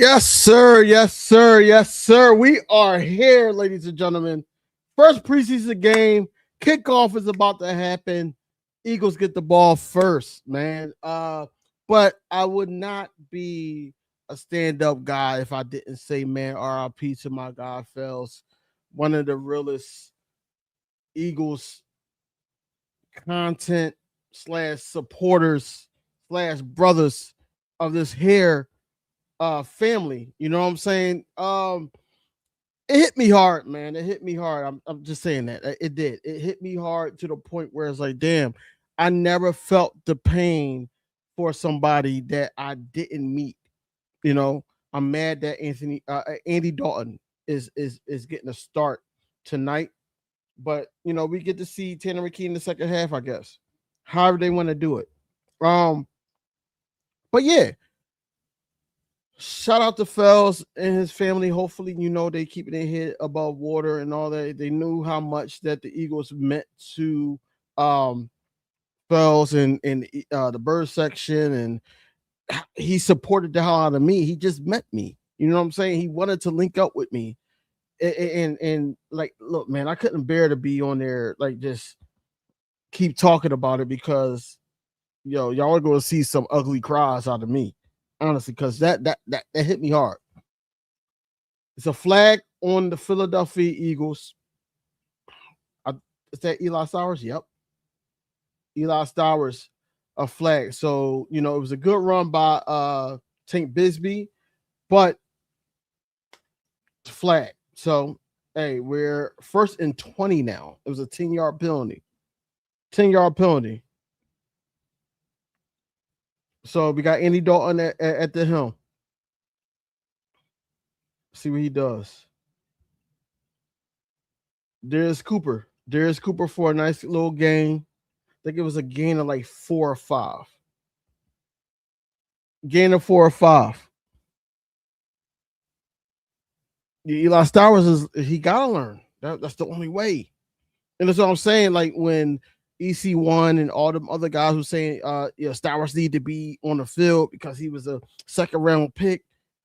Yes, sir. Yes, sir. Yes, sir. We are here, ladies and gentlemen. First preseason game. Kickoff is about to happen. Eagles get the ball first, man. But I would not be a stand-up guy if I didn't say, man, RIP to my guy Fells, one of the realest Eagles content slash supporters slash brothers of this here family. You know what I'm saying? It hit me hard, man. It hit me hard. I'm just saying that. It did. It hit me hard to the point where it's like, damn, I never felt the pain for somebody that I didn't meet. You know, I'm mad that Andy Dalton is getting a start tonight. But we get to see Tanner McKee in the second half, I guess. However they want to do it. But yeah, shout out to Fells and his family. Hopefully, they keeping their head above water and all that. They knew how much that the Eagles meant to Fells and the bird section, and he supported the hell out of me. He just met me. You know what I'm saying? He wanted to link up with me. And like, look, man, I couldn't bear to be on there, like, just keep talking about it because, y'all are going to see some ugly cries out of me, honestly, because that hit me hard. It's a flag on the Philadelphia Eagles. Is that Eli Stowers? Yep. Eli Stowers, a flag. So, it was a good run by Tank Bisbee, but flag. So, hey, we're first and 20 now. It was a 10-yard penalty. 10-yard penalty. So we got Andy Dalton at the helm. See what he does. There's Cooper. There's Cooper for a nice little gain. I think it was a gain of like 4 or 5. Gain of 4 or 5. Eli Stowers he gotta learn. That's the only way. And that's what I'm saying. Like when EC1 and all them other guys were saying, Stowers need to be on the field because he was a second round pick.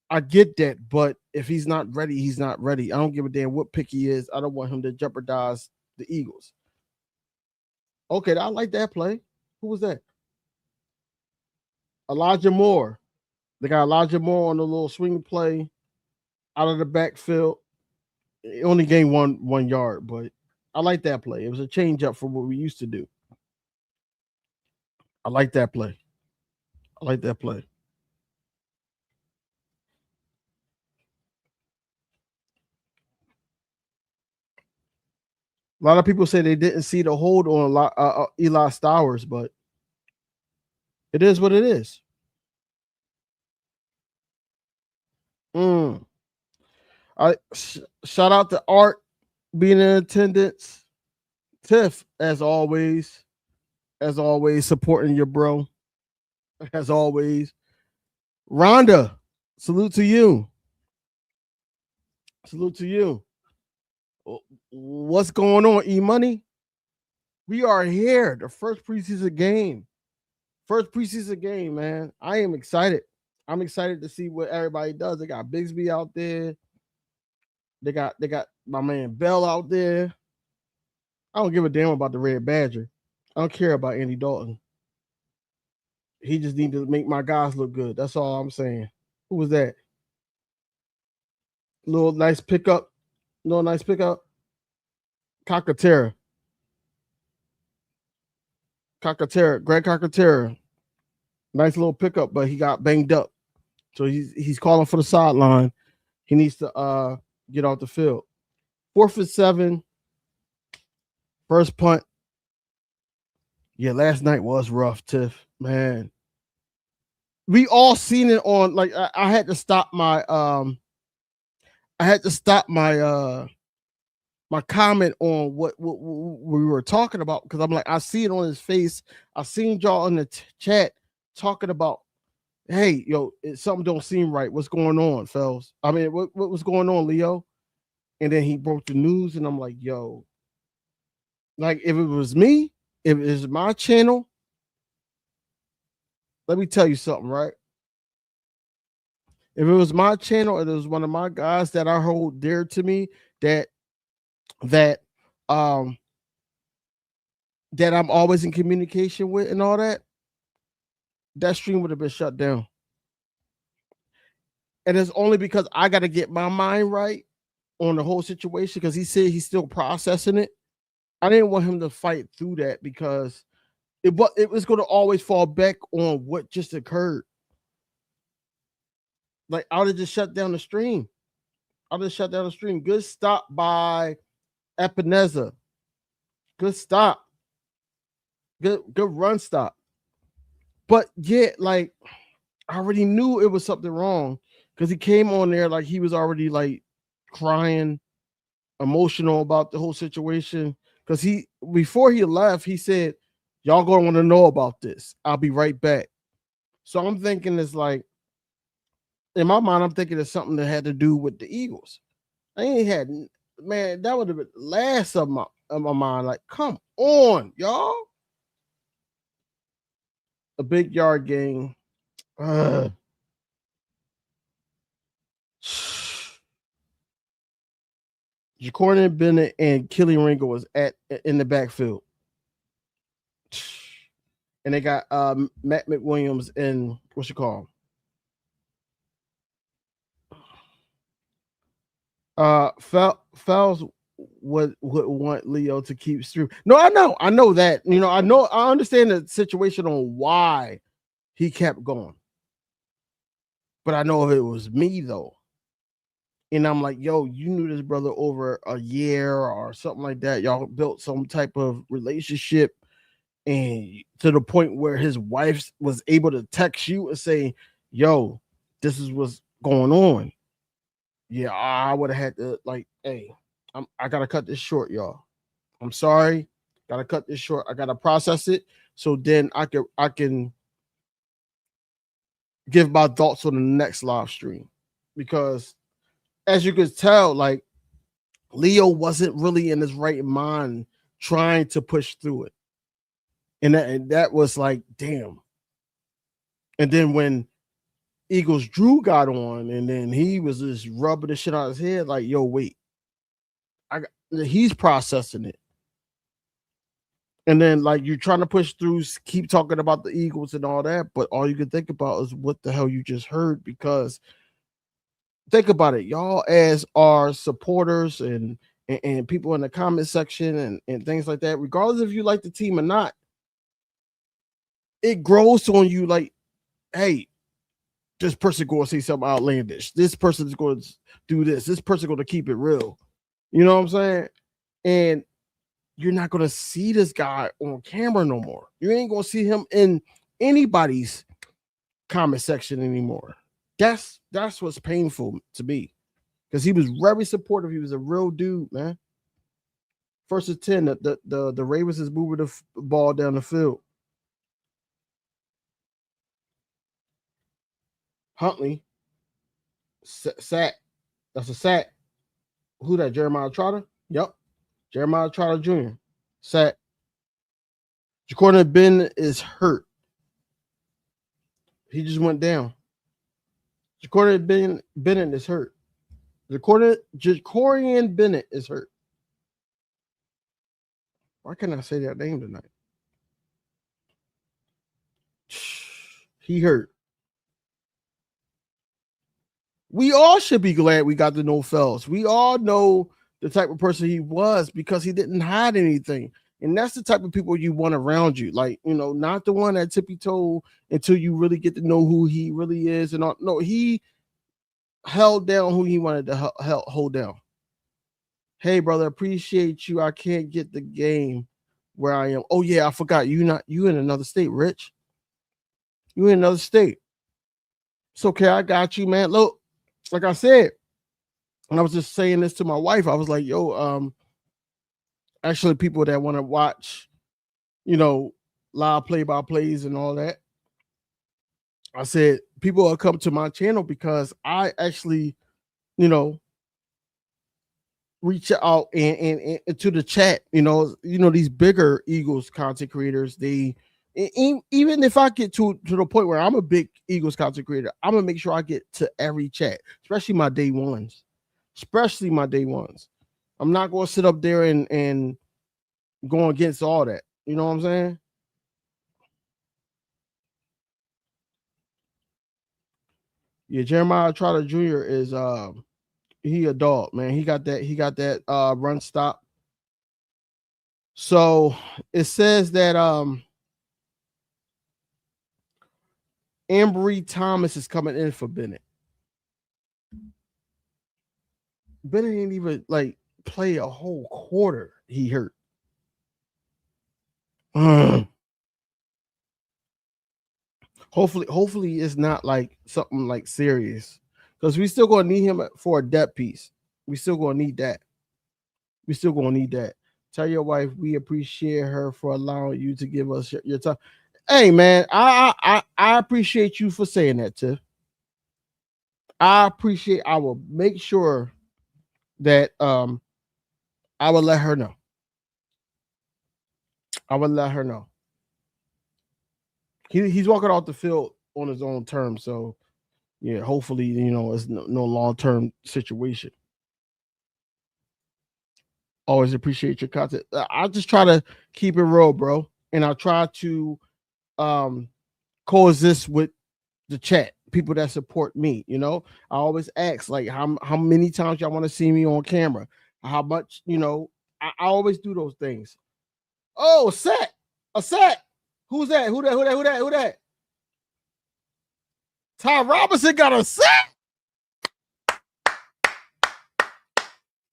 I get that, but if he's not ready, he's not ready. I don't give a damn what pick he is. I don't want him to jeopardize the Eagles. Okay, I like that play. Who was that? Elijah Moore. They got Elijah Moore on the little swing play out of the backfield. It only gained one yard, but I like that play. It was a change up from what we used to do. I like that play. I like that play. A lot of people say they didn't see the hold on Eli Stowers, but it is what it is. Shout out to Art being in attendance. Tiff, as always, supporting your bro. As always. Rhonda, salute to you. Salute to you. What's going on, E-Money? We are here. The first preseason game. First preseason game, man. I am excited. I'm excited to see what everybody does. They got Bigsby out there. They got my man Bell out there. I don't give a damn about the Red Badger. I don't care about Andy Dalton. He just need to make my guys look good. That's all I'm saying. Who was that? Little nice pickup. Cockatera. Greg Cockatera. Nice little pickup, but he got banged up. So he's calling for the sideline. He needs to get off the field. 4th and 7. First punt. Yeah, last night was rough, Tiff. Man. We all seen it on, like, I had to stop my my comment on what we were talking about, because I'm like, I see it on his face. I seen y'all in the chat talking about, hey, something don't seem right. What's going on, fellas? I mean, what was going on, Leo? And then he broke the news, and I'm like, yo, like, if it was me, if it was my channel, let me tell you something, right? If it was my channel, it was one of my guys that I hold dear to me, that that um that I'm always in communication with and all that, that stream would have been shut down. And it's only because I got to get my mind right on the whole situation, because he said he's still processing it. I didn't want him to fight through that, because it was going to always fall back on what just occurred. Like, I would have just shut down the stream. I'll just shut down the stream. Good stop by Epineza. Good stop. Good run stop. But yeah, like, I already knew it was something wrong, because he came on there like he was already like crying, emotional about the whole situation. Because before he left, he said, "Y'all gonna want to know about this. I'll be right back." So I'm thinking it's like, in my mind, I'm thinking it's something that had to do with the Eagles. I ain't had, man, that would have been last of my mind. Like, come on, y'all. A big yard game. Jacorian Bennett and Killian Ringo was in the backfield. And they got Matt McWilliams and what's you call Fells would want Leo to keep through. No, I know that. I understand the situation on why he kept going. But I know if it was me though, and I'm like, yo, you knew this brother over a year or something like that. Y'all built some type of relationship, and to the point where his wife was able to text you and say, yo, this is what's going on. Yeah, I would have had to, like, hey, I gotta cut this short, y'all. I'm sorry, gotta cut this short. I gotta process it, so then I can give my thoughts on the next live stream. Because as you could tell, like, Leo wasn't really in his right mind trying to push through it. And that was like, damn. And then when Eagles Drew got on, and then he was just rubbing the shit out of his head, like, yo, wait. He's processing it. And then, like, you're trying to push through, keep talking about the Eagles and all that, but all you can think about is what the hell you just heard. Because think about it, y'all, as our supporters and people in the comment section and things like that, regardless if you like the team or not, it grows on you like, hey, this person going to say something outlandish. This person is going to do this. This person going to keep it real. You know what I'm saying? And you're not going to see this guy on camera no more. You ain't going to see him in anybody's comment section anymore. That's what's painful to me, because he was very supportive. He was a real dude, man. First and 10, the Ravens is moving the ball down the field. Huntley, sack. That's a sack. Who that? Jeremiah Trotter? Yep. Jeremiah Trotter Jr. Sack. Jacorian Bennett is hurt. He just went down. Jacorian Bennett is hurt. Jacorian Bennett is hurt. Why can't I say that name tonight? He hurt. We all should be glad we got to know Fells. We all know the type of person he was, because he didn't hide anything. And that's the type of people you want around you. Like, not the one that tippy toe until you really get to know who he really is. And all. No, he held down who he wanted to hold down. Hey, brother, appreciate you. I can't get the game where I am. Oh yeah, I forgot. You in another state, Rich. You in another state. It's okay. I got you, man. Look, like I said, and I was just saying this to my wife. I was like, yo, actually, people that want to watch, live play-by-plays and all that, I said, people will come to my channel because I actually, reach out and to the chat. These bigger Eagles content creators, they Even if I get to the point where I'm a big Eagles content creator, I'm gonna make sure I get to every chat, especially my day ones. Especially my day ones. I'm not gonna sit up there and go against all that. You know what I'm saying? Yeah, Jeremiah Trotter Jr. is he a dog, man. He got that run stop. So it says that Ambry Thomas is coming in for Bennett. Bennett didn't even like play a whole quarter. He hurt. Hopefully it's not like something like serious, because we still gonna need him for a depth piece. We still gonna need that. We still gonna need that. Tell your wife we appreciate her for allowing you to give us your time. Hey man, I appreciate you for saying that, Tiff. I appreciate. I will make sure that I will let her know. I will let her know. He's walking off the field on his own terms, so yeah, hopefully it's no long-term situation. Always appreciate your content. I just try to keep it real, bro, and I try to coexist with the chat, people that support me. I always ask like how many times y'all want to see me on camera, how much. I always do those things. Oh, a set. Who's that? Who that? Ty Robinson got a set.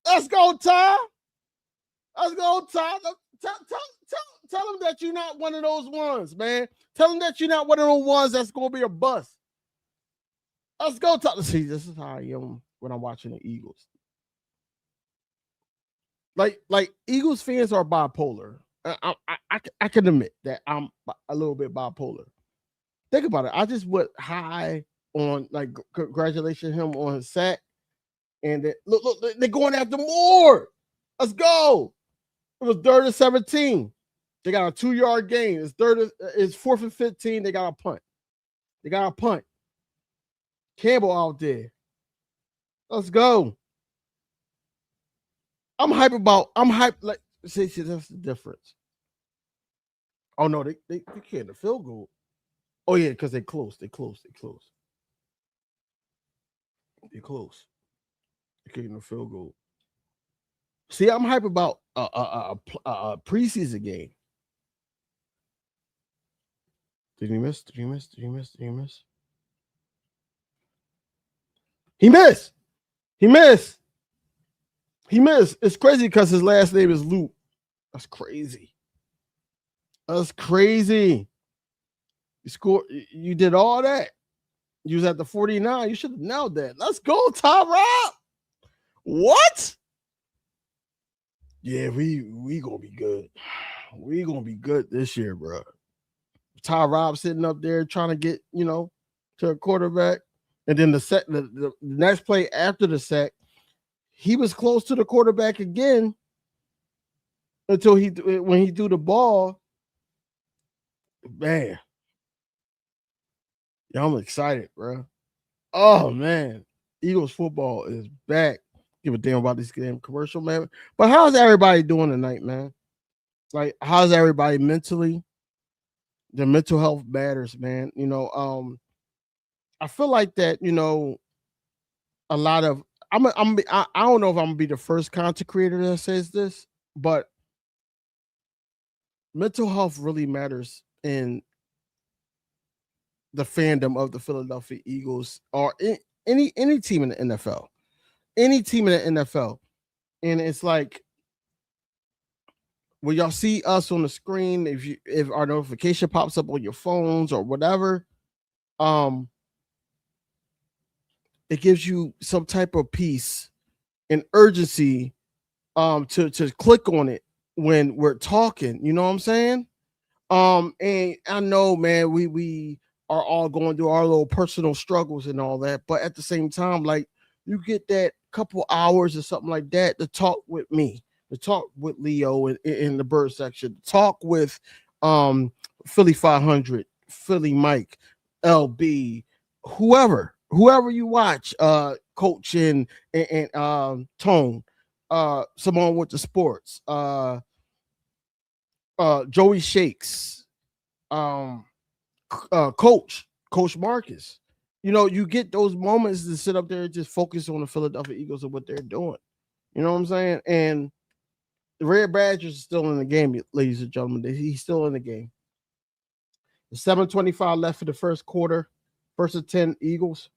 Let's go, Ty. Let's go, Ty. Tell him that you're not one of those ones, man. Tell him that you're not one of those ones that's going to be a bust. Let's go, Ty. See, this is how I am when I'm watching the Eagles. Like Eagles fans are bipolar. I can admit that I'm a little bit bipolar. Think about it. I just went high on like congratulations him on his sack, and look, they're going after more. Let's go. It was 3rd and 17. They got a 2-yard gain. It's 4th and 15. They got a punt. Campbell out there. Let's go. I'm hyped. Like, see, that's the difference. Oh no, they can't the field goal. Oh yeah, because they close. They close. They kicking the field goal. See, I'm hyped about a preseason game. Did he miss? He missed. It's crazy because his last name is Luke. That's crazy. You scored. You did all that. You was at the 49. You should have nailed that. Let's go, Ty Rob. What? Yeah, we gonna be good. We gonna be good this year, bro. Ty Rob sitting up there trying to get to a quarterback, and then the next play after the sack, he was close to the quarterback again until when he threw the ball. Man, yeah, I'm excited, bro. Oh man, Eagles football is back. Give a damn about this damn commercial, man. But how's everybody doing tonight, man? Like, how's everybody mentally? The mental health matters, man. I feel like that. A lot of I don't know if I'm gonna be the first content creator that says this, but mental health really matters in the fandom of the Philadelphia Eagles or any team in the NFL. Any team in the NFL. And it's like when y'all see us on the screen, if our notification pops up on your phones or whatever, it gives you some type of peace and urgency to click on it when we're talking. You know what I'm saying? And I know, man, we are all going through our little personal struggles and all that, but at the same time, like, you get that couple hours or something like that to talk with me, to talk with Leo in the bird section, to talk with Philly 500, Philly Mike, LB, whoever you watch, Coach and Tone, Simone with the sports, Joey Shakes, um, Coach Marcus. You know, you get those moments to sit up there and just focus on the Philadelphia Eagles and what they're doing. You know what I'm saying? And the Red Badgers are still in the game, ladies and gentlemen. He's still in the game. 7:25 left for the first quarter. First and 10 Eagles.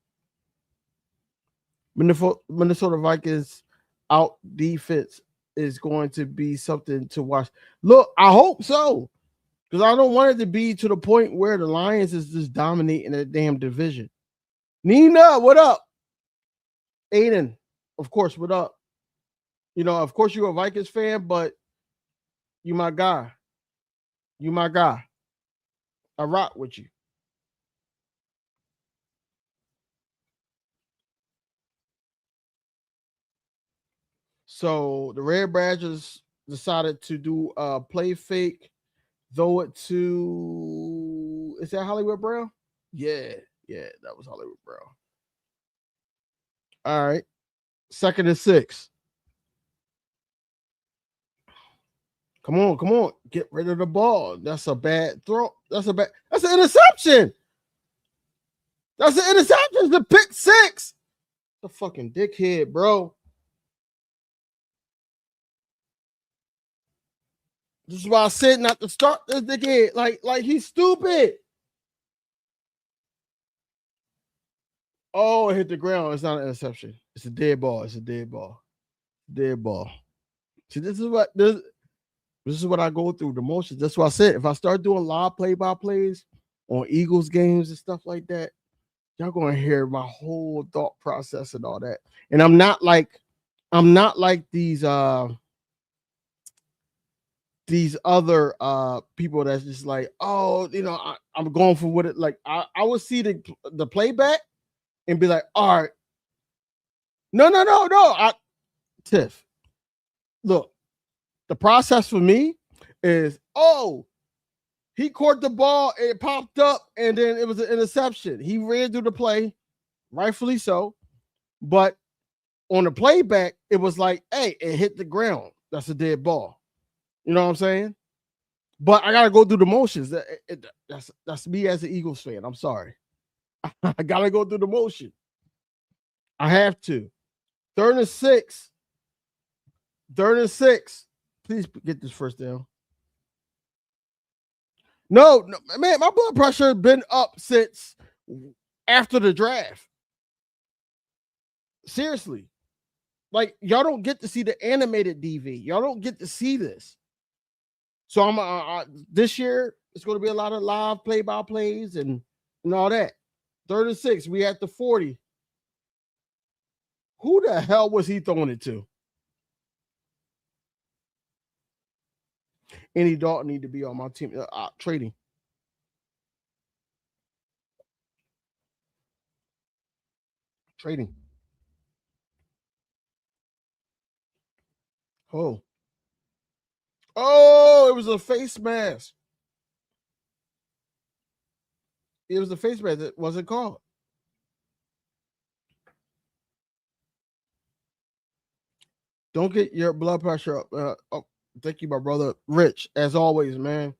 Minnesota Vikings out defense is going to be something to watch. Look, I hope so. Because I don't want it to be to the point where the Lions is just dominating that damn division. Nina, what up? Aiden, of course, what up? You know, of course you're a Vikings fan, but you my guy. You my guy. I rock with you. So the Red Badgers decided to do play fake, throw it to, is that Hollywood Brown? Yeah, that was Hollywood Brown. All right. Second and 6. Come on. Get rid of the ball. That's a bad throw. That's an interception. That's an interception. It's the pick 6. The fucking dickhead, bro. This is why I said not to start this dickhead. Like he's stupid. Oh, it hit the ground. It's not an interception. It's a dead ball. Dead ball. See, this is what I go through, the motions. That's why I said if I start doing live play-by-plays on Eagles games and stuff like that, y'all gonna hear my whole thought process and all that. And I'm not like these other people that's just like, oh, you know, I'm going for what it like. I would see the playback and be like, all right, no, Tiff, look, the process for me is, oh, he caught the ball, it popped up, and then it was an interception. He ran through the play, rightfully so, but on the playback, it was like, hey, it hit the ground. That's a dead ball. You know what I'm saying? But I gotta go through the motions. That's me as an Eagles fan. I'm sorry. I gotta go through the motion. I have to. Third and 6. Please get this first down. No, man, my blood pressure has been up since after the draft. Seriously. Like, y'all don't get to see the animated DV. Y'all don't get to see this. So I'm this year it's going to be a lot of live play-by-plays and all that. 3rd and 6, we at the 40. Who the hell was he throwing it to? Andy Dalton need to be on my team. Trading. Oh, it was a face mask. It was a face mask that wasn't called. Don't get your blood pressure up. Thank you, my brother Rich. As always, man.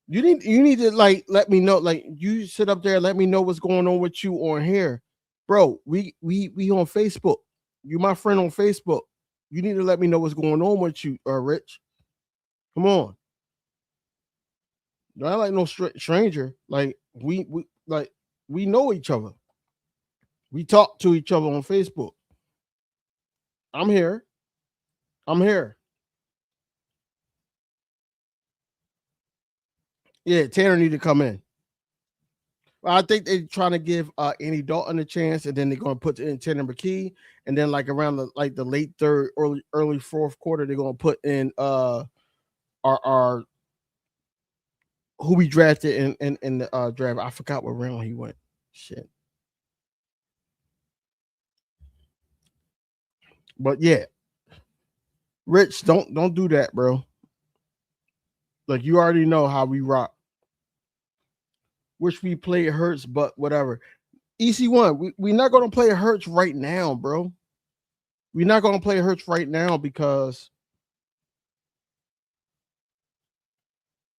You need to like let me know. Like, you sit up there, let me know what's going on with you on here, bro. We on Facebook. You my friend on Facebook. You need to let me know what's going on with you, Rich. Come on. Not like no stranger. Like we know each other. We talk to each other on Facebook. I'm here. Yeah, Tanner need to come in. Well, I think they're trying to give Andy Dalton a chance, and then they're going to put in Tanner McKee, and then like around the late third, early fourth quarter, they're going to put in our who we drafted in the draft. I forgot what round he went. Shit. But yeah, Rich, don't do that, bro. Like, you already know how we rock. Wish we played Hurts, but whatever. EC1, we're not going to play Hurts right now, bro. We're not going to play Hurts right now because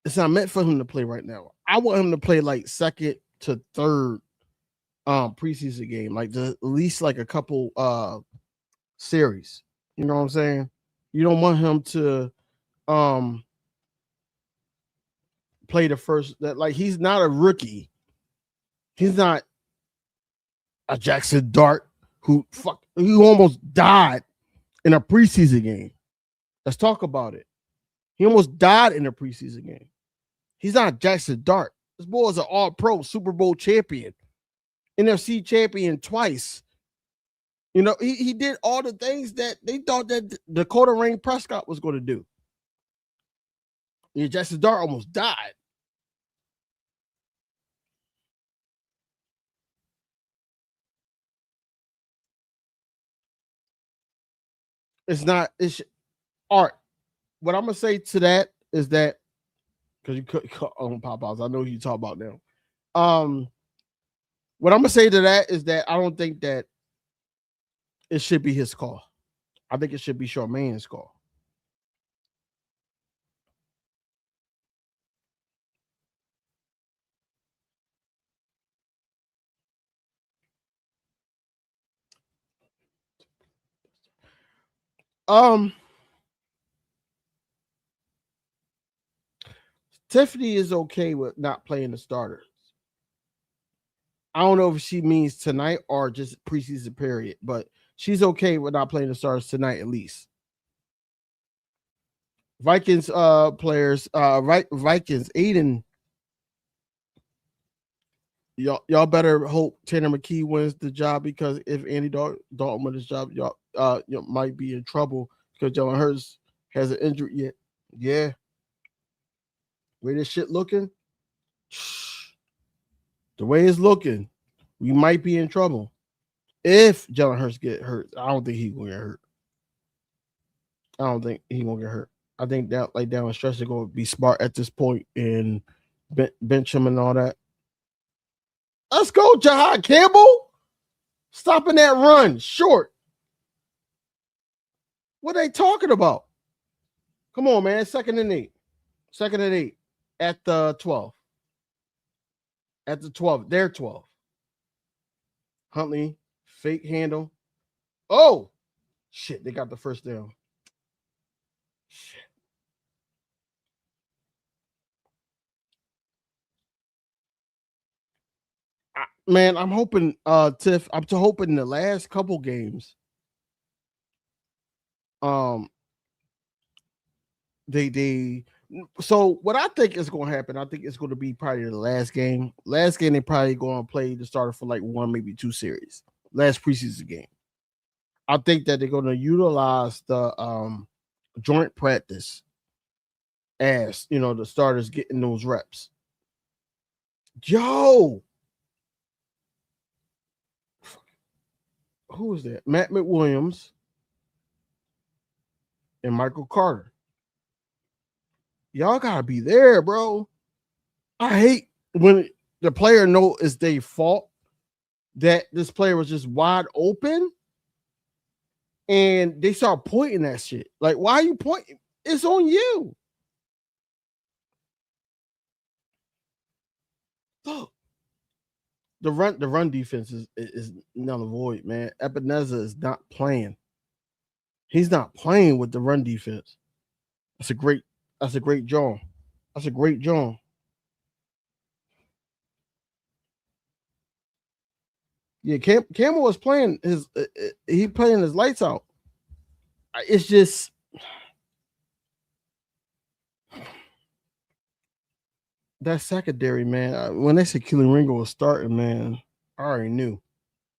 it's not meant for him to play right now. I want him to play like second to third preseason game, like at least like a couple series. You know what I'm saying? You don't want him to play the first that like he's not a rookie. He's not a Jackson Dart who almost died in a preseason game. Let's talk about it. He almost died in a preseason game. He's not Jackson Dart. This boy is an all-pro Super Bowl champion, NFC champion twice. You know, he did all the things that they thought that Dakota Rain Prescott was going to do. Yeah, Jackson Dart almost died. It's art. What I'm gonna say to that is that because you could on Popeyes, I know who you talk about now. What I'm gonna say to that is that I don't think that it should be his call. I think it should be Charmaine's call. Tiffany is okay with not playing the starters. I don't know if she means tonight or just preseason period, but she's okay with not playing the starters tonight at least. Vikings players, Vikings, Aiden. Y'all better hope Tanner McKee wins the job because if Andy Dalton wins his job, y'all might be in trouble because Jalen Hurts has an injury yet. Yeah. Way this shit looking, the way it's looking, we might be in trouble. If Jalen Hurts get hurt, I don't think he's gonna get hurt. I don't think he's gonna get hurt. I think that like down the stretch they're gonna be smart at this point and bench him and all that. Let's go, Jahad Campbell. Stopping that run short. What are they talking about? Come on, man. 2nd and 8. 2nd and 8 at the 12. At the 12. They're 12. Huntley, fake handle. Oh, shit. They got the first down. Shit. Man, I'm hoping, Tiff, I'm hoping the last couple games, they so what I think is going to happen, I think it's going to be probably the last game. Last game, they probably going to play the starter for like 1, maybe 2 series. Last preseason game. I think that they're going to utilize the joint practice as, the starters getting those reps. Yo! Who is that? Matt McWilliams and Michael Carter. Y'all gotta be there, bro. I hate when the player know it's their fault that this player was just wide open and they start pointing that shit. Like, why are you pointing? It's on you. Look. The run defense is null and void, man. Ebenezer is not playing. He's not playing with the run defense. That's a great John. That's a great John. Yeah, Campbell was playing his lights out. It's just that secondary, man. When they said Keelan Ringo was starting, man, I already knew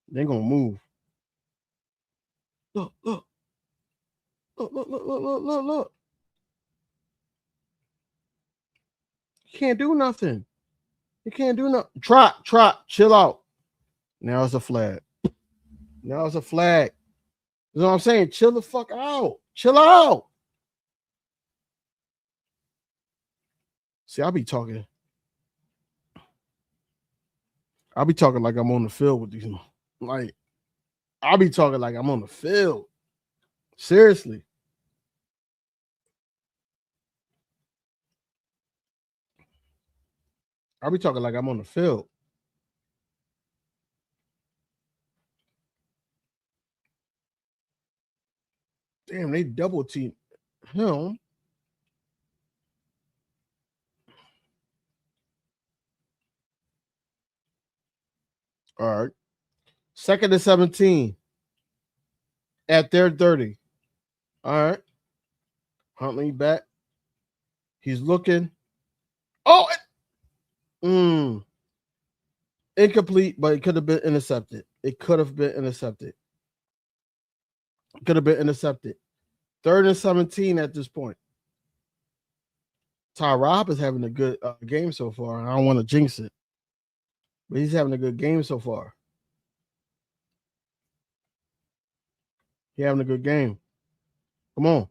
they're gonna move. Look. You can't do nothing. You can't do nothing. Trot, chill out. Now it's a flag. Now it's a flag. You know what I'm saying? Chill the fuck out. Chill out. See, I'll be talking. I'll be talking like I'm on the field with these. Like, I'll be talking like I'm on the field. Seriously. I'll be talking like I'm on the field. Damn, they double team him. All right. Second and 17 at their 30. All right. Huntley back. He's looking. Oh, incomplete, but it could have been intercepted. It could have been intercepted. Could have been intercepted. Third and 17 at this point. Ty Rob is having a good game so far. I don't want to jinx it, but he's having a good game so far. He's having a good game. Come on.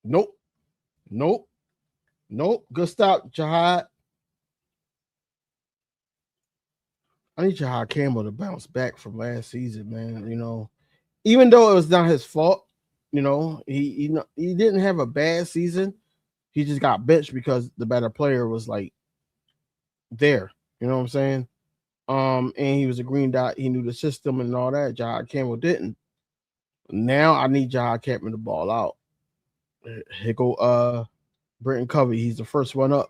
Nope. Nope. Nope. Good stop, Jihad. I need Jihad Campbell to bounce back from last season, man. Even though it was not his fault, he didn't have a bad season. He just got benched because the better player was like there. You know what I'm saying? And he was a green dot. He knew the system and all that. Jihad Campbell didn't. Now I need Jihad Campbell to ball out. Here go Brenton Covey. He's the first one up.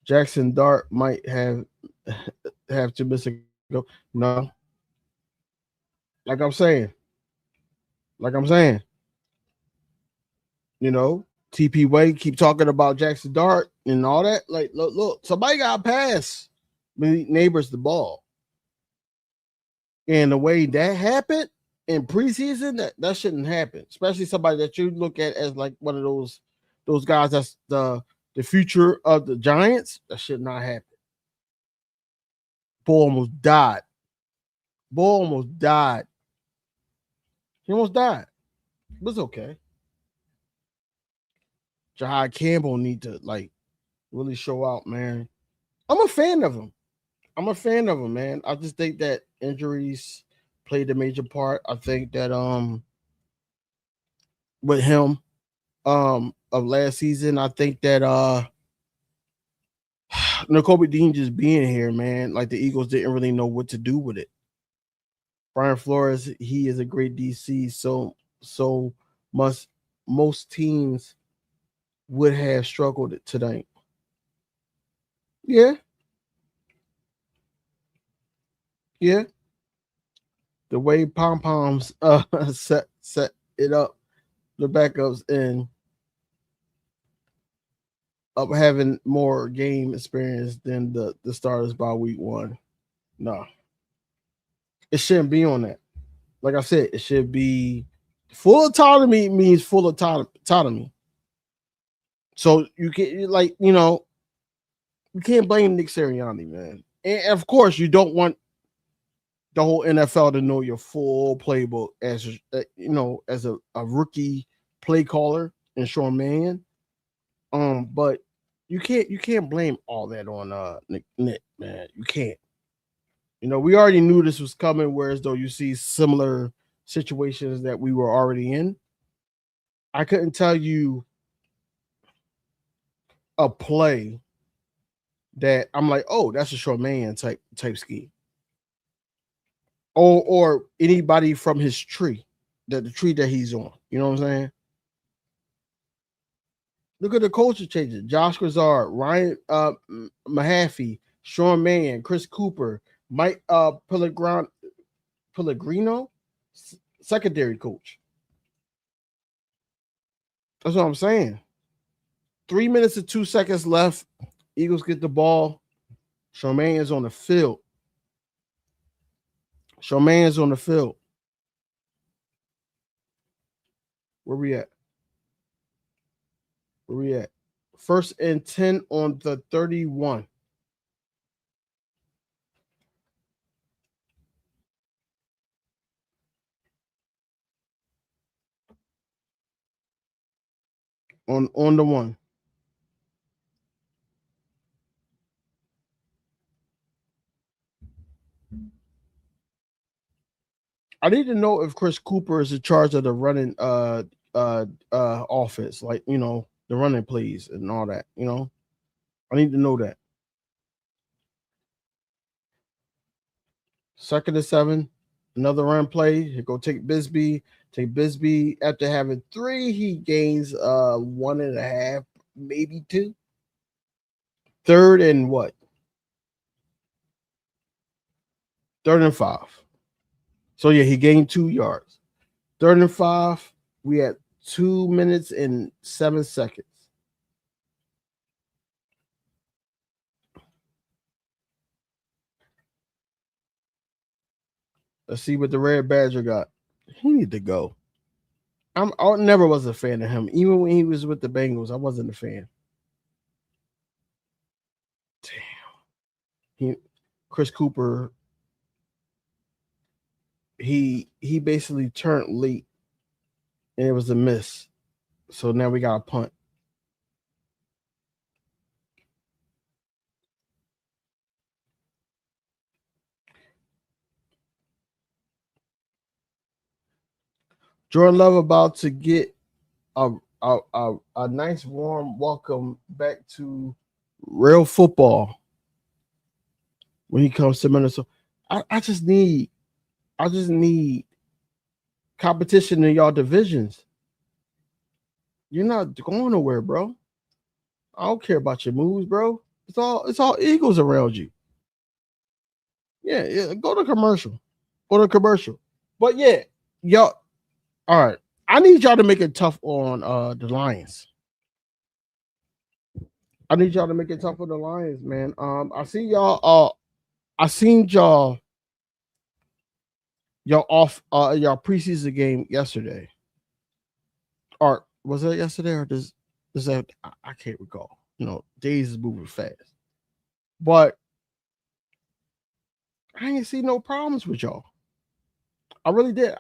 Jackson Dart might have to miss a go. No. Like I'm saying. TP Wade keep talking about Jackson Dart and all that. Like, look, somebody got to pass Neighbors the ball. And the way that happened in preseason, that shouldn't happen. Especially somebody that you look at as like one of those guys that's the future of the Giants. That should not happen. Bull almost died. He almost died. But it's okay. Jahad Campbell need to like really show out, man. I'm a fan of him. Man. I just think that injuries played a major part. I think that with him of last season, I think that Nakobe Dean just being here, man, like the Eagles didn't really know what to do with it. Brian Flores, he is a great DC, so most teams would have struggled tonight. Yeah. Yeah. The way pom poms set it up, the backups and up having more game experience than the starters by week one. No. It shouldn't be on that. Like I said, it should be full autonomy means full autonomy. So you can you can't blame Nick Sirianni, man. And of course, you don't want the whole NFL to know your full playbook as as a rookie play caller and Sean Mannion. But you can't blame all that on Nick, man. You can't. We already knew this was coming, whereas though you see similar situations that we were already in. I couldn't tell you a play that I'm like, oh, that's a Sean Mannion type scheme. Or anybody from his tree, the tree that he's on. You know what I'm saying? Look at the culture changes. Josh Grazard, Ryan Mahaffey, Sean Mannion, Chris Cooper, Mike Pellegrino, secondary coach. That's what I'm saying. 3 minutes and 2 seconds left. Eagles get the ball. Sean Mannion's on the field. Where we at? First and 10 on the 31. On the one. I need to know if Chris Cooper is in charge of the running offense, like the running plays and all that. I need to know that. 2nd and 7, another run play. He go take Bisbee. Take Bisbee after having 3. He gains 1.5, maybe 2. 3rd and what? 3rd and 5. So yeah, he gained 2 yards. 3rd and 5. We had 2 minutes and 7 seconds. Let's see what the Red Badger got. He need to go. I never was a fan of him. Even when he was with the Bengals, I wasn't a fan. Damn. Chris Cooper, he basically turned late and it was a miss. So now we got a punt. Jordan Love about to get a nice warm welcome back to real football when he comes to Minnesota. I just need competition in y'all divisions. You're not going nowhere, bro. I don't care about your moves, bro. It's all Eagles around you. Yeah. Go to commercial. But yeah, y'all. All right. I need y'all to make it tough on the Lions. I need y'all to make it tough on the Lions, man. I see y'all. I seen y'all off y'all preseason game yesterday. Or was that yesterday or does that I can't recall. Days is moving fast. But I ain't see no problems with y'all. I really did.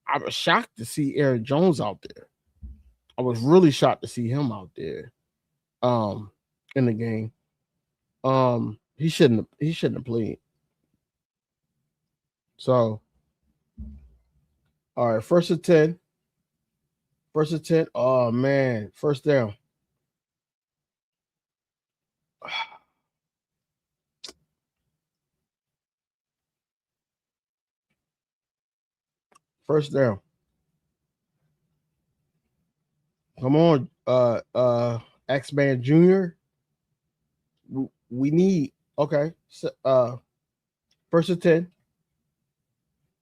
I was shocked to see Aaron Jones out there. I was really shocked to see him out there in the game. He shouldn't have played. So all right, 1st and 10. 1st and 10. Oh man, 1st down. First down. Come on, X-Man Jr. We need okay. So, 1st and 10.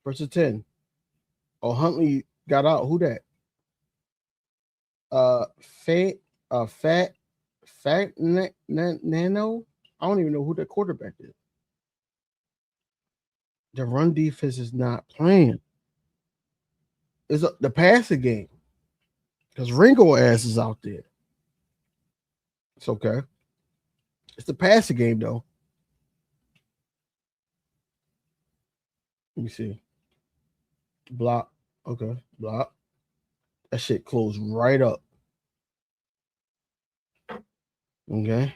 1st and 10. Oh, Huntley got out. Who that? Fat, Nano. I don't even know who the quarterback is. The run defense is not playing. It's the passing game because Ringo ass is out there. It's okay. It's the passing game though. Let me see. Block. Okay. Block. That shit closed right up. Okay.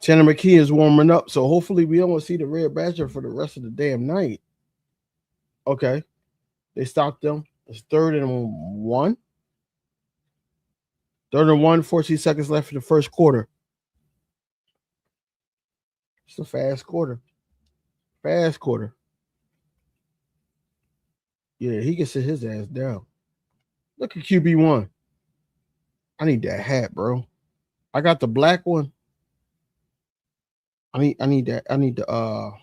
Tanner McKee is warming up, so hopefully we don't see the Red Badger for the rest of the damn night. Okay. They stopped them. It's 3rd and 1. 3rd and 1, 14 seconds left in the first quarter. It's a fast quarter. Fast quarter. Yeah, he can sit his ass down. Look at QB1. I need that hat, bro. I got the black one. I need that. I need the oh,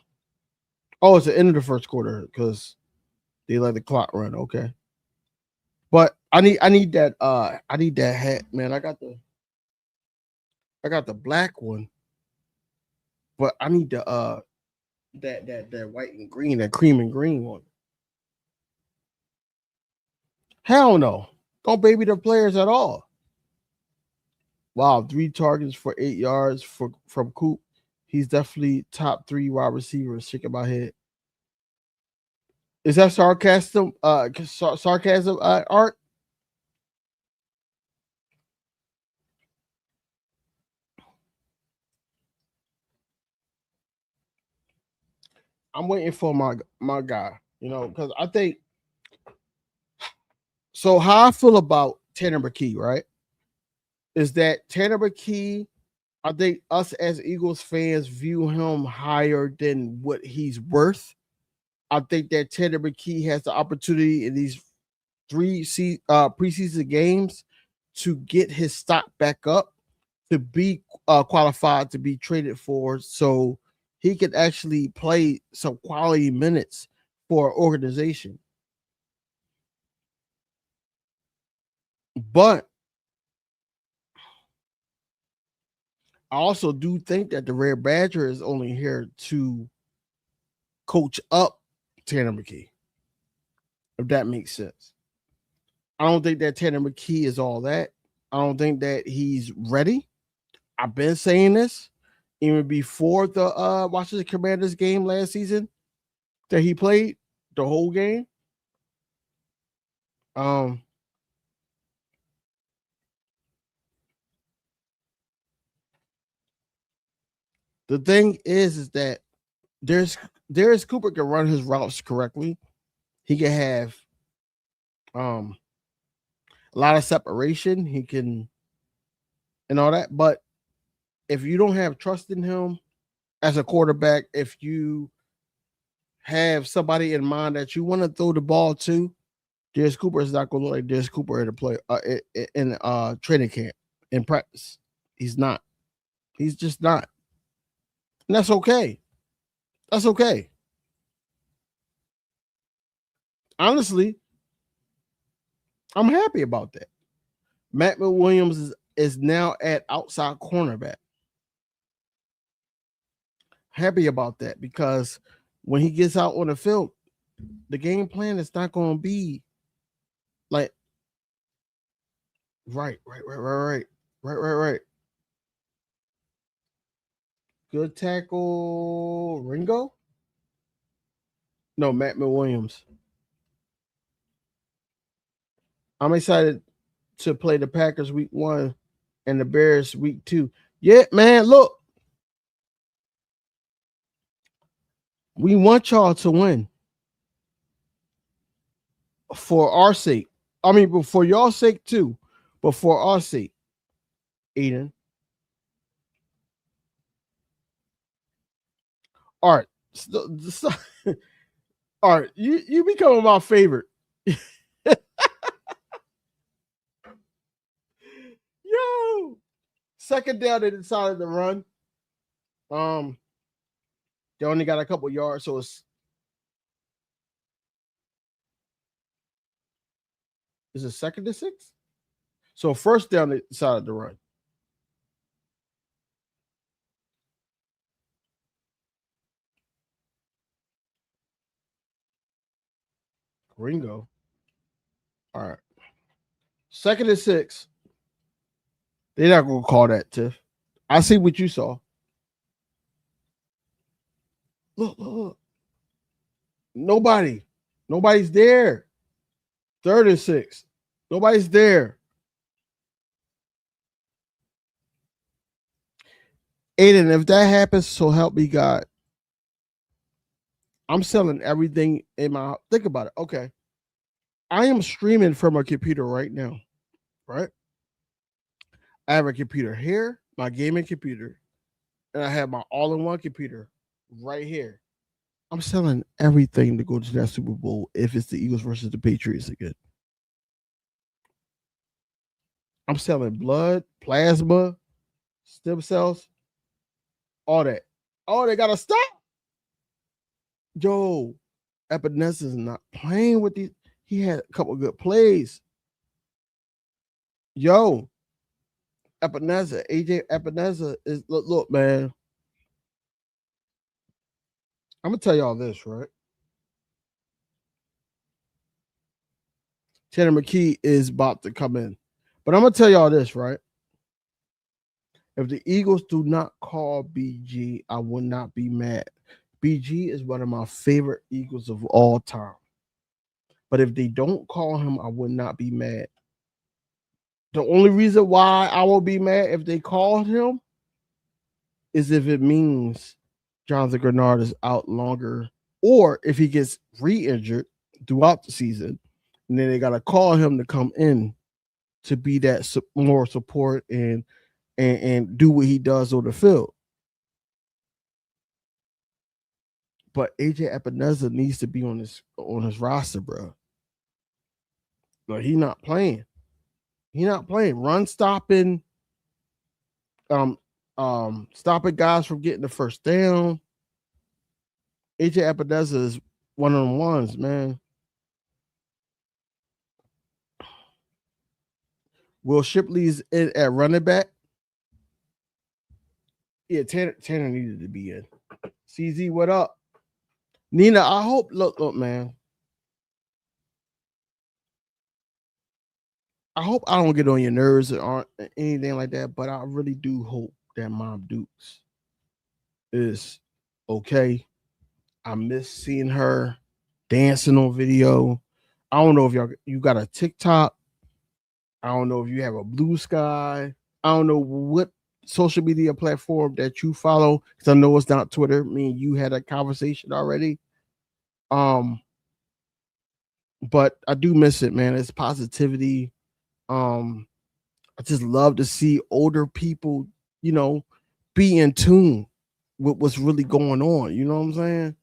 it's the end of the first quarter because they let the clock run. Okay. But I need that hat, man. I got the black one. But I need the that white and green, that cream and green one. Hell no. Don't baby the players at all. Wow, 3 targets for 8 yards from Coop. He's definitely top 3 wide receivers. Shaking my head. Is that sarcasm? Sarcasm, Art? I'm waiting for my guy. You know, because I think so. How I feel about Tanner McKee, right? Is that Tanner McKee? I think us as Eagles fans view him higher than what he's worth. I think that Tanner McKee has the opportunity in these preseason games to get his stock back up to be qualified to be traded for, so he could actually play some quality minutes for an organization. But I also do think that the Red Badger is only here to coach up Tanner McKee, if that makes sense. I don't think that Tanner McKee is all that. I don't think that he's ready. I've been saying this even before the Washington Commanders game last season that he played the whole game. Um, the thing is that Darius Cooper can run his routes correctly. He can have um a lot of separation. He can and all that. But if you don't have trust in him as a quarterback, if you have somebody in mind that you want to throw the ball to, Darius Cooper is not going to look like Darius Cooper in a play in training camp in practice. He's not. He's just not, and that's okay. That's okay. Honestly, I'm happy about that. Matt Williams is now at outside cornerback. Happy about that because when he gets out on the field, the game plan is not going to be like right. Good tackle, Ringo. No, Matt Williams. I'm excited to play the Packers week 1 and the Bears week 2. Yeah, man. Look, we want y'all to win for our sake. I mean, but for y'all's sake too, but for our sake, Eden. Art, Art, you becoming my favorite. Yo, second down, they decided to run. Um, they only got a couple yards, so it's is it 2nd and 6? So first down, they decided to run. Ringo. All right. 2nd and 6. They're not gonna call that, Tiff. I see what you saw. Look. Nobody. Nobody's there. 3rd and 6. Nobody's there. Aiden, if that happens, so help me God. I'm selling everything in my. Think about it. Okay. I am streaming from a computer right now, right? I have a computer here, my gaming computer, and I have my all in one computer right here. I'm selling everything to go to that Super Bowl if it's the Eagles versus the Patriots again. I'm selling blood, plasma, stem cells, all that. Oh, they gotta stop. Yo, Epinesa is not playing with these. He had a couple good plays. Yo, Epinesa, AJ Epinesa is look, man. I'm gonna tell y'all this, right? Tanner McKee is about to come in. But I'm gonna tell y'all this, right? If the Eagles do not call BG, I will not be mad. BG is one of my favorite Eagles of all time. But if they don't call him, I would not be mad. The only reason why I will be mad if they called him is if it means Jonathan Grenard is out longer, or if he gets re-injured throughout the season, and then they got to call him to come in to be that more support and do what he does on the field. But AJ Epineza needs to be on his roster, bro. But he's not playing. He's not playing. Run stopping, stopping guys from getting the first down. AJ Epineza is one of the ones, man. Will Shipley's in at running back. Yeah, Tanner needed to be in. CZ, what up? Nina, I hope, look, man. I hope I don't get on your nerves or anything like that, but I really do hope that Mom Dukes is okay. I miss seeing her dancing on video. I don't know if you got a TikTok. I don't know if you have a Blue Sky. I don't know what social media platform that you follow, because I know it's not Twitter. Me and you had a conversation already. But I do miss it, man. It's positivity. I just love to see older people, be in tune with what's really going on. You know what I'm saying?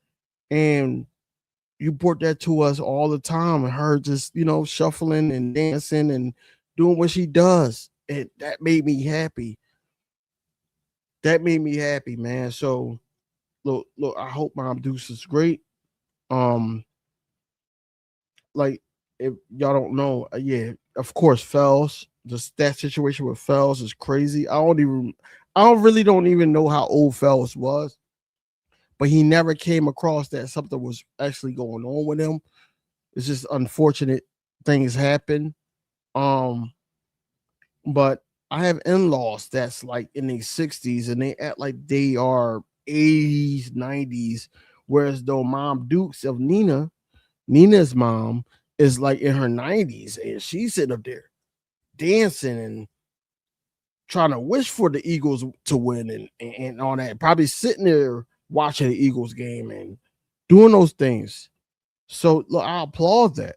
And you brought that to us all the time, and her just, shuffling and dancing and doing what she does. And that made me happy. That made me happy, man. So look, I hope Mom Deuce is great. Like, if y'all don't know, yeah, of course, Fells. Just that situation with Fells is crazy. I don't even know how old Fells was, but he never came across that something was actually going on with him. It's just unfortunate things happen. But I have in-laws that's like in their 60s and they act like they are 80s, 90s, whereas though Mom Dukes of Nina's mom is like in her 90s and she's sitting up there dancing and trying to wish for the Eagles to win and all that. Probably sitting there watching the Eagles game and doing those things. So look, I applaud that.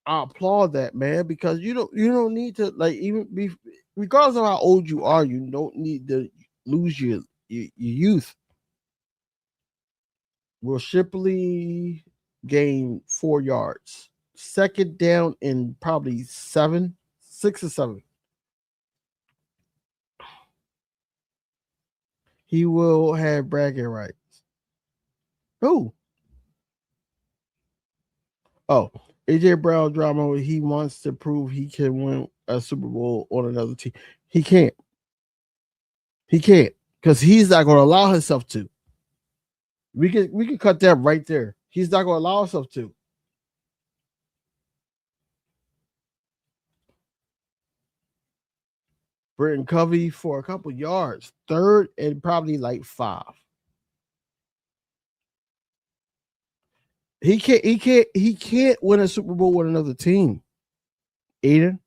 I applaud that, man, because you don't need to, like, even be, regardless of how old you are, you don't need to lose your youth. Will Shipley gain 4 yards? Second down in probably 6 or 7. He will have bragging rights. Who? Oh, AJ Brown drama. He wants to prove he can win a Super Bowl on another team. He can't. He can't, because he's not going to allow himself to. We can cut that right there. He's not going to allow himself to. Britton Covey for a couple yards, 3rd and probably like 5. He can't win a Super Bowl with another team. Aiden,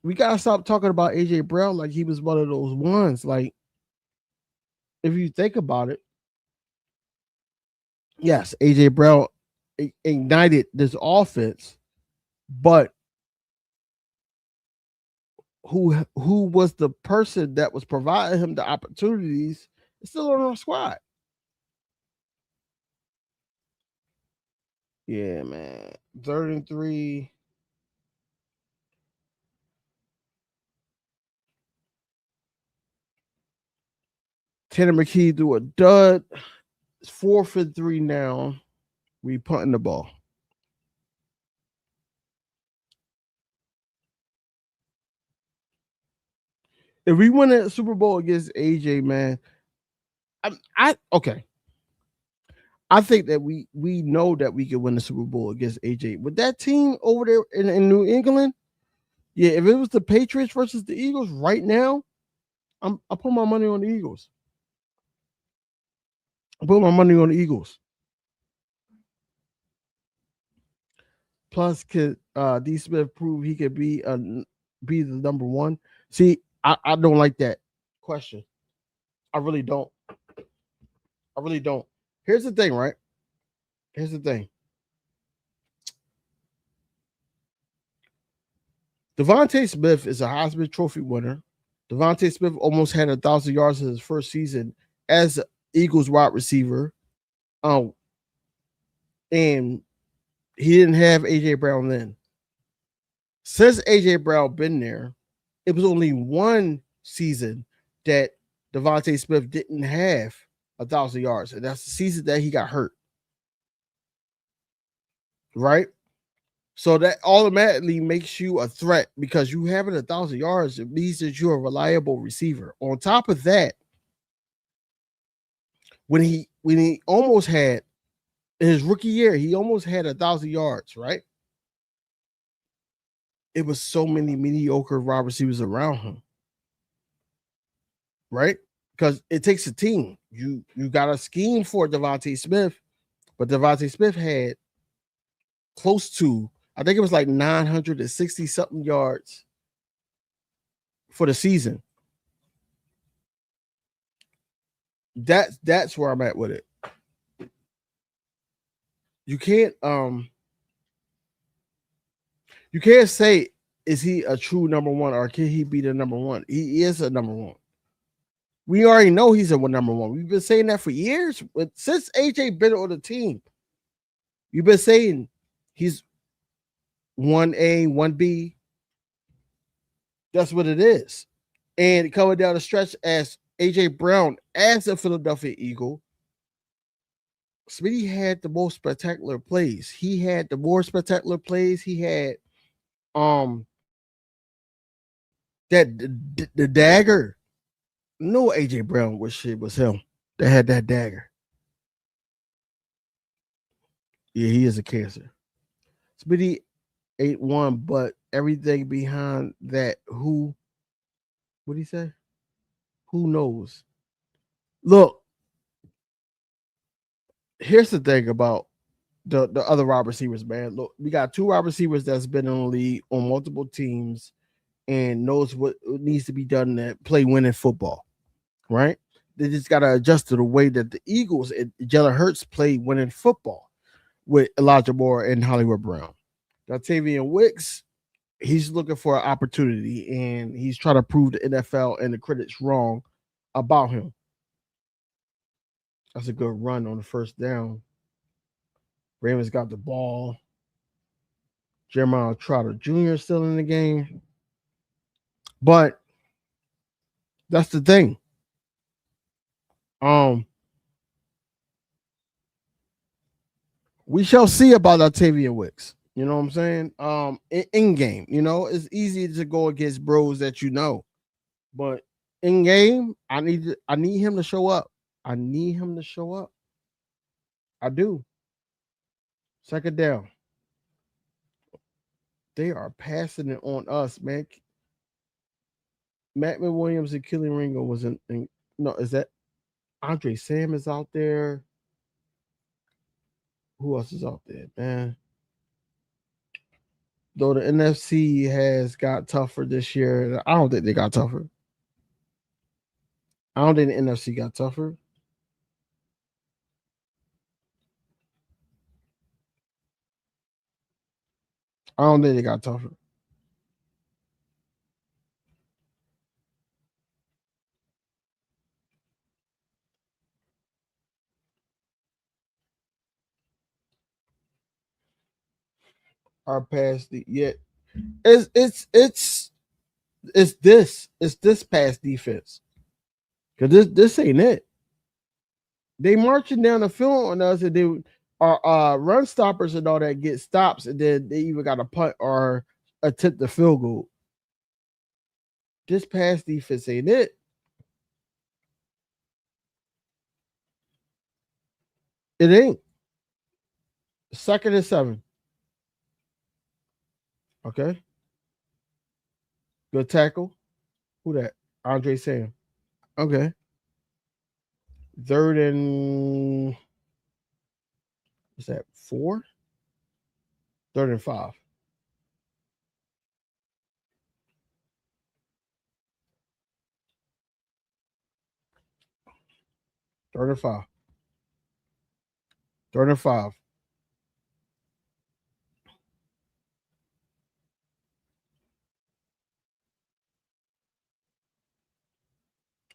we gotta stop talking about AJ Brown like he was one of those ones. Like, if you think about it, yes, AJ Brown ignited this offense, but who was the person that was providing him the opportunities is still on our squad. Yeah, man. 3rd and 3. Tanner McKee threw a dud. It's 4th and 3 now. We punting the ball. If we win a Super Bowl against AJ, man, okay. I think that we know that we could win the Super Bowl against AJ. With that team over there in New England, yeah, if it was the Patriots versus the Eagles right now, I put my money on the Eagles. I put my money on the Eagles. Plus, could D. Smith prove he could be the number one? See, I don't like that question. I really don't. I really don't. Here's the thing, right? Here's the thing. Devontae Smith is a Heisman Trophy winner. Devontae Smith almost had 1,000 yards in his first season as Eagles wide receiver. Um, and he didn't have AJ Brown then. Since AJ Brown been there, it was only one season that Devontae Smith didn't have 1,000 yards, and that's the season that he got hurt. Right? So that automatically makes you a threat because you having 1,000 yards. It means that you're a reliable receiver. On top of that, when he almost had in his rookie year, he almost had 1,000 yards. Right? It was so many mediocre wide receivers around him. Right? Because it takes a team. You got a scheme for Devontae Smith, but Devontae Smith had close to, I think it was like 960 something yards for the season. That's where I'm at with it. You can't say, is he a true number one or can he be the number one? He is a number one. We already know he's a number one. We've been saying that for years. But since AJ been on the team, you've been saying he's 1A, 1B. That's what it is. And coming down the stretch as AJ Brown as a Philadelphia Eagle, Smitty had the most spectacular plays. He had the more spectacular plays. He had that the dagger. No AJ Brown was him that had that dagger. Yeah, he is a cancer. Smitty ain't one, but everything behind that, who what did he say? Who knows? Look, here's the thing about the other wide receivers, man. Look, we got two wide receivers that's been in the league on multiple teams and knows what needs to be done to play winning football, right? They just got to adjust to the way that the Eagles and Jalen Hurts play winning football with Elijah Moore and Hollywood Brown. Dontayvion Wicks, he's looking for an opportunity and he's trying to prove the NFL and the critics wrong about him. That's a good run on the first down. Ravens got the ball. Jeremiah Trotter Jr. still in the game. But that's the thing. We shall see about Octavian Wicks. You know what I'm saying? In game, it's easy to go against bros that you know, but in game, I need him to show up. I need him to show up. I do. Second down. They are passing it on us, man. Matt Williams and Killing Ringo was in. No, is that Andre Sam is out there? Who else is out there, man? Though the NFC has got tougher this year, I don't think they got tougher. I don't think the NFC got tougher. I don't think they got tougher. Our past the yet it's this past defense. Cause this ain't it. They marching down the field on us and they are run stoppers and all that get stops and then they even got a punt or attempt the field goal. This past defense ain't it. It ain't. Second and 7. Okay. Good tackle. Who that? Andre Sam. Okay. Third and, is that 4? Third and 5. Third and 5. Third and 5.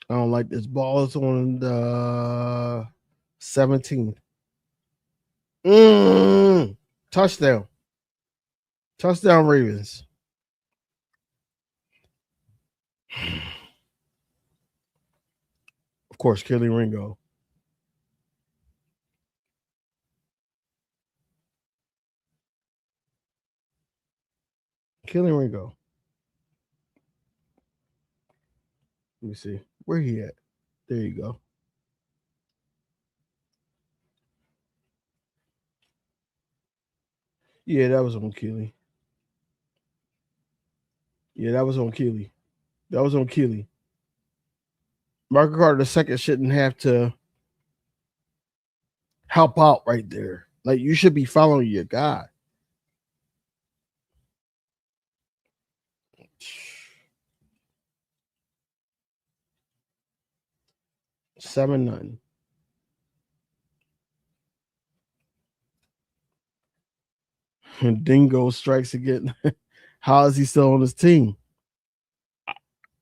I don't like this. Ball is on the 17. Touchdown. Touchdown Ravens. Of course, Kelly Ringo. Kelly Ringo. Let me see. Where he at? There you go. Yeah, that was on Keely. Yeah, that was on Keely. That was on Keely. Michael Carter II shouldn't have to help out right there. Like, you should be following your guy. Seven nothing. Dingo strikes again. How is he still on his team?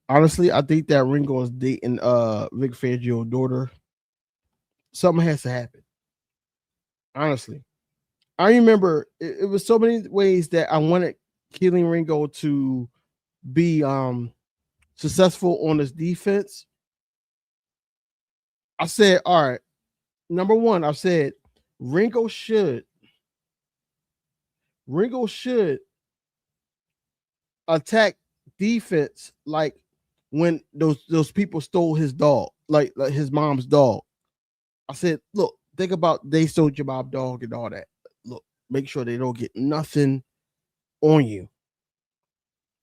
Honestly, I think that Ringo is dating Vic Fangio's daughter. Something has to happen. Honestly. I remember it was so many ways that I wanted Keeling Ringo to be successful on his defense. I said, all right, number one, I said Ringo should attack defense like when those people stole his dog, like his mom's dog. I said, look, think about they stole your mom's dog and all that. Look, make sure they don't get nothing on you.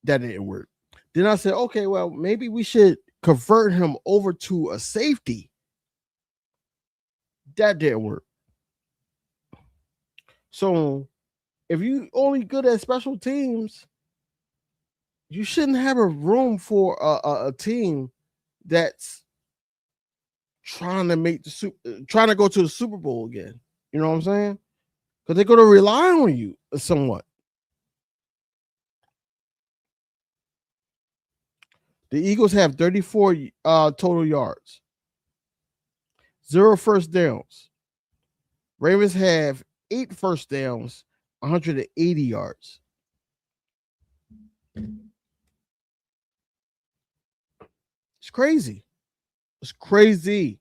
That didn't work. Then I said, okay, well, maybe we should convert him over to a safety. That didn't work. So if you only good at special teams, you shouldn't have a room for a team that's trying to go to the Super Bowl again. You know what I'm saying? Because they're going to rely on you somewhat. The Eagles have 34 total yards, 0 first downs. Ravens have 8 first downs, 180 yards. It's crazy. It's crazy.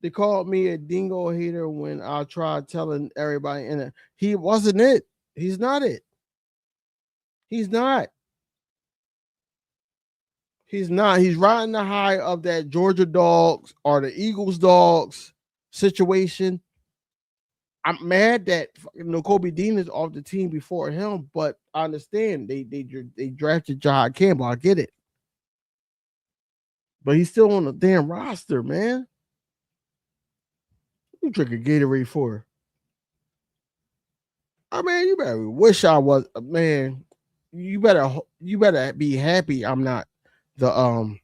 They called me a dingo hater when I tried telling everybody in it. He wasn't it. He's not it. He's not. He's not. He's riding the high of that Georgia dogs or the Eagles dogs situation. I'm mad that Kobe Dean is off the team before him, but I understand they drafted Jahad Campbell. I get it, but he's still on the damn roster, man. You drink a Gatorade for? I mean, you better wish I was, man. You better be happy I'm not the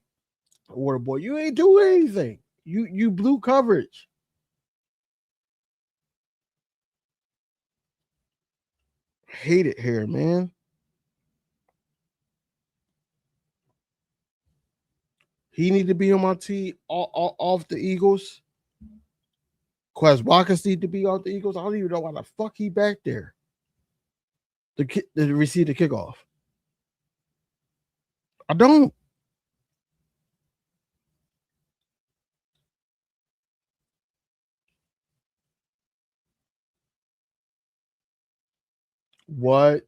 water boy. You ain't doing anything. You blew coverage. Hate it here, man. He need to be on my team off the Eagles. Quez Watkins need to be off the Eagles. I don't even know why the fuck he back there. To receive the kickoff. I don't. What?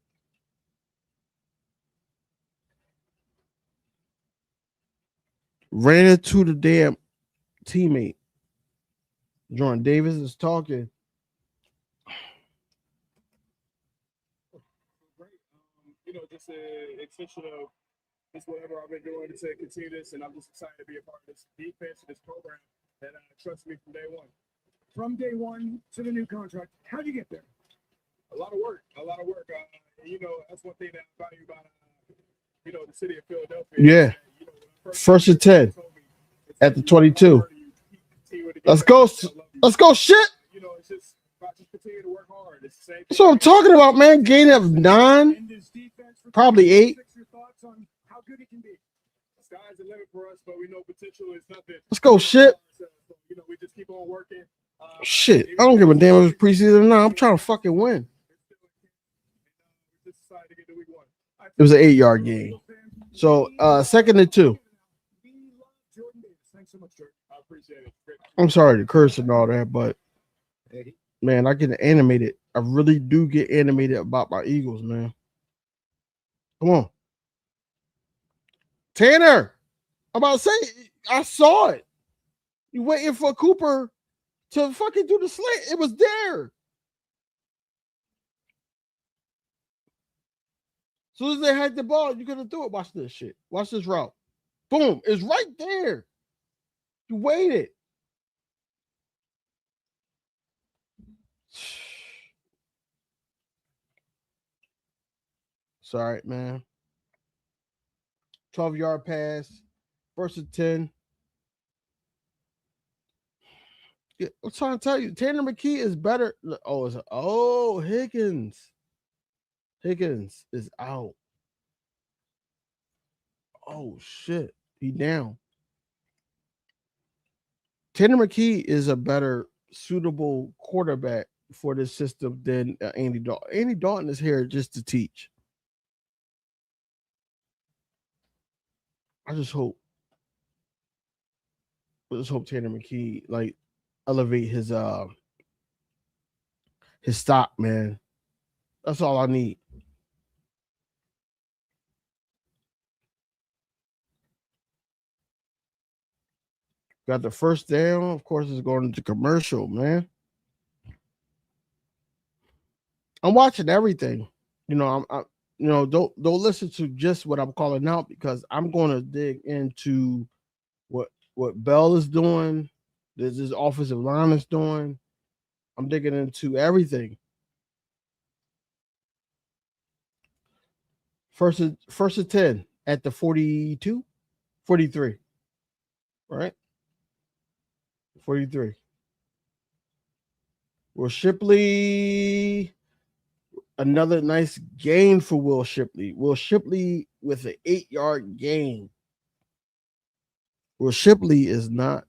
Ran into the damn teammate. Jordan Davis is talking. Just an extension of just whatever I've been doing to continue this, and I'm just excited to be a part of this defense and this program that trusts me from day one. From day one to the new contract, how'd you get there? A lot of work. That's one thing that I value about the city of Philadelphia. Yeah. First and 10 at the 22. Let's go. Let's go, shit. It's just continue to work hard. It's the same thing. That's what I'm talking about, man. Gain of 9, probably 8. Your thoughts on how good it can be. The sky's the limit for us, but we know potential is nothing. Let's go, shit. We just keep on working. Shit, I don't give a damn if it's preseason or not. I'm trying to fucking win. It was an 8-yard game. So, 2nd and 2. Thanks so much, Jordan. I appreciate it. I'm sorry to curse and all that, but man, I get animated. I really do get animated about my Eagles, man. Come on. Tanner, I'm about to say, I saw it. You waiting for Cooper to fucking do the slant. It was there. As soon as they had the ball, you could have threw it. Watch this shit. Watch this route. Boom. It's right there. You waited. Sorry, man. 12-yard pass. 1st and 10. Yeah, I'm trying to tell you, Tanner McKee is better. Higgins. Higgins is out. Oh, shit. He down. Tanner McKee is a better suitable quarterback for this system than Andy Dalton. Andy Dalton is here just to teach. I just hope Tanner McKee elevate his stock, man. That's all I need. Got the first down. Of course, it's going into commercial, man. I'm watching everything. Don't listen to just what I'm calling out, because I'm going to dig into what Bell is doing. This offensive line is doing. I'm digging into everything. First and 10 at the 42, 43. All right. 43. Will Shipley, another nice gain for Will Shipley. Will Shipley with an 8-yard gain. Will Shipley is not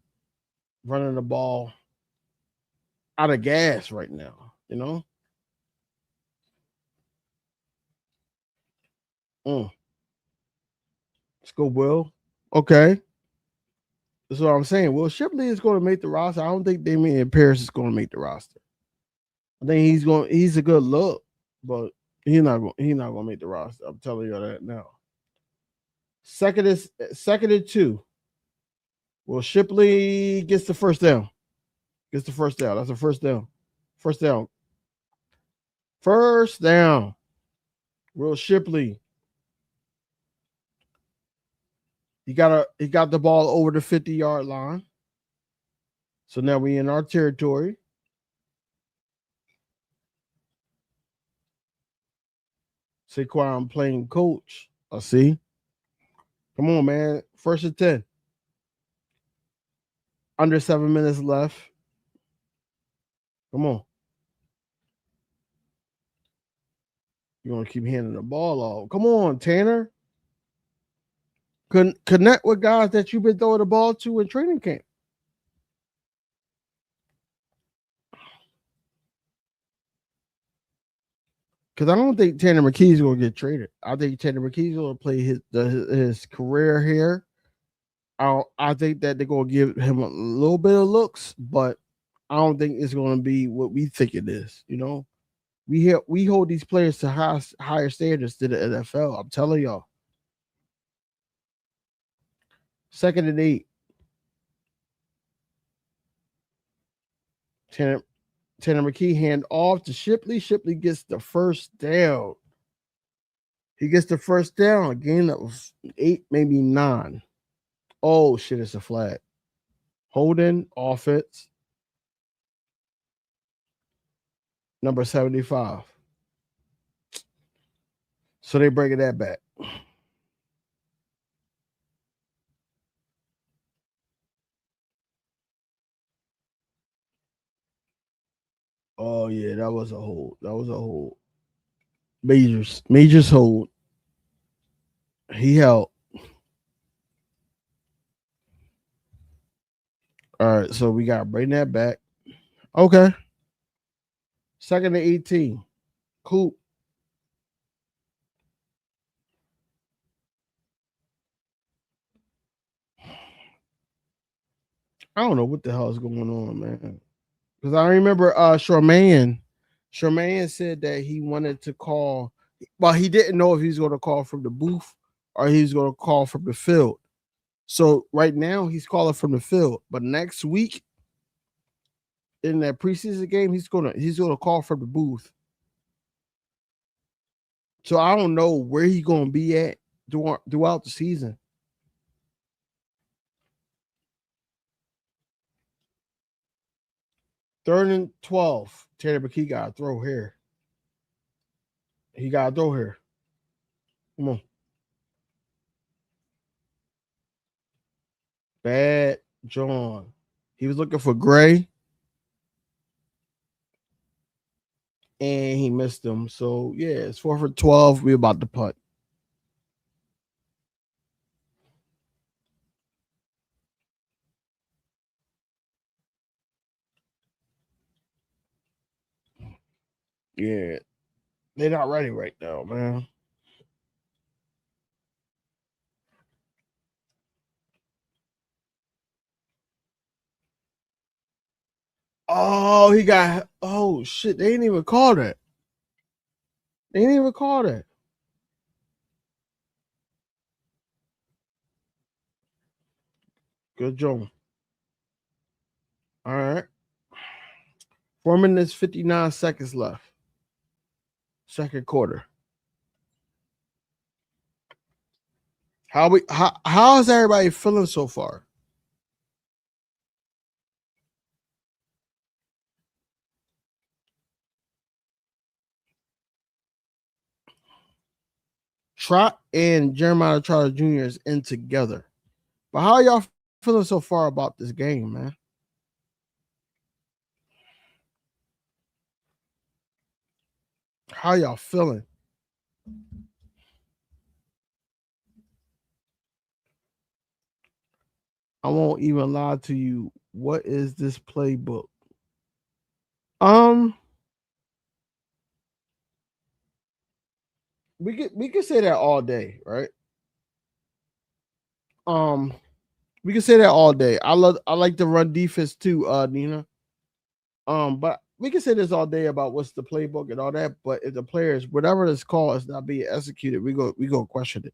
running the ball out of gas right now, Let's go, Will. Okay. That's what I'm saying. Will Shipley is going to make the roster. I don't think Damian Pierce is going to make the roster. I think he's a good look, but he's not going to make the roster. I'm telling you that now. Second and 2. Will Shipley gets the first down. That's a first down. First down. Will Shipley. He got the ball over the 50-yard line. So now we in our territory. Saquon playing coach. I see. Come on, man. 1st and 10. Under 7 minutes left. Come on. You're going to keep handing the ball off. Come on, Tanner. Connect with guys that you've been throwing the ball to in training camp. Because I don't think Tanner McKee's going to get traded. I think Tanner McKee's going to play his career here. I think that they're going to give him a little bit of looks, but I don't think it's going to be what we think it is. We hold these players to higher standards than the NFL. I'm telling y'all. 2nd and 8. Tanner McKee hand off to Shipley. Shipley gets the first down. He gets the first down. A gain of 8, maybe 9. Oh, shit, it's a flag. Holding, offense. Number 75. So they bringing that back. Oh yeah, that was a hold. That was a hold. Majors hold. He held. All right, so we got to bring that back. Okay, 2nd and 18. Cool. I don't know what the hell is going on, man. Because I remember Charmaine said that he wanted to call. Well, he didn't know if he was going to call from the booth or he was going to call from the field. So right now he's calling from the field, but next week in that preseason game he's gonna call from the booth. So I don't know where he's gonna be at throughout the season. 3rd and 12. Tanner McKee got to throw here. He got to throw here. Come on. Bad John. He was looking for Gray and he missed him. So yeah, it's 4 for 12. We about to punt. Yeah, they're not ready right now, man. Oh, he got. Oh shit! They didn't even call that. They didn't even call that. Good job. All right. 4 minutes 59 seconds left. Second quarter. How is everybody feeling so far? Trot and Jeremiah Trotter Jr. is in together. But how are y'all feeling so far about this game, man? How y'all feeling? I won't even lie to you. What is this playbook? Um, we could say that all day, right? Um, we can say that all day. I like to run defense too, Nina. But we can say this all day about what's the playbook and all that. But if the players, whatever this call is not being executed, we gonna question it.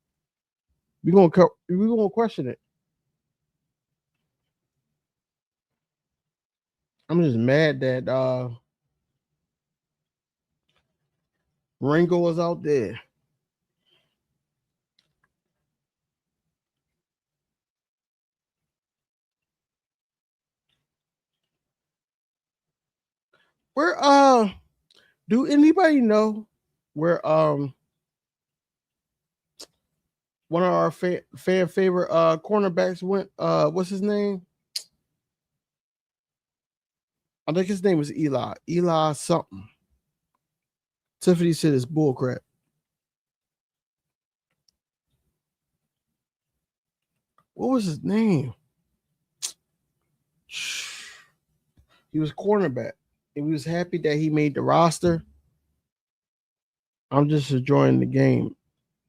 We gonna question it. I'm just mad that Ringo was out there. Where do anybody know where one of our fan favorite cornerbacks went? What's his name? I think his name was Eli. Eli something. Tiffany said it's bullcrap. What was his name? He was cornerback. And we was happy that he made the roster. I'm just enjoying the game.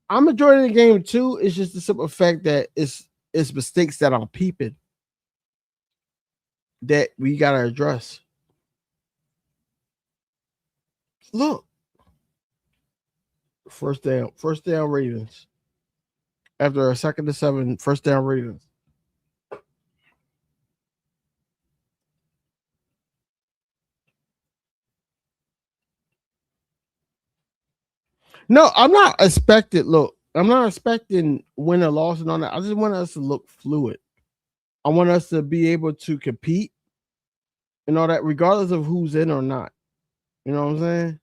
I'm enjoying the game too. It's just the simple fact that it's mistakes that I'm peeping that we gotta address. Look, first down Ravens. After a 2nd and 7, first down Ravens. No, I'm not expecting. Look, I'm not expecting win or loss and all that. I just want us to look fluid. I want us to be able to compete and all that, regardless of who's in or not. You know what I'm saying?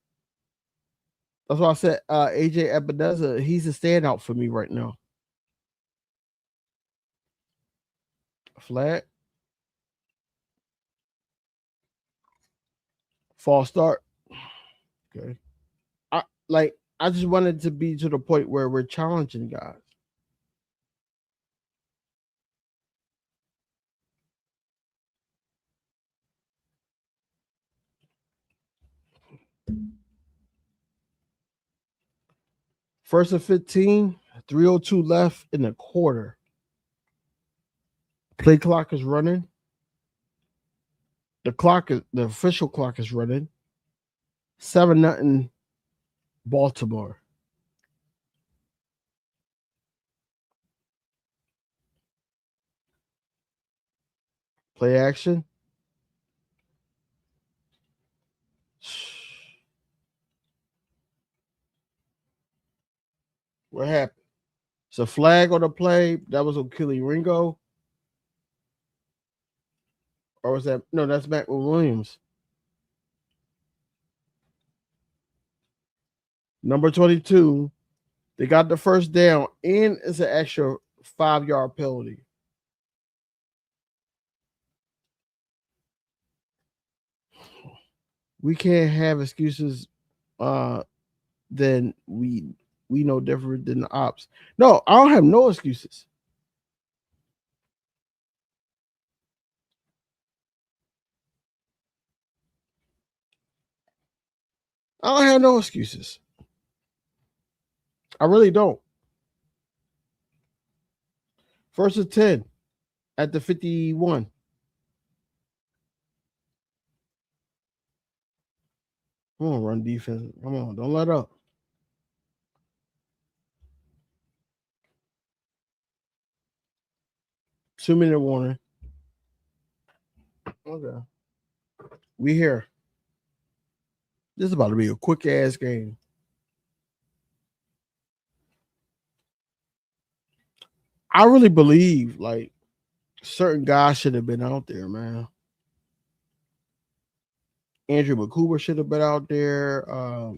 That's why I said AJ Epineza, he's a standout for me right now. Flat. False start. Okay. I just wanted to be to the point where we're challenging guys. First and 15, 3:02 left in the quarter. Play clock is running. The official clock is running. 7-0 Baltimore. Play action. What happened? It's a flag on the play. That was on Kelly Ringo. Or was that no, that's Matt Williams. Number 22. They got the first down, and it's an extra 5-yard penalty. We can't have excuses then we know different than the ops. No, I don't have no excuses. I don't have no excuses. I really don't. First and 10 at the 51. Come on, run defense. Come on, don't let up. 2-minute warning. Okay. We here. This is about to be a quick ass game. I really believe like certain guys should have been out there, man. Andrew McCooper should have been out there.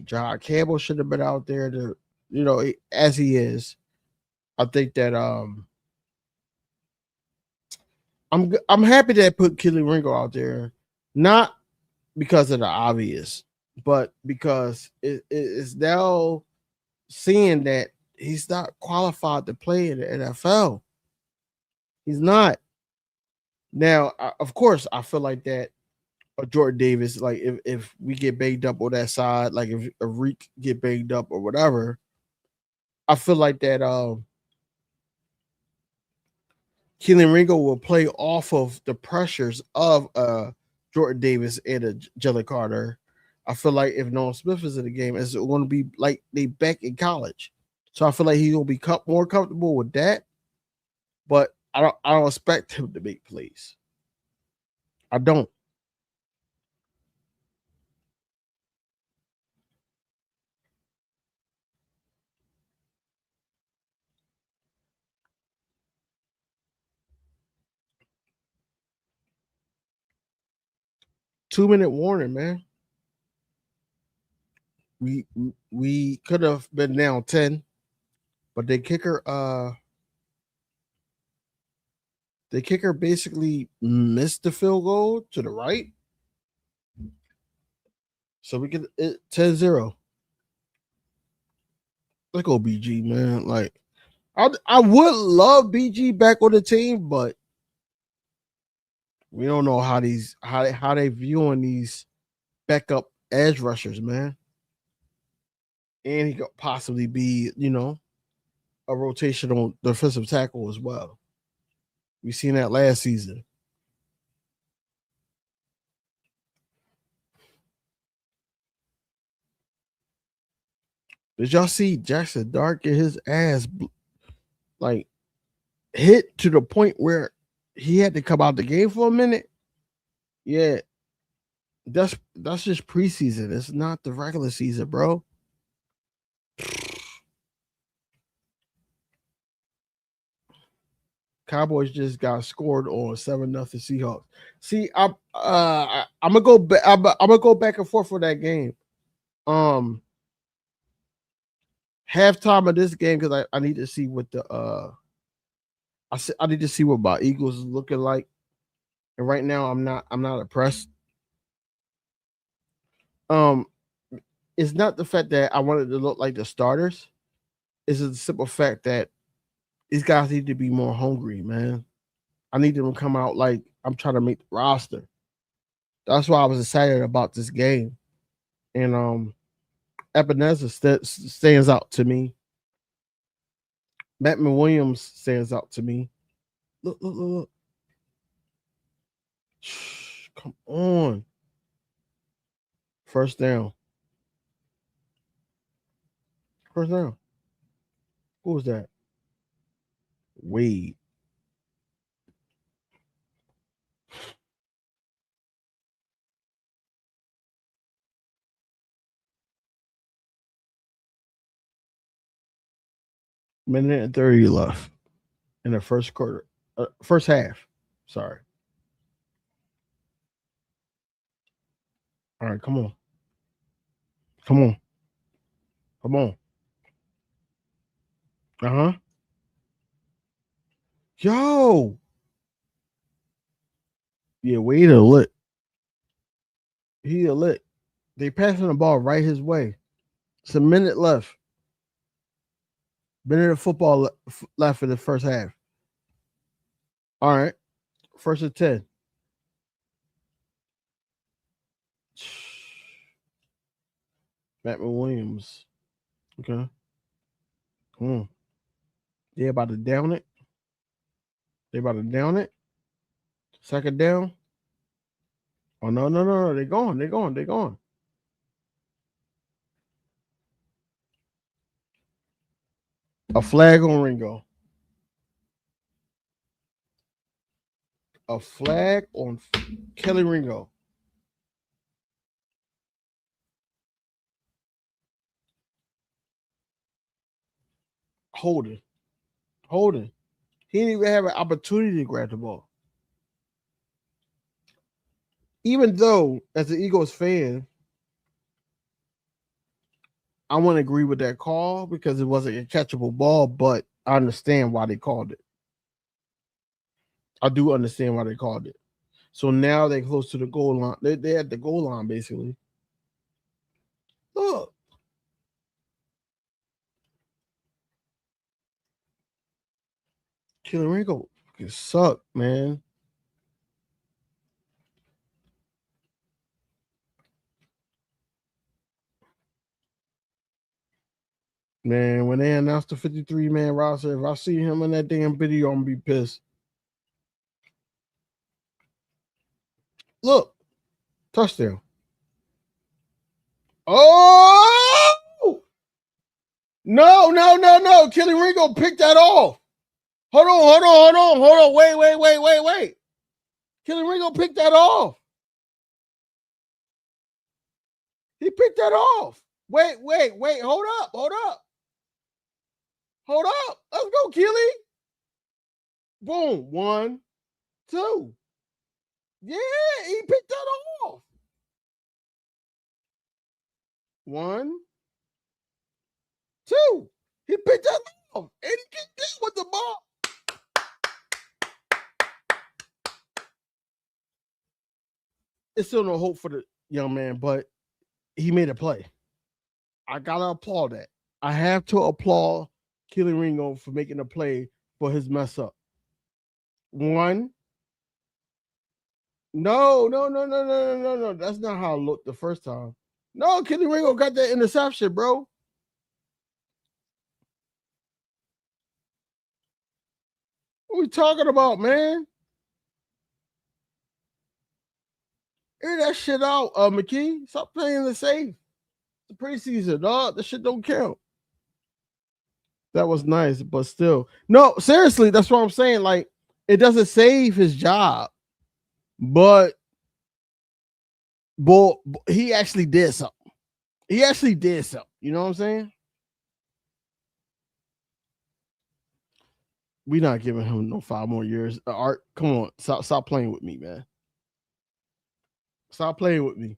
John Campbell should have been out there to, as he is. I think that I'm happy that I put Kelly Ringo out there, not because of the obvious, but because it's now seeing that he's not qualified to play in the NFL. He's not. Now, of course, I feel like that. Jordan Davis, like if we get banged up on that side, like if Reek get banged up or whatever, I feel like that Keelan Ringo will play off of the pressures of Jordan Davis and Jalen Carter. I feel like if Nolan Smith is in the game, it's going to be like they back in college. So I feel like he's going to be more comfortable with that. But I don't expect him to make plays. I don't. Two-minute warning, man. We could have been down 10, but the kicker basically missed the field goal to the right. So we get 10-0. Let's go BG, man. Like I would love BG back on the team, but we don't know how they viewing these backup edge rushers, man. And he could possibly be, a rotational defensive tackle as well. We seen that last season. Did y'all see Jackson Dart get his ass like hit to the point where he had to come out the game for a minute? Yeah, that's just preseason. It's not the regular season, bro. Cowboys just got scored on 7-0 Seahawks. See, I'm gonna go back. I'm gonna go back and forth for that game. halftime of this game because I need to see what the I need to see what my Eagles is looking like. And right now I'm not impressed. Um, it's not the fact that I wanted to look like the starters. It's the simple fact that these guys need to be more hungry, man. I need them to come out like I'm trying to make the roster. That's why I was excited about this game. And Ebenezer stands out to me. Mattman Williams stands out to me. Look, look, look, look. Shh, come on. First down. First down. Who was that? Wade. Minute and 30 left in the first quarter. First half. Sorry. All right, come on. Come on. Come on. Uh-huh. Yo. Yeah, Wade a lit. He a lit. They passing the ball right his way. It's a minute left. Minute of football left in the first half. All right. First and 10. Mattman Williams. Okay. Come on. They about to down it. They about to down it. Second down. Oh, no, no, no, no. They're going. They're going. They're going. A flag on Ringo. A flag on Kelly Ringo. Holding. Holding. He didn't even have an opportunity to grab the ball. Even though, as an Eagles fan, I wouldn't agree with that call because it wasn't a catchable ball, but I understand why they called it. I do understand why they called it. So now they're close to the goal line. They're at the goal line, basically. Look. Kelly Ringo fucking suck, man. Man, when they announced the 53-man roster, if I see him in that damn video, I'm gonna be pissed. Look, touchdown. Oh no, no, no, no. Kelly Ringo picked that off. Hold on, hold on, hold on, hold on. Wait, wait, wait, wait, wait. Kelly Ringo picked that off. He picked that off. Wait, wait, wait. Hold up, hold up. Hold up. Let's go, Kelly. Boom. 1, 2. Yeah, he picked that off. 1, 2. He picked that off. And he kicked it with the ball. It's still no hope for the young man, but he made a play. I gotta applaud that. I have to applaud Kelly Ringo for making a play for his mess up. 1. No, no, no, no, no, no, no, no. That's not how it looked the first time. No, Kelly Ringo got that interception, bro. What we talking about, man? Air that shit out, McKee. Stop playing the safe. It's the preseason, dog. That shit don't count. That was nice, but still. No, seriously, that's what I'm saying. Like, it doesn't save his job, but he actually did something. He actually did something. You know what I'm saying? We not giving him no 5 more years. Art, come on, stop playing with me, man. Stop playing with me.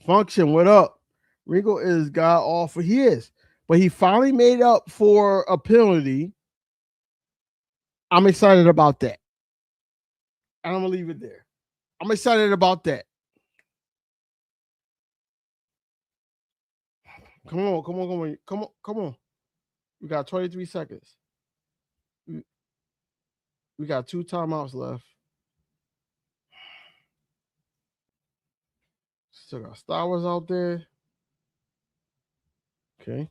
Function, what up? Ringo is god awful. He is. But he finally made up for a penalty. I'm excited about that. And I'm gonna leave it there. I'm excited about that. Come on, come on, come on, come on, come on. We got 23 seconds. We got 2 timeouts left. Still got Star Wars out there. Okay.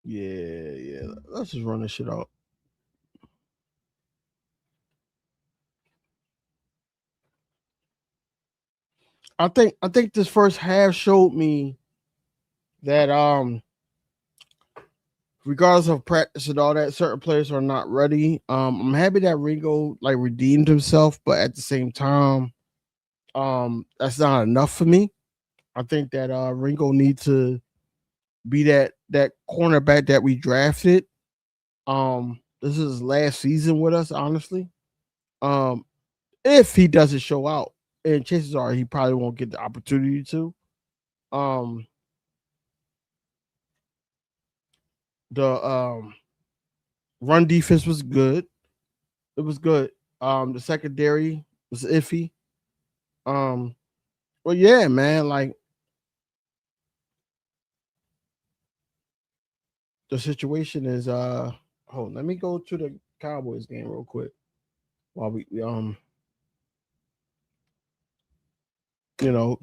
Yeah. Let's just run this shit out. I think this first half showed me that regardless of practice and all that, certain players are not ready. I'm happy that Ringo like redeemed himself, but at the same time, that's not enough for me. I think that Ringo needs to be that cornerback that we drafted. This is his last season with us, honestly. If he doesn't show out, and chances are he probably won't get the opportunity to. Um, the run defense was good. It was good. The secondary was iffy. Well, yeah, man. Like the situation is hold on, let me go to the Cowboys game real quick while we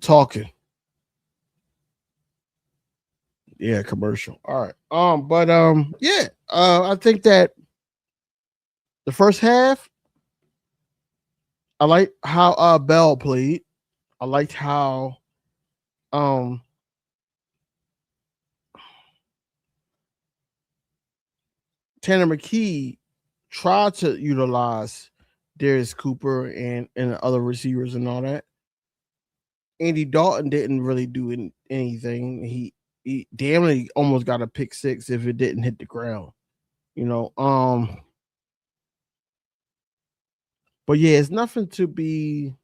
talking. Yeah, commercial. All right. But yeah, I think that the first half, I like how Bell played. I liked how um Tanner McKee tried to utilize Darius Cooper and other receivers and all that. Andy Dalton didn't really do anything. He damn near almost got a pick six if it didn't hit the ground. You know, but yeah, it's nothing to be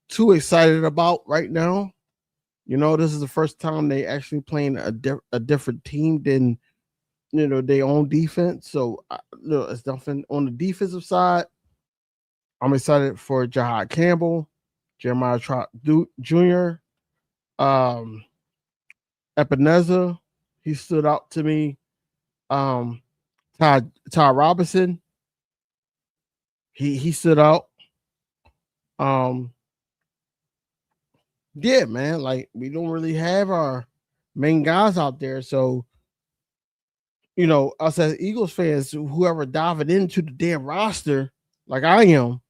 too excited about right now. You know, this is the first time they actually playing a different team than their own defense. So it's nothing on the defensive side. I'm excited for Jahad Campbell, Jeremiah Trot Jr., um, Ebenezer. He stood out to me. Um, Ty Robinson. He stood out. Um, yeah, man. Like we don't really have our main guys out there, so us as Eagles fans, whoever diving into the damn roster, like I am,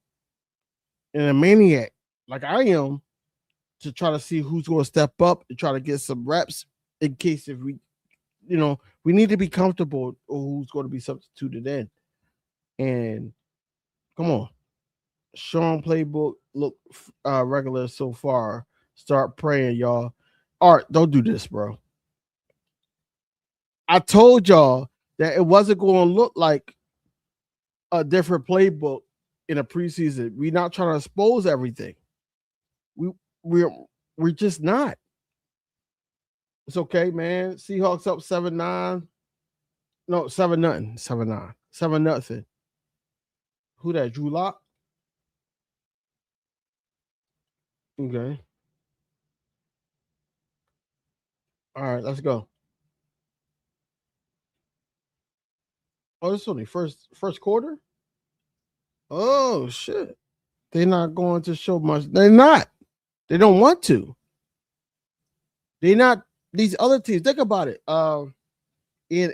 and a maniac, like I am, to try to see who's going to step up and try to get some reps in case if we need to be comfortable who's going to be substituted in. And come on, Sean playbook look regular so far. Start praying, y'all. Art, don't do this, bro. I told y'all that it wasn't going to look like a different playbook in a preseason. We're not trying to expose everything. We we're we're just not. It's okay, man. Seahawks up 7-9. No, 7-0. 7-9. 7-0. Who that? Drew Lock? Okay. All right, let's go. Oh, this is only first quarter? Oh shit. They're not going to show much. They're not. They don't want to. They're not these other teams. Think about it. In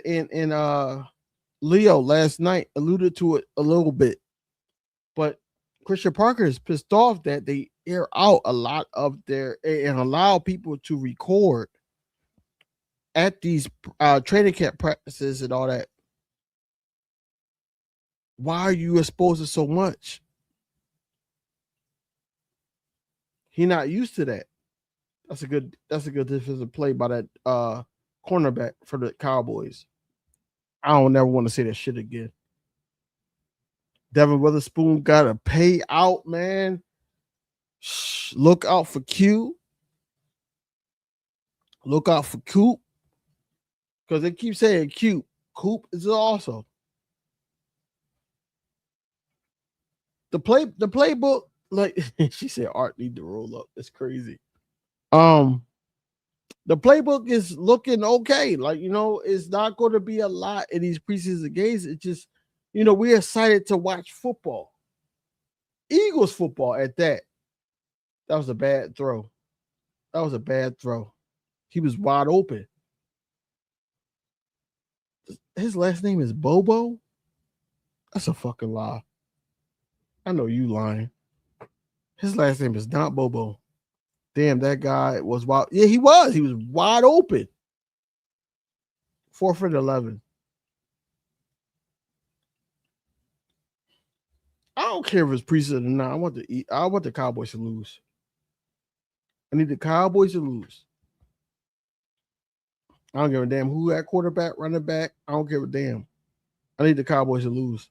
Leo last night alluded to it a little bit. But Christian Parker is pissed off that they air out a lot of their and allow people to record at these training camp practices and all that. Why are you exposing so much? He not used to that. That's a good defensive play by that cornerback for the Cowboys. I don't never want to say that shit again. Devin Witherspoon got to pay out, man. Look out for Q. Look out for Coop. Because they keep saying Coop. Coop is also. The playbook, like she said, Art need to roll up. It's crazy. The playbook is looking okay. Like, it's not going to be a lot in these preseason games. It's just, we're excited to watch football. Eagles football at that. That was a bad throw. That was a bad throw. He was wide open. His last name is Bobo? That's a fucking lie. I know you lying. His last name is not Bobo. Damn, that guy was wild. Yeah, he was. He was wide open. 4th and 11. I don't care if it's preseason or not. I want the Cowboys to lose. I need the Cowboys to lose. I don't give a damn who at quarterback, running back. I don't give a damn. I need the Cowboys to lose.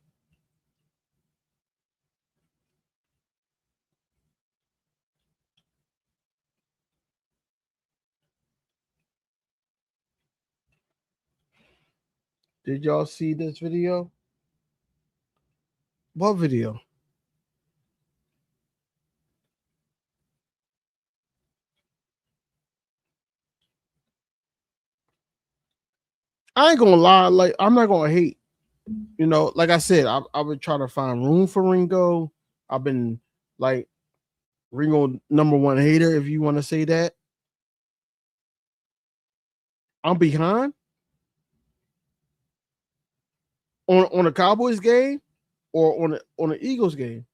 Did y'all see this video? What video? I ain't gonna lie, like I'm not gonna hate. Like I said, I've been trying to find room for Ringo. I've been like Ringo #1 hater, if you want to say that. I'm behind on a Cowboys game or on the Eagles game.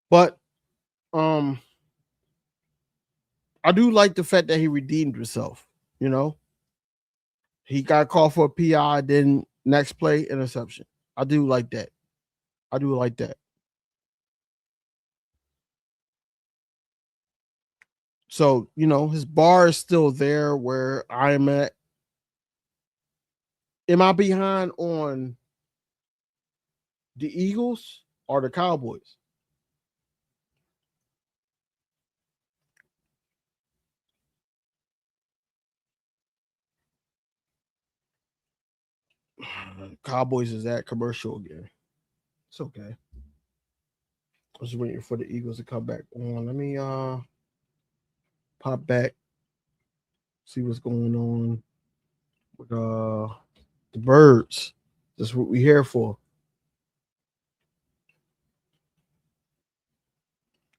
But I do like the fact that he redeemed himself. He got called for a PI, then next play interception. I do like that. I do like that. So, his bar is still there where I'm at. Am I behind on the Eagles or the Cowboys? Cowboys is that commercial again. It's okay. I was waiting for the Eagles to come back on. Let me pop back, see what's going on with the Birds. That's what we're here for.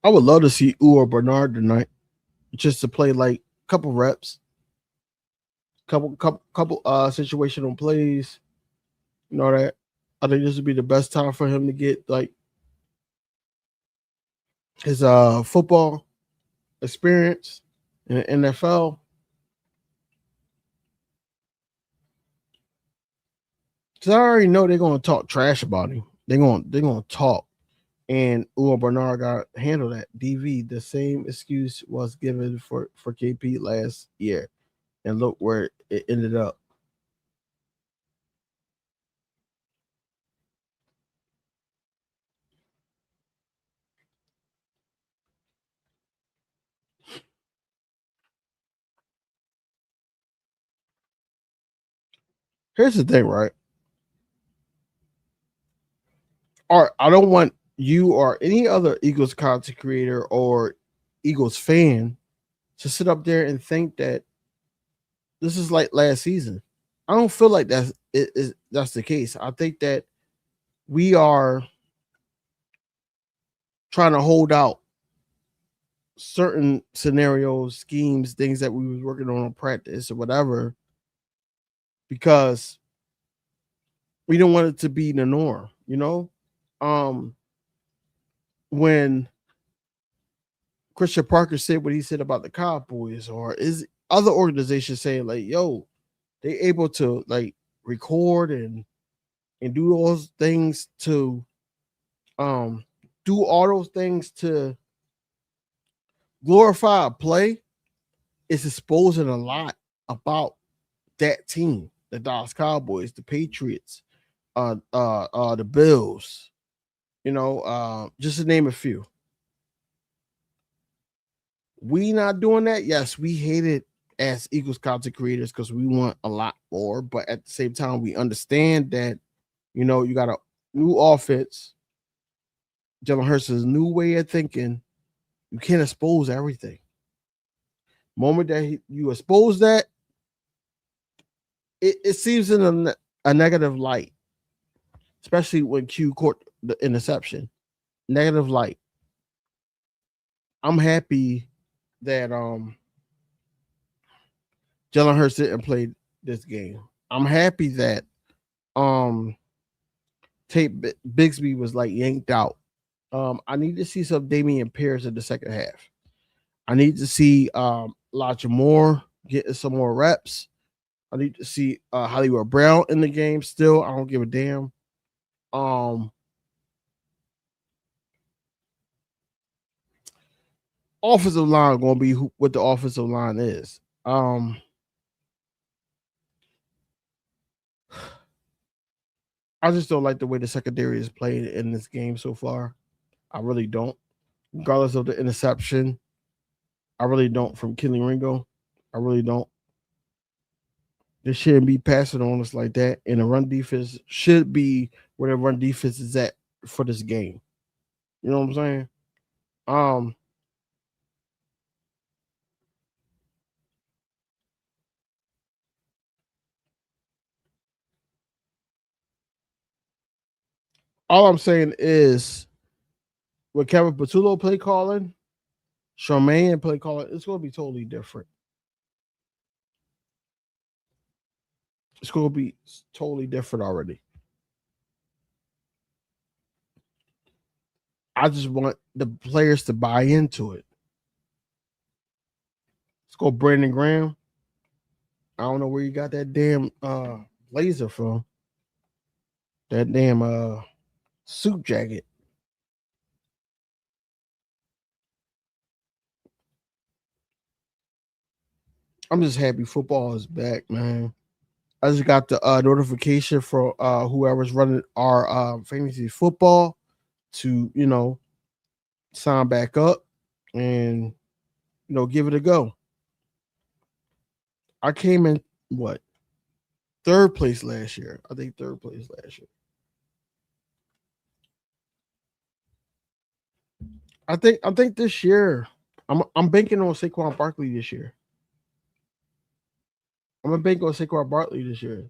I would love to see or Bernard tonight, just to play like a couple reps, couple situational plays. That I think this would be the best time for him to get like his football experience in the NFL. Cause I already know they're gonna talk trash about him. They're gonna talk. And Bernard got handled that. DV, the same excuse was given for KP last year. And look where it ended up. Here's the thing, right? I don't want you or any other Eagles content creator or Eagles fan to sit up there and think that this is like last season. I don't feel like that's the case. I think that we are trying to hold out certain scenarios, schemes, things that we was working on in practice or whatever, because we don't want it to be the norm, when Christian Parker said what he said about the Cowboys, or is other organizations saying like, yo, they able to like record and do those things to do all those things to glorify a play, is exposing a lot about that team, the Dallas Cowboys, the Patriots, the Bills, just to name a few. We not doing that. Yes, we hate it as Eagles content creators because we want a lot more, but at the same time, we understand that you got a new offense. Jalen Hurts' new way of thinking. You can't expose everything. Moment that you expose that, it seems in a negative light, especially when Q caught the interception. Negative light. I'm happy that Jalen Hurts didn't play this game. I'm happy that um Tate Bigsby was like yanked out. I need to see some Damian Pierce in the second half. I need to see Elijah Moore getting some more reps. I need to see Hollywood Brown in the game still. I don't give a damn. Offensive line going to be what the offensive line is. I just don't like the way the secondary is played in this game so far. I really don't. Regardless of the interception, I really don't from Killing Ringo. I really don't. They shouldn't be passing on us like that. And the run defense should be where the run defense is at for this game. You know what I'm saying? Um, all I'm saying is with Kevin Patullo play calling, Charmaine play calling, it's going to be totally different. It's going to be totally different already. I just want the players to buy into it. Let's go, Brandon Graham. I don't know where you got that damn blazer from. That damn suit jacket. I'm just happy football is back, man. I just got the notification for whoever's running our fantasy football to sign back up and give it a go. I came in what third place last year. I think third place last year. I think this year I'm banking on Saquon Barkley this year. I'm gonna bank on Saquon Barkley this year.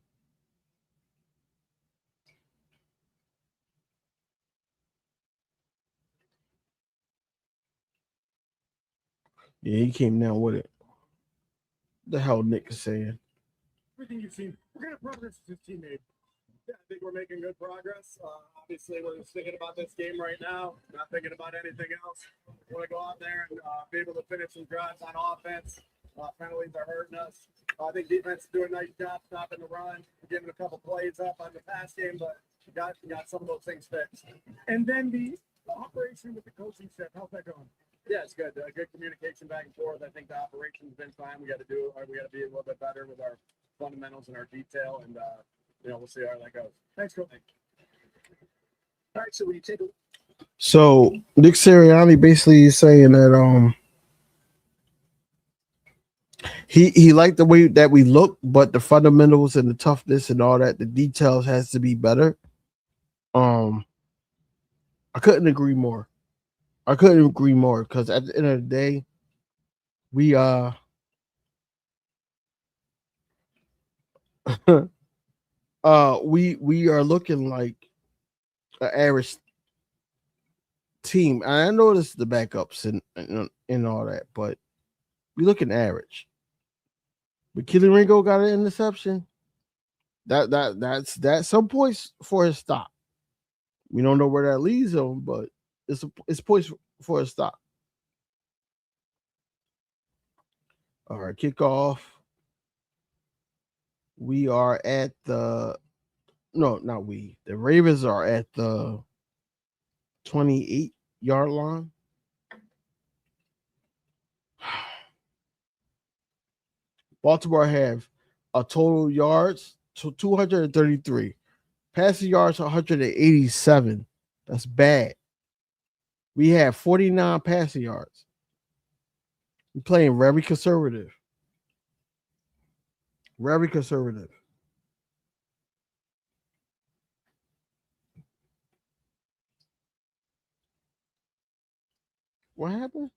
Yeah, he came down with it. The hell Nick is saying. Everything you've seen, we're gonna progress as a teammate. Yeah, I think we're making good progress. Obviously, we're just thinking about this game right now, not thinking about anything else. We want to go out there and be able to finish some drives on offense. Penalties are hurting us. I think defense is doing a nice job stopping the run, giving a couple plays up on the pass game, but got some of those things fixed. And then the operation with the coaching staff, how's that going? Yeah, it's good. Good communication back and forth. I think the operation's been fine. We got to be a little bit better with our fundamentals and our detail, and we'll see how that goes. Thanks, Coach. All right, so when you take a So Nick Sirianni basically is saying that he liked the way that we look, but the fundamentals and the toughness and all that, the details has to be better. Um, I couldn't agree more. I couldn't agree more because at the end of the day, we we are looking like an average team. I know this is the backups and all that, but we looking average. But Kelly Ringo got an interception. That's some points for his stop. We don't know where that leads him, but it's points for his stop. All right, kickoff. We are at the no, not we. The Ravens are at the 28-yard line. Baltimore have a total yards to 233. Passing yards 187. That's bad. We have 49 passing yards. We're playing very conservative. Very conservative. What happened?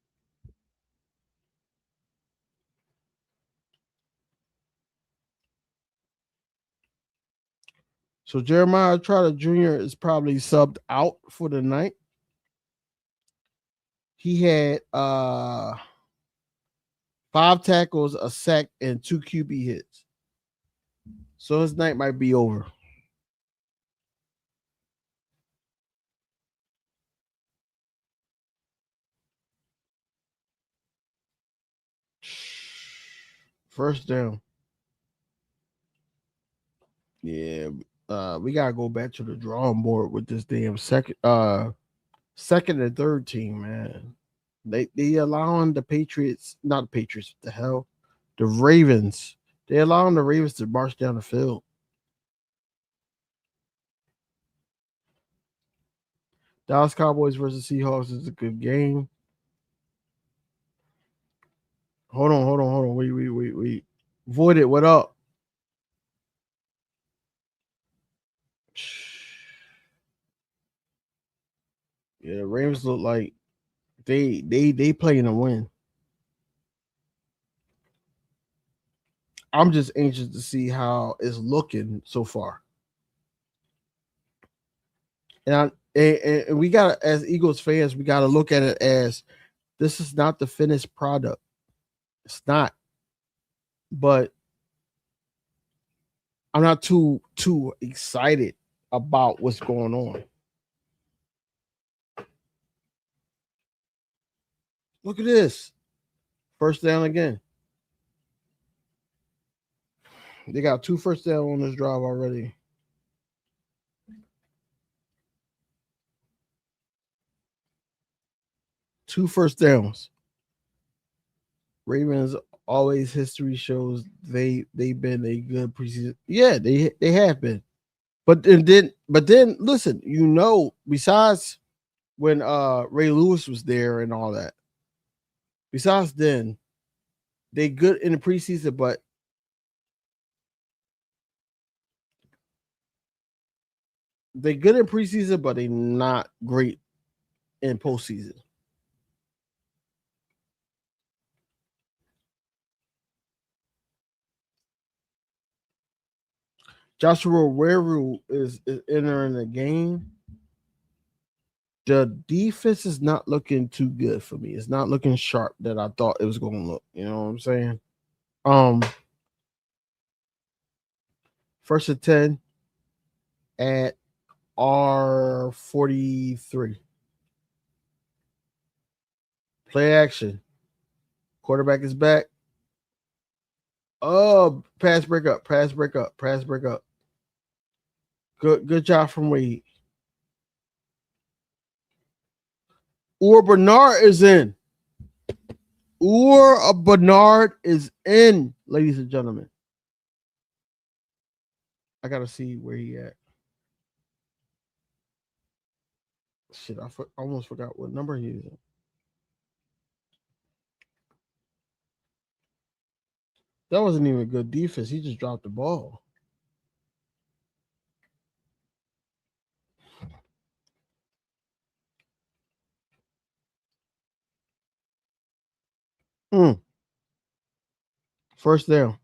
So Jeremiah Trotter Jr. is probably subbed out for the night. He had 5 tackles, a sack, and 2 QB hits. So his night might be over. First down. Yeah, we gotta go back to the drawing board with this damn second and third team, man. They allowing the Patriots, not the Patriots, what the hell, the Ravens. They allowing the Ravens to march down the field. Dallas Cowboys versus Seahawks is a good game. Hold on. Wait. Voided, what up? Yeah, the Ravens look like they playing to win. I'm just anxious to see how it's looking so far. And we got to, as Eagles fans, we got to look at it as this is not the finished product. It's not. But I'm not too excited about what's going on. Look at this. First down again. They got 2 first down on this drive already. Two first downs. Ravens always history shows they've been a good preseason. Yeah, they have been. But then listen, besides when Ray Lewis was there and all that. Besides then, they good in the preseason, but they good in preseason, but they not great in postseason. Joshua Weru is entering the game. The defense is not looking too good for me. It's not looking sharp that I thought it was going to look. You know what I'm saying? First and 10 at R43. Play action. Quarterback is back. Oh, pass break up. Good job from Wade. Bernard is in. Bernard is in, ladies and gentlemen. I gotta see where he at. Shit, I almost forgot what number he is in. That wasn't even a good defense. He just dropped the ball. First down.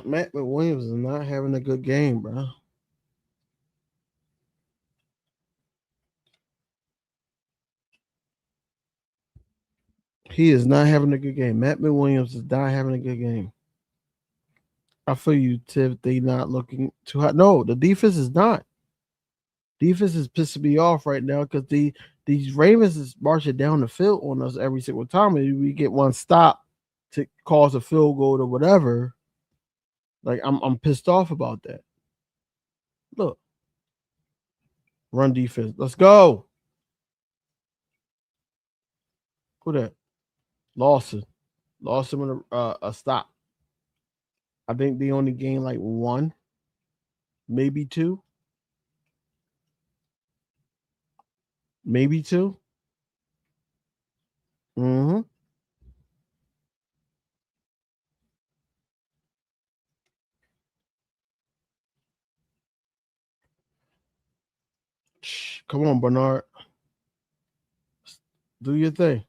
Matt McWilliams is not having a good game, bro. He is not having a good game. Matt McWilliams is not having a good game. I feel you, Tiff. They not looking too hot. No, the defense is not. Defense is pissing me off right now because these Ravens is marching down the field on us every single time, and we get one stop to cause a field goal or whatever. Like I'm pissed off about that. Look, run defense. Let's go. Who that? Lawson with a stop. I think they only gained like one, maybe two, maybe two. Mm-hmm. Come on, Bernard. Do your thing.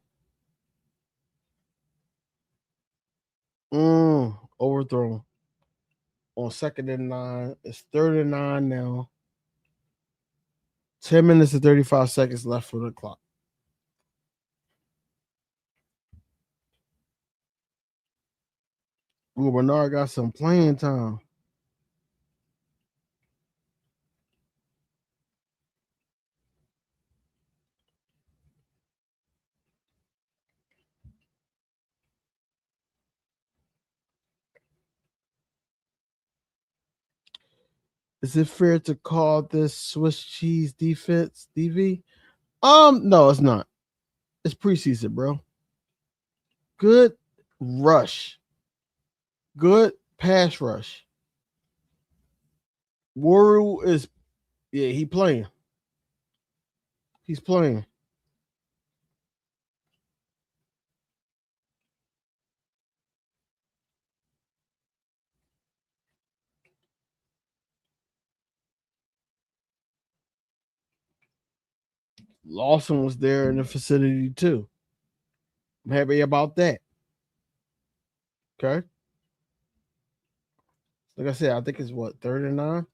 Overthrown on 2nd and 9. It's 3rd and 9 now. 10 minutes and 35 seconds left for the clock. Ooh, Bernard got some playing time. Is it fair to call this Swiss cheese defense, DV? No, it's not. It's preseason, bro. Good rush. Good pass rush. Waru is he playing. He's playing. Lawson was there in the vicinity too. I'm happy about that. Okay. Like I said, I think it's what 3rd and 9?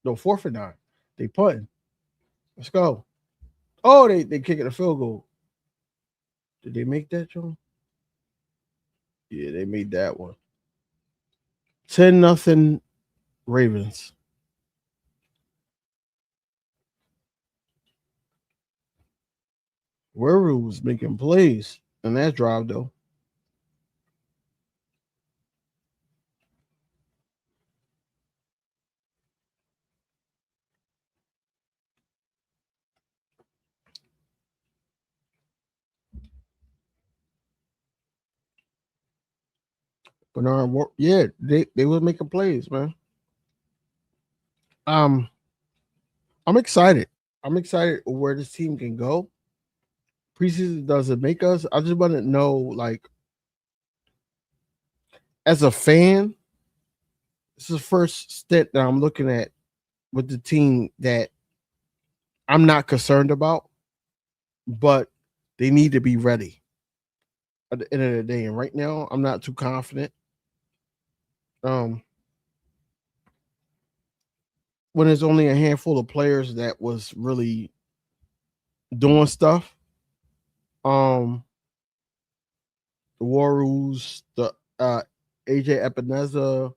No, 4th and 9. They putting. Let's go. Oh, they kicking a field goal. Did they make that, John? Yeah, they made that one. 10-0 Ravens. Waru was making plays in that drive though. Bernard, yeah, they were making plays, man. Um, I'm excited. I'm excited where this team can go. Preseason doesn't make us. I just want to know, like, as a fan, this is the first step that I'm looking at with the team that I'm not concerned about, but they need to be ready at the end of the day. And right now, I'm not too confident. Um, when there's only a handful of players that was really doing stuff, um, the Warriors, the AJ Epineza,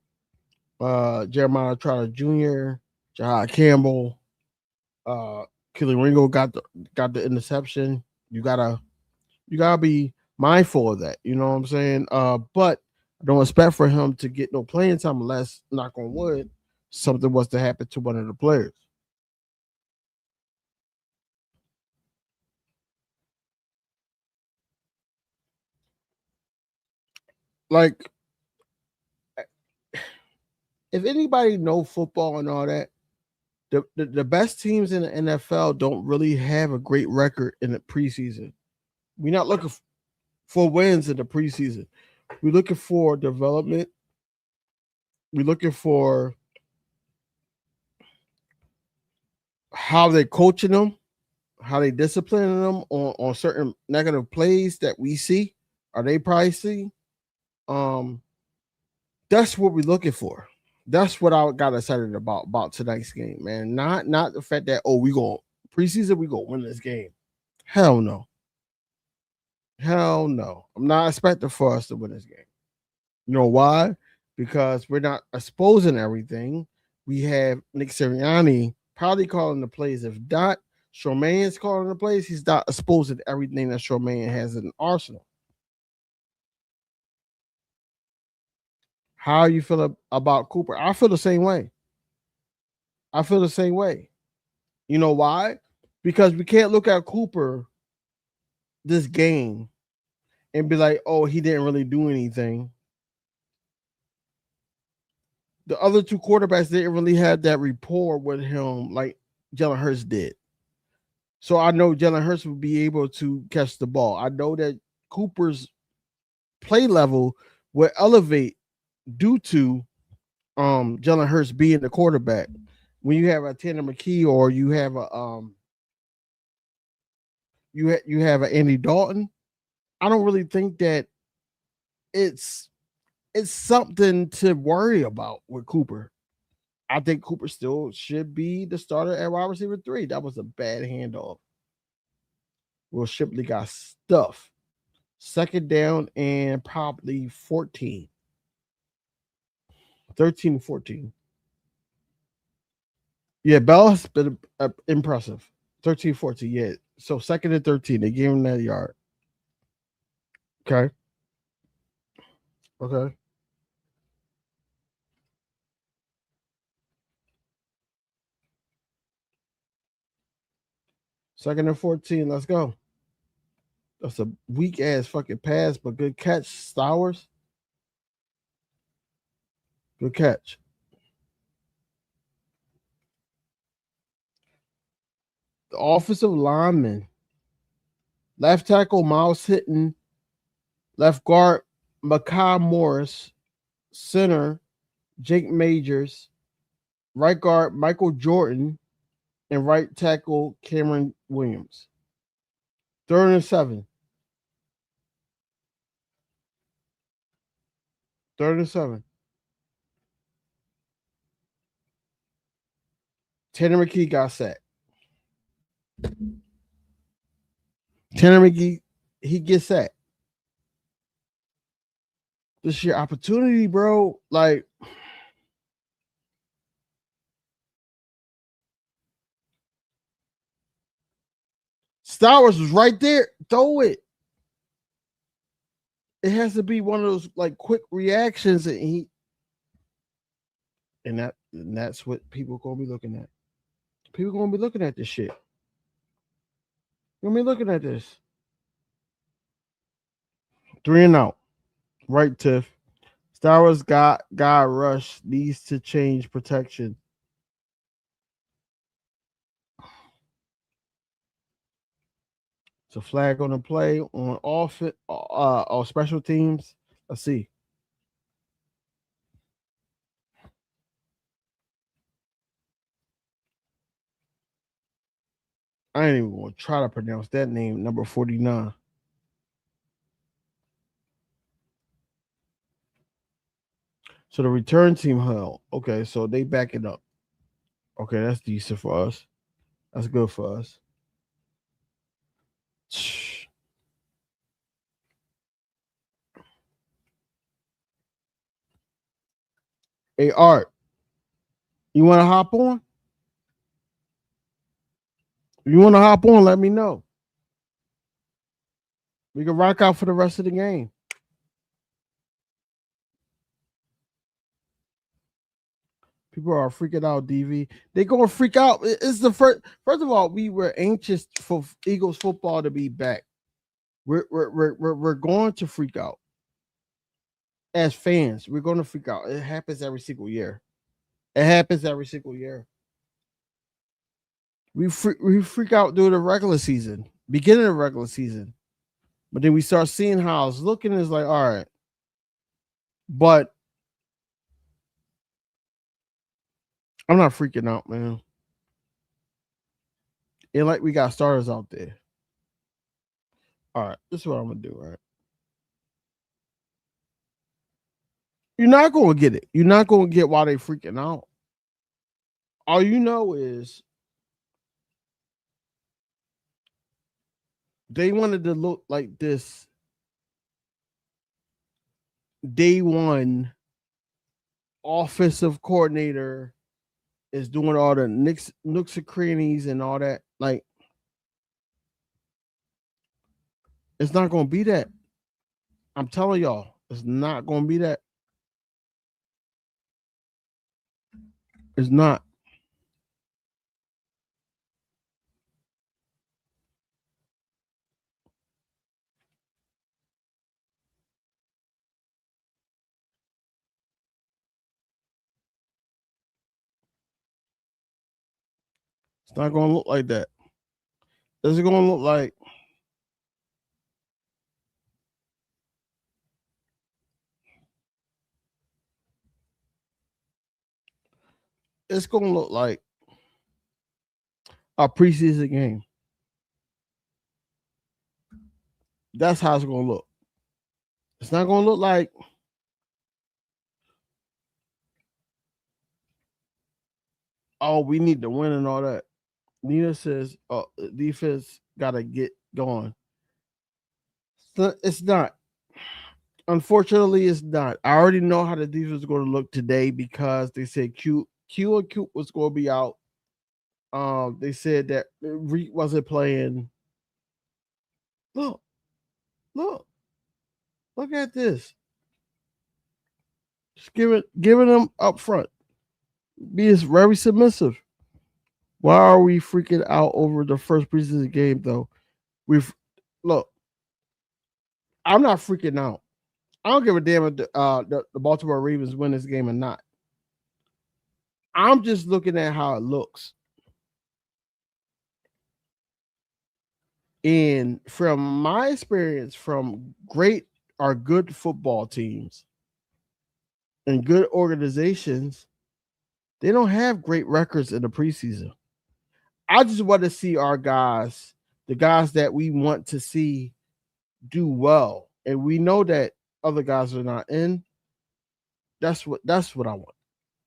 Jeremiah Trotter Jr., Jahad Campbell, Kelly Ringo got the interception. You gotta be mindful of that. You know what I'm saying? But I don't expect for him to get no playing time unless, knock on wood, something was to happen to one of the players. Like, if anybody know football and all that, the best teams in the NFL don't really have a great record in the preseason. We're not looking for wins in the preseason. We're looking for development. We're looking for how they're coaching them, how they disciplining them on certain negative plays that we see, or they probably see. Um, that's what we're looking for. That's what I got excited about tonight's game, man. Not the fact that we go preseason, we go win this game. Hell no. Hell no. I'm not expecting for us to win this game. You know why? Because we're not exposing everything. We have Nick Sirianni probably calling the plays. If not, Charmaine's calling the plays. He's not exposing everything that Charmaine has in the arsenal. How you feel about Cooper? I feel the same way. I feel the same way. You know why? Because we can't look at Cooper this game and be like, oh, he didn't really do anything. The other two quarterbacks didn't really have that rapport with him like Jalen Hurts did. So I know Jalen Hurts will be able to catch the ball. I know that Cooper's play level will elevate due to Jalen Hurts being the quarterback. When you have a Tanner McKee or you have a you have an Andy Dalton, I don't really think that it's it's something to worry about with Cooper. I think Cooper still should be the starter at wide receiver 3. That was a bad handoff. Will Shipley got stuff. Second down and probably 14. 13 14. Yeah, Bell has been impressive. 13 14. Yeah. So second and 13. They gave him that yard. Okay. Okay. Second and 14. Let's go. That's a weak ass fucking pass, but good catch, Stowers. Good catch. The offensive lineman, left tackle Miles Hitton, left guard Makai Morris, center Jake Majors, right guard Michael Jordan, and right tackle Cameron Williams. Third and 7. Third and 7. Tanner McKee got sacked. Tanner McKee, he gets sacked. This is your opportunity, bro. Like, Stowers was right there. Throw it. It has to be one of those like quick reactions, and that's what people gonna be looking at. People gonna be looking at this shit. You're gonna be looking at this. 3 and out. Right, Tiff. Stowers got rush needs to change protection. It's a flag on the play on off on special teams. Let's see. I ain't even gonna try to pronounce that name, number 49. So the return team held. Okay, so they back it up. Okay, that's decent for us. That's good for us. Hey Art, you wanna hop on? If you wanna hop on, let me know. We can rock out for the rest of the game. People are freaking out, DV. They gonna freak out. It's the first of all, we were anxious for Eagles football to be back. We're going to freak out. As fans, we're going to freak out. It happens every single year. It happens every single year. We freak out during the regular season, beginning of the regular season, but then we start seeing how it's looking. It's like, all right, but I'm not freaking out, man. And like we got starters out there. All right, this is what I'm gonna do. Right, you're not gonna get it. You're not gonna get why they freaking out. All you know is they wanted to look like this day one offensive coordinator is doing all the nooks and crannies and all that. Like, it's not gonna be that. I'm telling y'all, it's not gonna be that. It's not. It's not going to look like that. It's going to look like it's going to look like a preseason game. That's how it's going to look. It's not going to look like oh, we need to win and all that. Nina says, oh, defense got to get going. It's not. Unfortunately, it's not. I already know how the defense is going to look today because they said Q and Q was going to be out. They said that Reed wasn't playing. Look, look, look at this. Just giving them up front. Be very submissive. Why are we freaking out over the first preseason game though? We've look. I'm not freaking out. I don't give a damn if the Baltimore Ravens win this game or not. I'm just looking at how it looks. And from my experience from great or good football teams and good organizations, they don't have great records in the preseason. I just want to see our guys, the guys that we want to see do well. And we know that other guys are not in. That's what I want.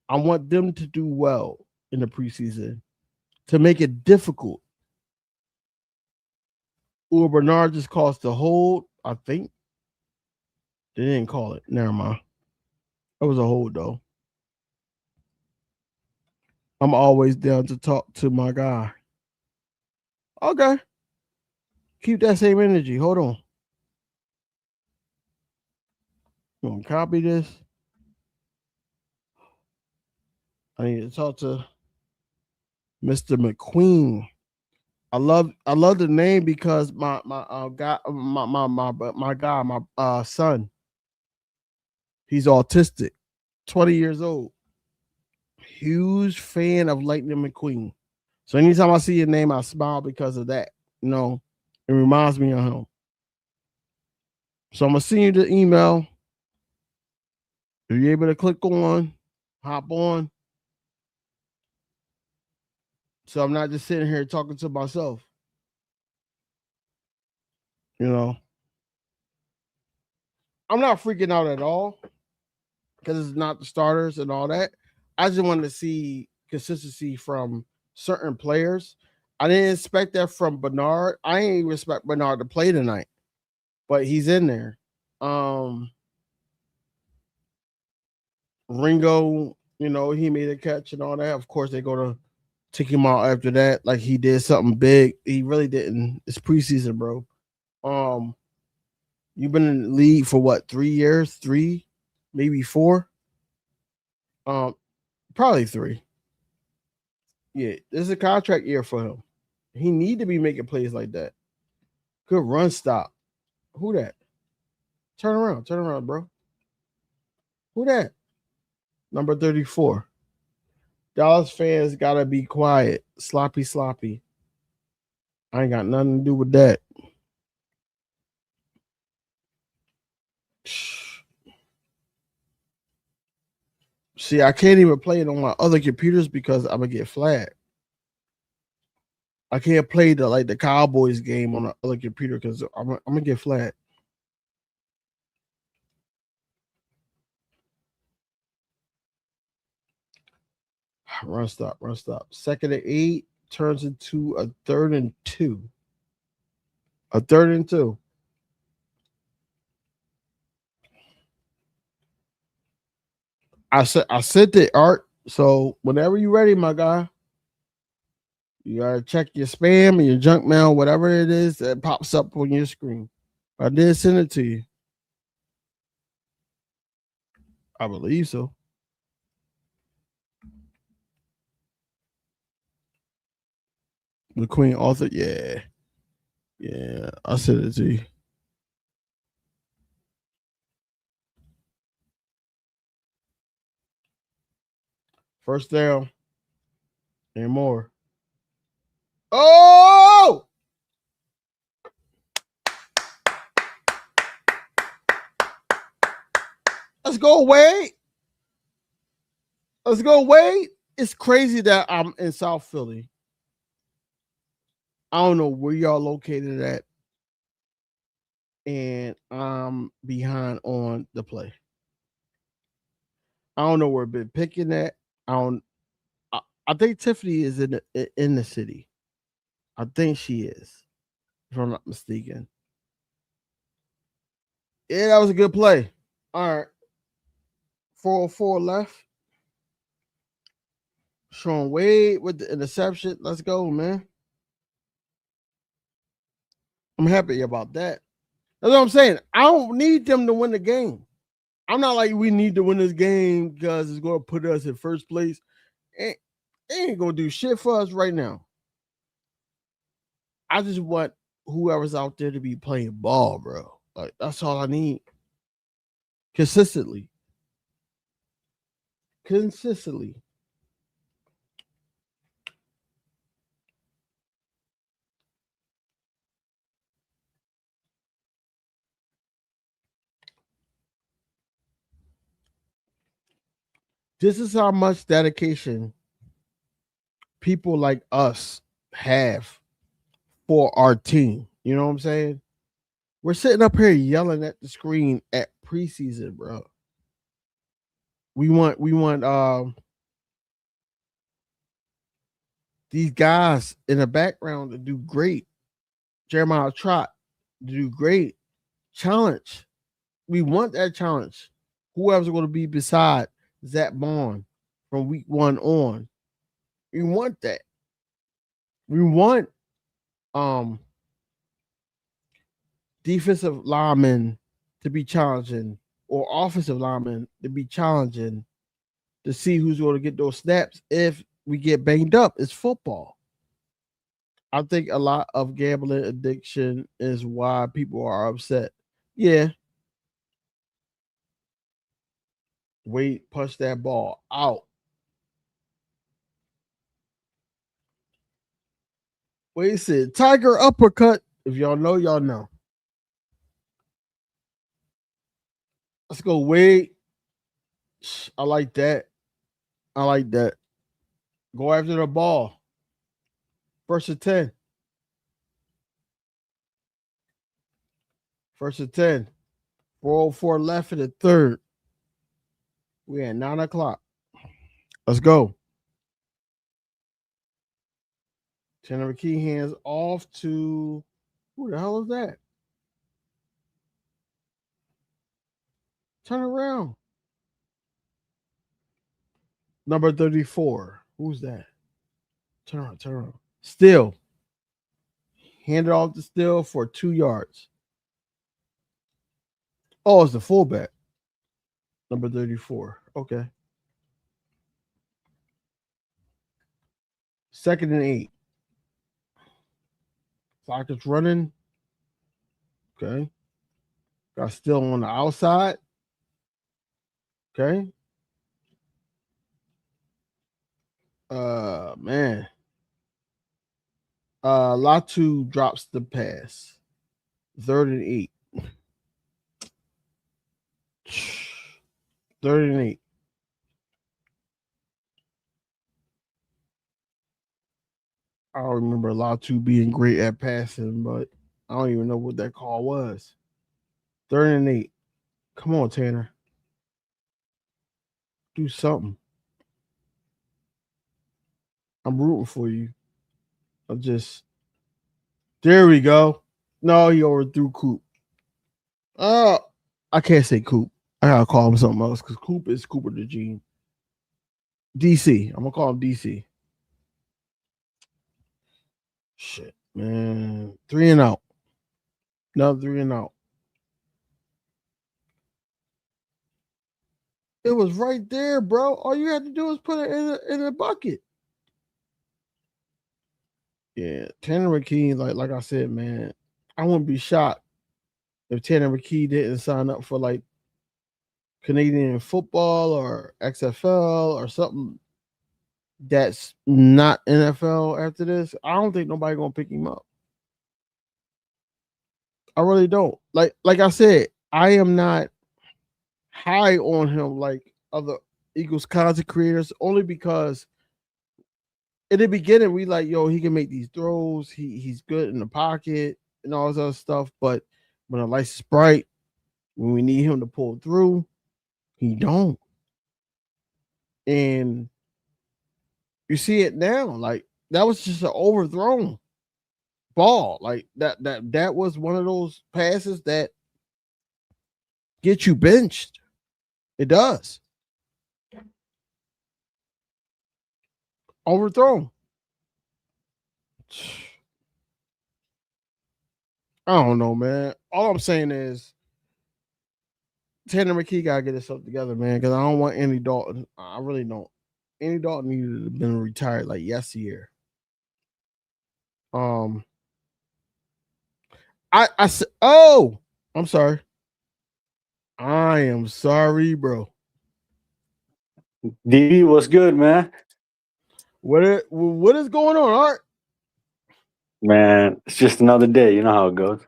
I want them to do well in the preseason to make it difficult. Bernard just caused the hold, I think. They didn't call it. Never mind. That was a hold though. I'm always down to talk to my guy. Okay. Keep that same energy. Hold on. I'm gonna copy this. I need to talk to Mr. McQueen. I love the name because my guy my guy my son, he's autistic, 20 years old, huge fan of Lightning McQueen. So anytime I see your name, I smile because of that. You know, it reminds me of him. So I'm gonna send you the email. If you're able to click on, hop on. So I'm not just sitting here talking to myself. You know, I'm not freaking out at all because it's not the starters and all that. I just wanted to see consistency from certain players. I didn't expect that from Bernard. I ain't even expect Bernard to play tonight, but he's in there. Um, Ringo, he made a catch and all that. Of course, they're gonna take him out after that, like he did something big. He really didn't. It's preseason, bro. Um, you've been in the league for what, 3 years? Three, maybe four. Um, Probably three. Yeah, this is a contract year for him. He need to be making plays like that. Good run stop. Who that? Turn around, bro. Who that? Number 34. Dallas fans gotta be quiet. Sloppy, sloppy. I ain't got nothing to do with that. See, I can't even play it on my other computers because I'm gonna get flagged. I can't play the Cowboys game on the other computer because I'm gonna get flagged. Run stop, run stop. 2nd and 8 turns into a 3rd and 2. A 3rd and 2. I sent it, Art. So whenever you're ready, my guy, you gotta check your spam and your junk mail, whatever it is that pops up on your screen. I did send it to you. I believe so. The Queen author, yeah. Yeah, I sent it to you. First down and more. Oh! Let's go, Wade. Let's go, Wade. It's crazy that I'm in South Philly. I don't know where y'all located at, and I'm behind on the play. I don't know where been picking at. I don't. I think Tiffany is in the city. I think she is, if I'm not mistaken. Yeah, that was a good play. All right, 404 left. Sean Wade with the interception. Let's go, man. I'm happy about that. That's what I'm saying. I don't need them to win the game. I'm not like we need to win this game because it's going to put us in first place. It ain't going to do shit for us right now. I just want whoever's out there to be playing ball, bro. Like, that's all I need. Consistently. This is how much dedication people like us have for our team. You know what I'm saying? We're sitting up here yelling at the screen at preseason, bro. We want these guys in the background to do great. Jeremiah Trot to do great. Challenge. We want that challenge. Whoever's going to be beside Zach Bond from week 1 on. We want that. We want defensive linemen to be challenging or offensive linemen to be challenging to see who's going to get those snaps if we get banged up. It's football. I think a lot of gambling addiction is why people are upset. Yeah. Wait, punch that ball out. Wait, said Tiger uppercut. If y'all know, y'all know. Let's go, Wade. I like that. I like that. Go after the ball. First and 10. First and 10. 404 left in the third. We at 9 o'clock. Let's go. Tanner McKee hands off to who the hell is that? Turn around. Number 34. Who's that? Turn around, turn around. Still. Hand it off to Still for 2 yards. Oh, it's the fullback. Number 34. Okay. 2nd and 8. Clock is running. Okay. Got Still on the outside. Okay. Man. Latu drops the pass. 3rd and 8. 3rd and 8. I don't remember Latu being great at passing, but I don't even know what that call was. 3rd and 8. Come on, Tanner. Do something. I'm rooting for you. I'm just. There we go. No, he overthrew Coop. Oh, I can't say Coop. I gotta call him something else because Coop is Cooper the Gene. DC. I'm gonna call him DC. Shit, man. 3 and out. Another 3 and out. It was right there, bro. All you had to do was put it in a bucket. Yeah, Tanner McKee, like I said, man, I wouldn't be shocked if Tanner McKee didn't sign up for like Canadian football or XFL or something that's not NFL after this, I don't think nobody gonna pick him up. I really don't. Like I said, I am not high on him like other Eagles content creators, only because in the beginning we like, yo, he can make these throws, he's good in the pocket and all this other stuff. But when the lights is bright, when we need him to pull through, he don't. And you see it now. Like that was just an overthrown ball. Like that was one of those passes that get you benched. It does. Overthrown. I don't know, man. All I'm saying is Tanner McKee gotta get himself together, man. Because I don't want Andy Dalton. I really don't. Andy Dalton needed to have been retired like yesteryear. Um, I said, oh, I'm sorry. I am sorry, bro. DB, what's good, man? What is going on, Art? Man, it's just another day. You know how it goes.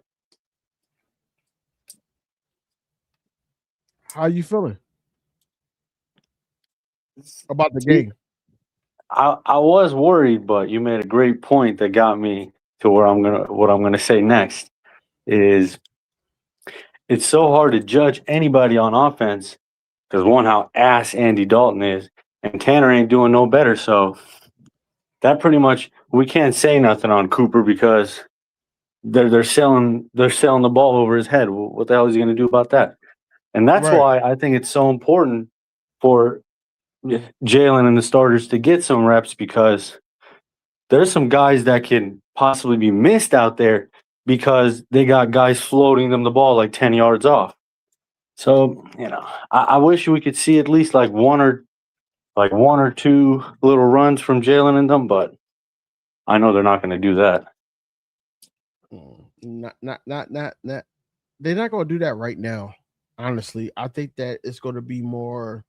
How you feeling about the See, game? I was worried, but you made a great point that got me to where what I'm gonna say next is it's so hard to judge anybody on offense because one, how ass Andy Dalton is, and Tanner ain't doing no better. So that pretty much we can't say nothing on Cooper because they're selling the ball over his head. What the hell is he gonna do about that? And that's Right, why I think it's so important for Jalen and the starters to get some reps because there's some guys that can possibly be missed out there because they got guys floating them the ball like 10 yards off. So, I wish we could see at least like one or two little runs from Jalen and them, but I know they're not going to do that. not. They're not going to do that right now. Honestly, I think that it's going to be more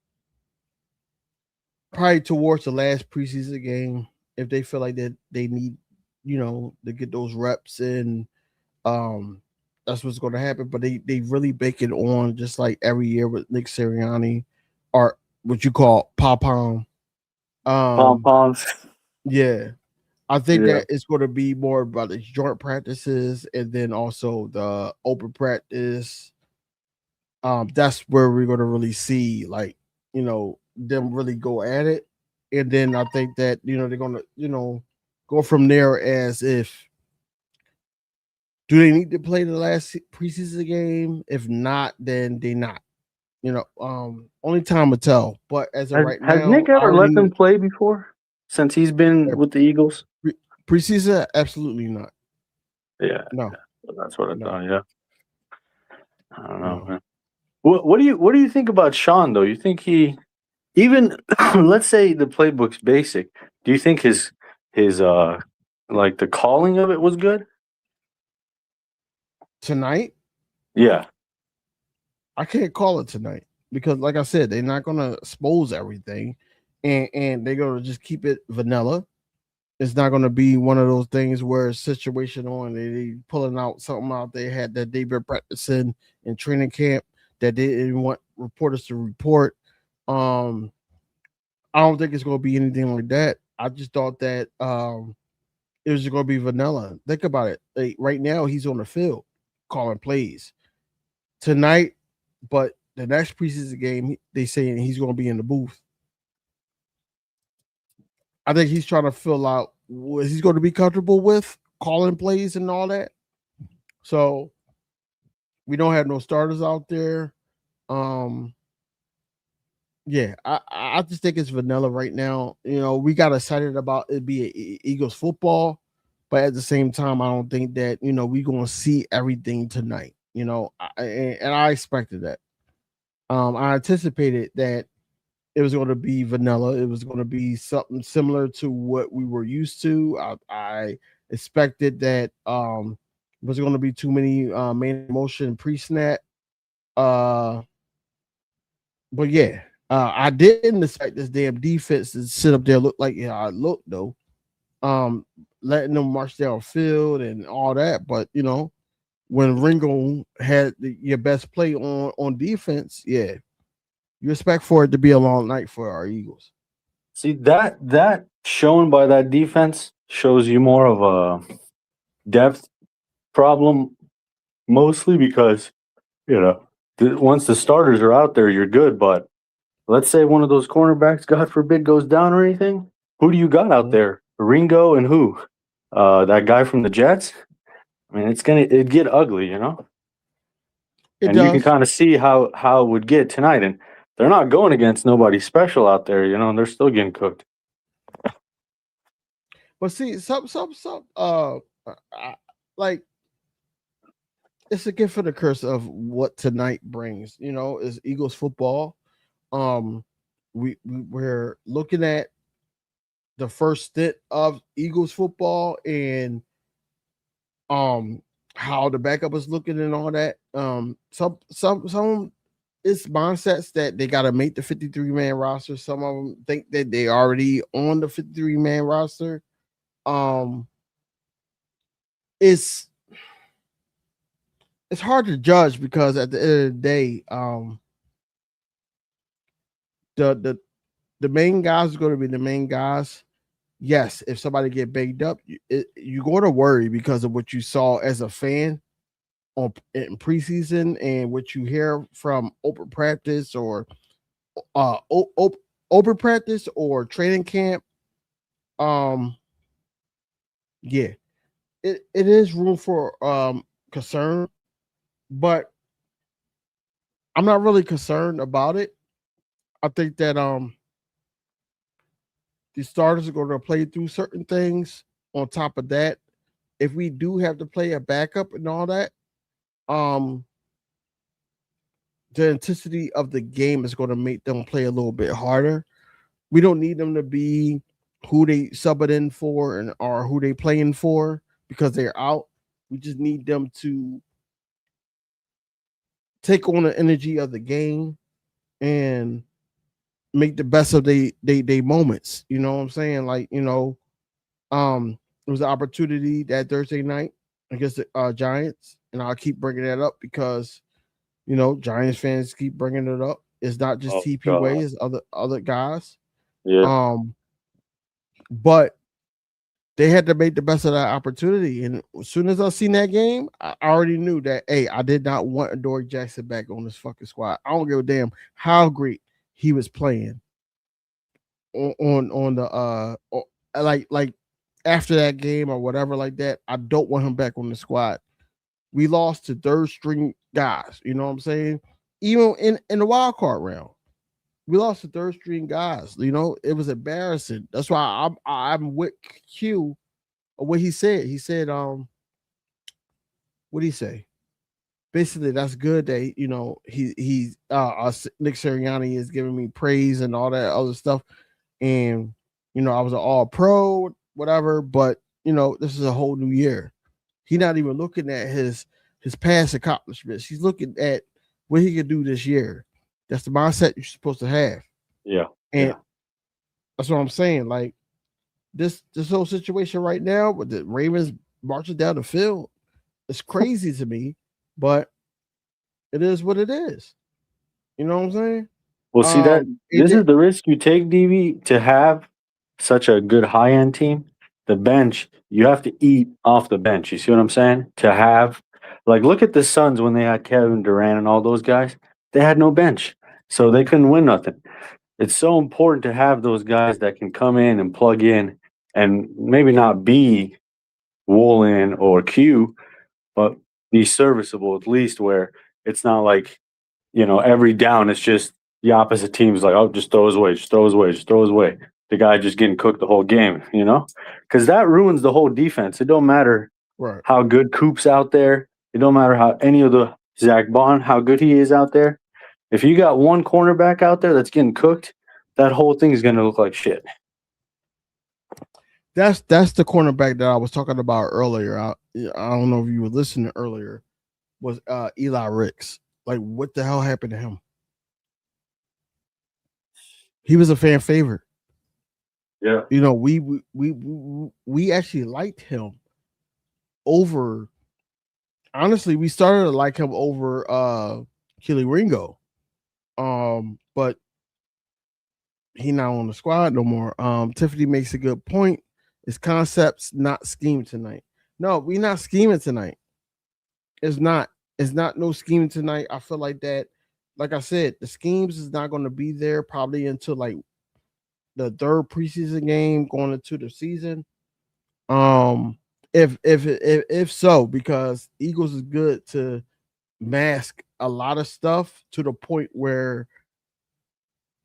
probably towards the last preseason game if they feel like that they need, to get those reps in. That's what's going to happen. But they really bake it on just like every year with Nick Sirianni, or what you call pom pom. Pom Um, poms. yeah, I think Yeah. that it's going to be more about the joint practices and then also the open practice. That's where we're going to really see like them really go at it, and then I think that they're going to go from there as if do they need to play the last preseason game? If not, then they not. Only time will tell. But as of right Has now, Nick I ever already let them knew play before since he's been with the Eagles? preseason. Absolutely not. Yeah, No, that's what I no, thought. Yeah, I don't know, no. man. What do you think about Sean though? You think he even let's say the playbook's basic. Do you think his like the calling of it was good? Tonight, Yeah. I can't call it tonight because, like I said, they're not gonna expose everything, and they're gonna just keep it vanilla. It's not gonna be one of those things where it's situational and they pulling out something out they had that they've been practicing in training camp that they didn't want reporters to report. Um, I don't think it's gonna be anything like that. I just thought that it was just gonna be vanilla. Think about it. Like, right now, he's on the field calling plays tonight, but the next preseason game, they saying he's gonna be in the booth. I think he's trying to fill out what he's going to be comfortable with calling plays and all that. So we don't have no starters out there. Um, yeah, I just think it's vanilla right now. We got excited about it being Eagles football, but at the same time, I don't think that we gonna see everything tonight. And I expected that. I anticipated that it was going to be vanilla. It was going to be something similar to what we were used to. I expected that was going to be too many main motion pre-snap. Uh, but yeah, I didn't expect this damn defense to sit up there look like I look though. Letting them march downfield and all that, but when Ringo had your best play on defense, yeah, you expect for it to be a long night for our Eagles. See that shown by that defense shows you more of a depth problem, mostly because once the starters are out there, you're good. But let's say one of those cornerbacks, God forbid, goes down or anything. Who do you got out there? Ringo and who? That guy from the Jets. I mean, it'd get ugly, It And you can does. kind of see how it would get tonight. And they're not going against nobody special out there, and they're still getting cooked. But see, like it's a gift for the curse of what tonight brings. Is Eagles football. We're looking at the first stint of Eagles football and how the backup is looking and all that. Some it's mindsets that they got to make the 53-man roster. Some of them think that they already on the 53-man roster. It's hard to judge because at the end of the day, the main guys are going to be the main guys. Yes, if somebody get banged up, you're going to worry because of what you saw as a fan in preseason and what you hear from open practice or open practice or training camp. Yeah, it is room for concern, but I'm not really concerned about it. I think that the starters are going to play through certain things. On top of that, if we do have to play a backup and all that, um, the intensity of the game is going to make them play a little bit harder. We don't need them to be who they sub it in for and or who they playing for because they're out. We just need them to take on the energy of the game and make the best of they moments. You know what I'm saying? Like, it was an opportunity that Thursday night against the Giants, and I'll keep bringing that up because Giants fans keep bringing it up. It's not just Oh TP Way, God, it's other guys. yeah. But they had to make the best of that opportunity. And as soon as I seen that game, I already knew that I did not want Adoree Jackson back on this fucking squad. I don't give a damn how great he was playing on the like after that game or whatever like that. I don't want him back on the squad. We lost to third string guys. You know what I'm saying? Even in the wild card round, we lost to third string guys. It was embarrassing. That's why I'm with Q. What he said. He said, what did he say? Basically, that's good that he's Nick Sirianni is giving me praise and all that other stuff. And I was an all pro, whatever, but this is a whole new year. He's not even looking at his past accomplishments. He's looking at what he can do this year. That's the mindset you're supposed to have. Yeah. And that's what I'm saying. Like this whole situation right now with the Ravens marching down the field, it's crazy to me, but it is what it is. You know what I'm saying? Well, see that this AJ, is the risk you take, DV, to have such a good high end team. The bench, you have to eat off the bench. You see what I'm saying? To have, like, look at the Suns when they had Kevin Durant and all those guys. They had no bench, so they couldn't win nothing. It's so important to have those guys that can come in and plug in and maybe not be Woolen or Q, but be serviceable at least where it's not like, every down it's just the opposite team's like, oh, just throw his way, just throw his way, just throw his way. The guy just getting cooked the whole game, Because that ruins the whole defense. It don't matter right. how good Coop's out there. It don't matter how any of the Zach Bond, how good he is out there. If you got one cornerback out there that's getting cooked, that whole thing is going to look like shit. That's the cornerback that I was talking about earlier. I don't know if you were listening earlier. Was Eli Ricks. Like, what the hell happened to him? he was a fan favorite. Yeah. You know, we actually liked him over. Honestly, we started to like him over Keely Ringo. But he not on the squad no more. Tiffany makes a good point. It's concepts, not scheme tonight. No, we not scheming tonight. It's not. It's not no scheming tonight. I feel like that. Like I said, the schemes is not going to be there probably until like the third preseason game going into the season. Um, if so, because Eagles is good to mask a lot of stuff to the point where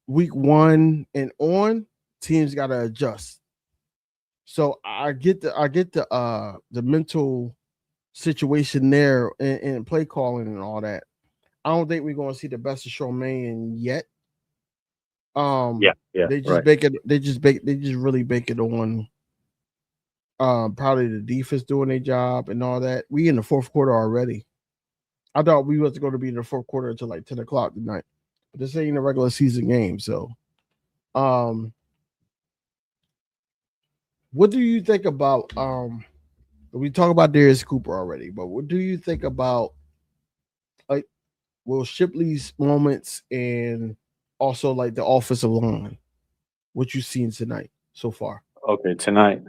week 1 and on teams got to adjust. So I get the mental situation there and play calling and all that. I don't think we're going to see the best of Charmaine yet. Yeah. They just Right. bake it. They just really bake it on. Probably the defense doing their job and all that. We in the fourth quarter already. I thought we was going to be in the fourth quarter until like 10 o'clock tonight, but this ain't a regular season game. So, what do you think about? We talk about Darius Cooper already, but what do you think about like Will Shipley's moments and also like the offensive line? What you seen tonight so far? Okay, tonight.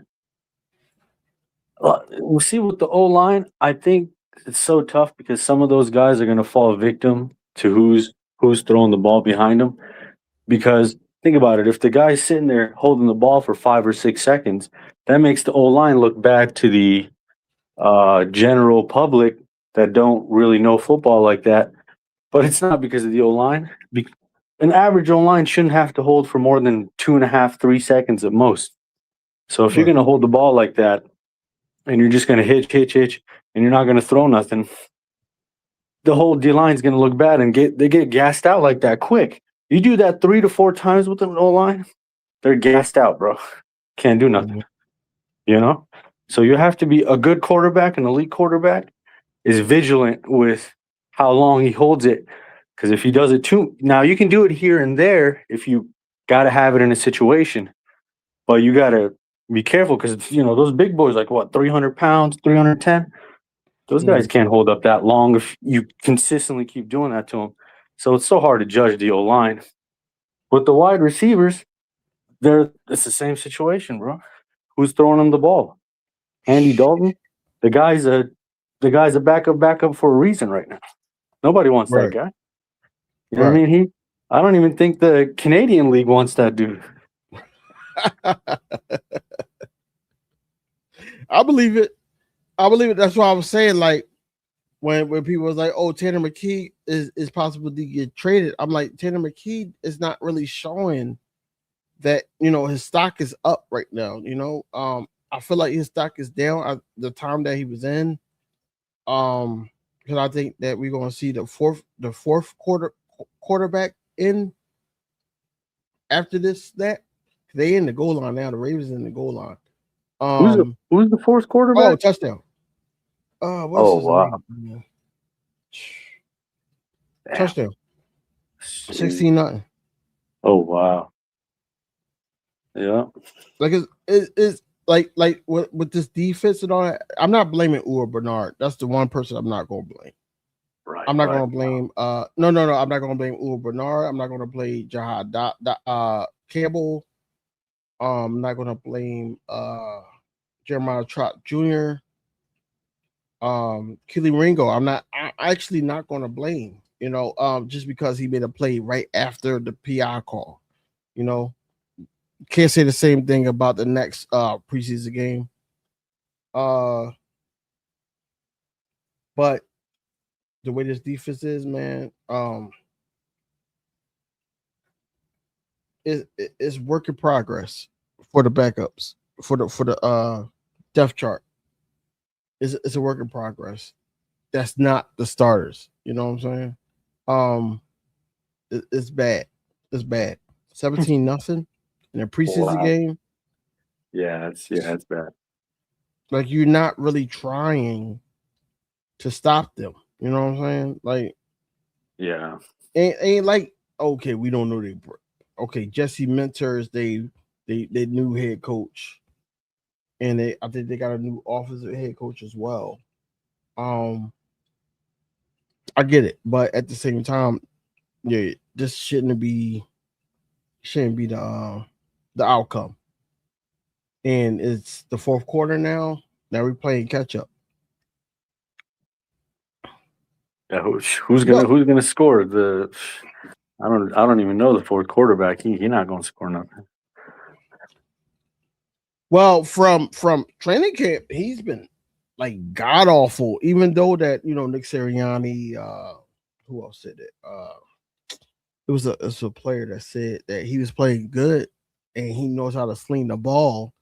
We'll see with the O line. I think it's so tough because some of those guys are going to fall victim to who's throwing the ball behind them. Because think about it, if the guy's sitting there holding the ball for 5 or 6 seconds, that makes the O line look bad to the general public that don't really know football like that. But it's not because of the O line. An average O line shouldn't have to hold for more than 2.5, 3 seconds at most. So if you're Right. going to hold the ball like that, and you're just going to hitch, and you're not going to throw nothing, the whole D line's going to look bad and they get gassed out like that quick. You do that 3 to 4 times with an O line, they're gassed out, bro. Can't do nothing, Mhm. you know? So you have to be a good quarterback, an elite quarterback is vigilant with how long he holds it. Because if he does it now you can do it here and there if you got to have it in a situation, but you got to be careful because, those big boys, like what, 300 pounds, 310? Those guys Mhm. can't hold up that long if you consistently keep doing that to them. So it's so hard to judge the O line. With the wide receivers, it's the same situation, bro. Who's throwing them the ball? Andy Dalton. The guy's a backup for a reason right now. Nobody wants that Right. guy. You know what I Right. mean? I don't even think the Canadian League wants that dude. I believe it. I believe it. That's why I was saying, like, when people was like, "Oh, Tanner McKee is possible to get traded," I'm like, Tanner McKee is not really showing that his stock is up right now. I feel like his stock is down at the time that he was in. Because I think that we're gonna see the fourth quarterback in after this. That they in the goal line now. The Ravens in the goal line. Who's the fourth Oh, quarterback? touchdown. What's Oh his wow. name? Damn. Touchdown. 16-0. Oh wow. Yeah. Like it's like with this defense and all that. I'm not blaming Ur Bernard. That's the one person I'm not gonna blame. Right. I'm not Right. gonna blame no. I'm not gonna blame Ur Bernard. I'm not gonna blame Jahad Campbell. I'm not gonna blame Jeremiah Trot Jr. Kelly Ringo. I'm actually not gonna blame, just because he made a play right after the PI call. You know, can't say the same thing about the next preseason game. But the way this defense is, man, it's work in progress for the backups for the depth chart. It's a work in progress. That's not the starters. You know what I'm saying? Um, it's bad. It's bad. 17-0 in a preseason Wow. game. Yeah, it's bad. Like you're not really trying to stop them. You know what I'm saying? Like Yeah. ain't like okay, we don't know they break. okay, Jesse Mentors, they new head coach, and I think they got a new offensive head coach as well. I get it, but at the same time, yeah, this shouldn't be the outcome. And it's the fourth quarter now. Now we're playing catch up. Yeah, who's No, gonna score? I don't even know the fourth quarterback. He not gonna score nothing. well, from training camp, he's been like god awful. Even though that Nick Sirianni, who else said it? It was a player that said that he was playing good and he knows how to sling the ball.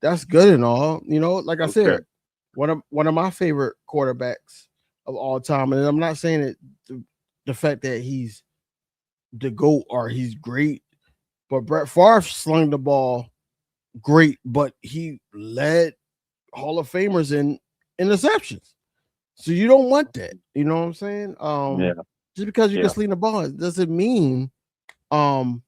That's good and all. Like I Okay. said, one of my favorite quarterbacks of all time. And I'm not saying that the fact that he's the GOAT or he's great, but Brett Favre slung the ball great, but he led Hall of Famers in interceptions. So you don't want that. You know what I'm saying? Yeah. Just because you can Yeah. sling the ball doesn't mean um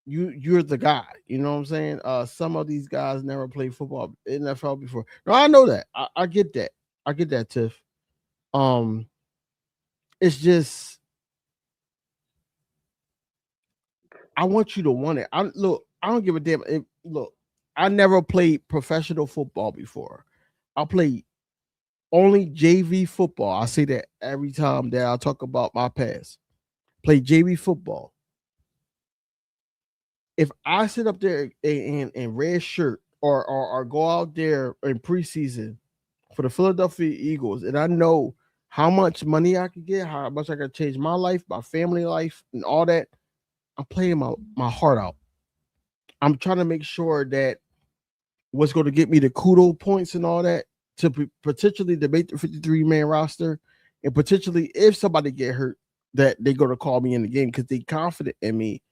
you're the guy. You know what I'm saying? Some of these guys never played football NFL before. No, I know that. I get that. I get that, Tiff. Um, it's just I want you to want it. I don't give a damn. Look, I never played professional football before. I played only JV football. I say that every time that I talk about my past. Play JV football. If I sit up there in red shirt or go out there in preseason for the Philadelphia Eagles, and I know how much money I could get, how much I could change my life, my family life, and all that, I'm playing my heart out. I'm trying to make sure that what's going to get me the kudo points and all that to potentially debate the 53-man roster, and potentially if somebody get hurt, that they're going to call me in the game because they confident in me.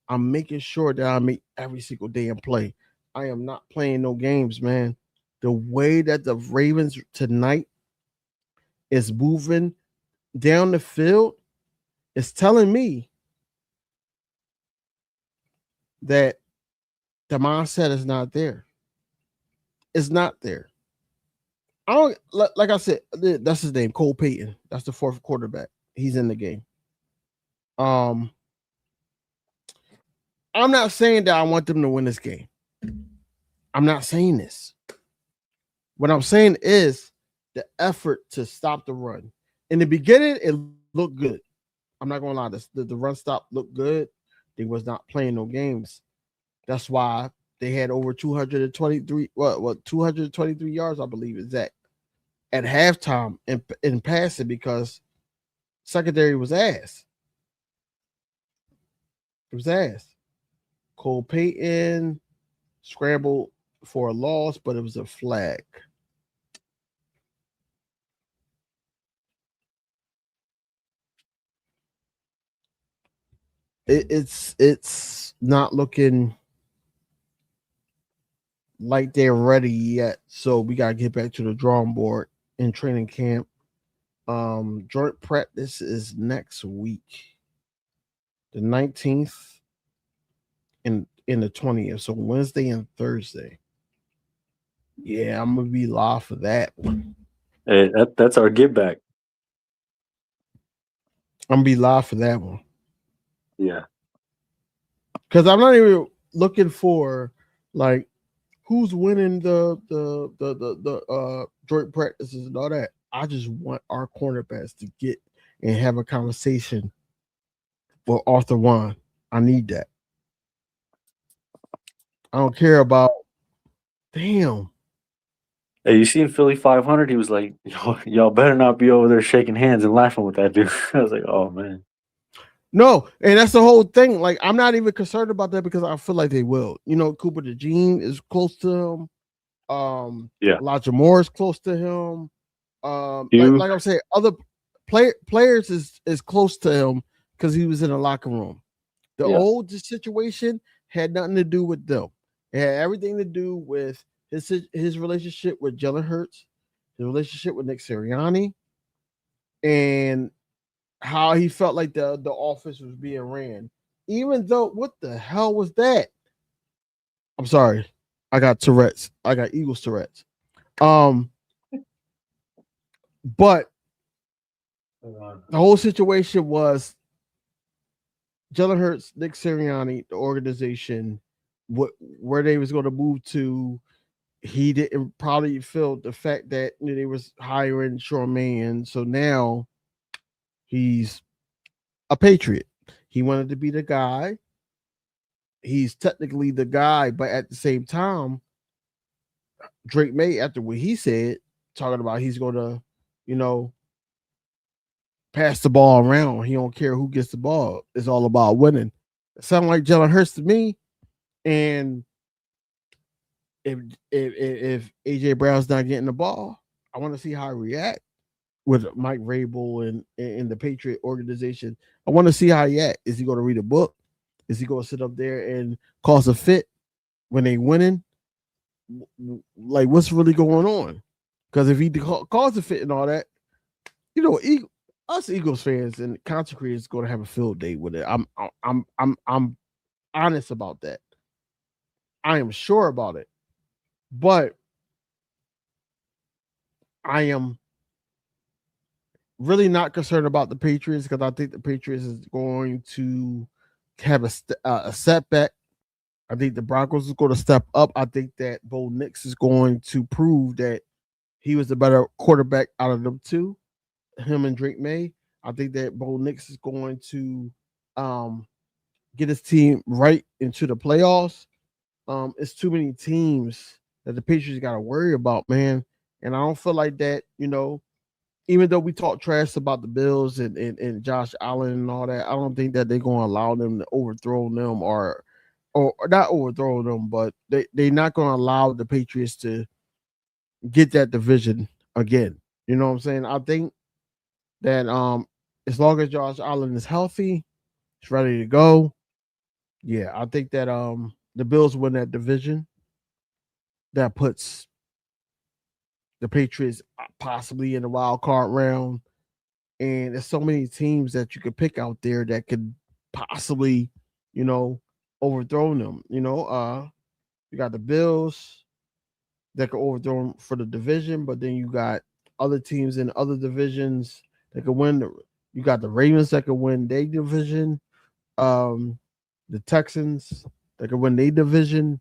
I'm making sure that I make every single day and play. I am not playing no games, man. The way that the Ravens tonight is moving down the field is telling me that the mindset is not there. It's not there. I don't like I said, that's his name, Cole Payton. That's the fourth quarterback. He's in the game. Um, I'm not saying that I want them to win this game. I'm not saying this. What I'm saying is the effort to stop the run. In the beginning, it looked good. I'm not gonna lie. The run stop looked good. They was not playing no games. That's why they had over 223 what 223 yards, I believe, is that at halftime in passing because secondary was ass. It was ass. Cole Payton scrambled for a loss, but it was a flag. It's not looking like they're ready yet. So we gotta get back to the drawing board in training camp. Joint practice is next week, the 19th and in the 20th. So Wednesday and Thursday. Yeah, I'm gonna be live for that one. Hey, that's our give back. I'm gonna be live for that one. Yeah. Because I'm not even looking for like who's winning the joint practices and all that. I just want our cornerbacks to get and have a conversation with Arthur Juan. I need that. I don't care about damn. Hey, you seen Philly 500? He was like, y'all better not be over there shaking hands and laughing with that dude. I was like, oh man. No, and that's the whole thing. Like, I'm not even concerned about that because I feel like they will. Cooper DeJean is close to him. Yeah. Elijah Moore is close to him. Like You. like I'm saying, other players is close to him because he was in the locker room. The Yeah. old situation had nothing to do with them. It had everything to do with his relationship with Jalen Hurts, his relationship with Nick Sirianni, and how he felt like the offense was being ran. even though what the hell was that? I'm sorry. I got Tourette's. I got Eagles Tourette's. Um, but the whole situation was Jalen Hurts, Nick Sirianni, the organization, where they was going to move to. He didn't probably feel the fact that they was hiring Charmaine, so now he's a Patriot. He wanted to be the guy. He's technically the guy, but at the same time, Drake May, after what he said, talking about he's going to, you know, pass the ball around. He don't care who gets the ball. It's all about winning. It sounds like Jalen Hurts to me. And if AJ Brown's not getting the ball, I want to see how he react with Mike Vrabel and the Patriot organization. I want to see how he act. Is he going to read a book? Is he going to sit up there and cause a fit when they winning? Like, what's really going on? Because if he cause a fit and all that, you know, us Eagles fans and content creators is going to have a field day with it. I'm honest about that. I am sure about it, but I am really not concerned about the Patriots because I think the Patriots is going to have a setback. I think the Broncos is going to step up. I think that Bo Nix is going to prove that he was the better quarterback out of them two, him and Drake May. I think that Bo Nix is going to get his team right into the playoffs. It's too many teams that the Patriots got to worry about, man. And I don't feel like that, you know, even though we talk trash about the Bills and Josh Allen and all that, I don't think that they're going to allow them to overthrow them or not overthrow them, but they're not going to allow the Patriots to get that division again. You know what I'm saying? I think that as long as Josh Allen is healthy, he's ready to go. Yeah, I think that the Bills win that division. That puts the Patriots possibly in the wild card round. And there's so many teams that you could pick out there that could possibly, you know, overthrow them. You know, you got the Bills that could overthrow them for the division, but then you got other teams in other divisions that could win. You got the Ravens that could win their division. The Texans that could win their division.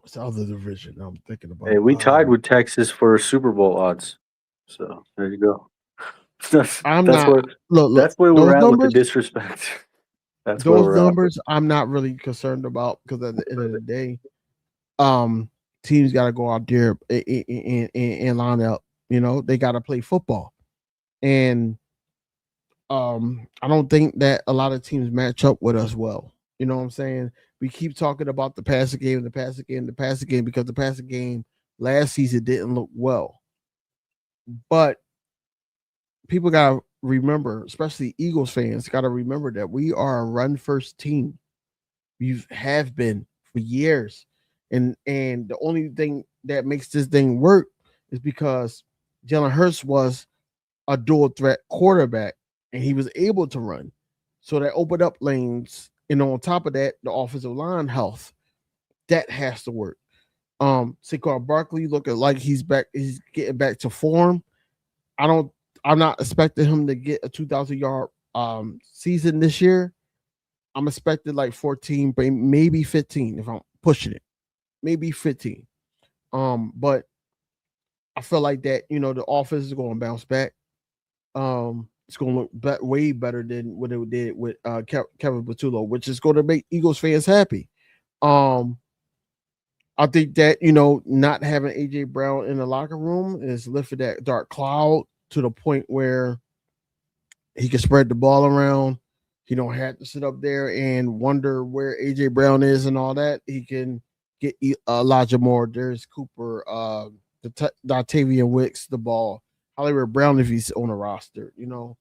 What's the other division I'm thinking about? Hey, we tied with Texas for Super Bowl odds. So there you go. That's I'm that's not where look that's where we're those at with the numbers. disrespect. That's where Those we're at. numbers I'm not really concerned about because at the end of the day, teams got to go out there and line up. You know, they got to play football, and I don't think that a lot of teams match up with us well. You know what I'm saying? We keep talking about the passing game, the passing game, the passing game because the passing game last season didn't look well. But people got to remember, especially Eagles fans, got to remember that we are a run first team. We have been for years, and the only thing that makes this thing work is because Jalen Hurts was a dual threat quarterback, and he was able to run, so that opened up lanes. And on top of that, the offensive line health that has to work. Saquon Barkley looking like he's back. He's getting back to form. I don't. I'm not expecting him to get a 2,000-yard season this year. I'm expecting like 14, but maybe 15 if I'm pushing it. Maybe 15. But I feel like that, you know, the offense is going to bounce back. It's going to look way better than what it did with Kevin Patullo, which is going to make Eagles fans happy. I think that, you know, not having AJ Brown in the locker room is lifted that dark cloud to the point where he can spread the ball around. He don't have to sit up there and wonder where AJ Brown is and all that. He can get Elijah Moore, Darius Cooper, Dotavian Wicks the ball. Hollywood Brown if he's on the roster, you know.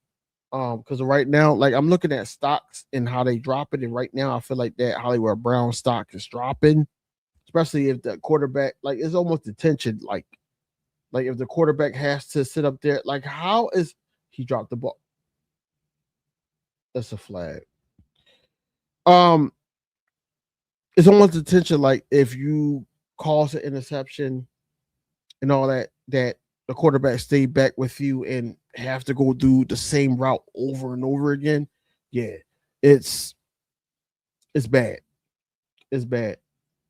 Because right now, like I'm looking at stocks and how they drop it, and right now I feel like that Hollywood Brown stock is dropping, especially if the quarterback, like it's almost detention, like if the quarterback has to sit up there, like how is he dropped the ball? That's a flag. Um, it's almost attention like if you cause an interception and all that, that the quarterback stay back with you and have to go through the same route over and over again. Yeah, it's it's bad. It's bad.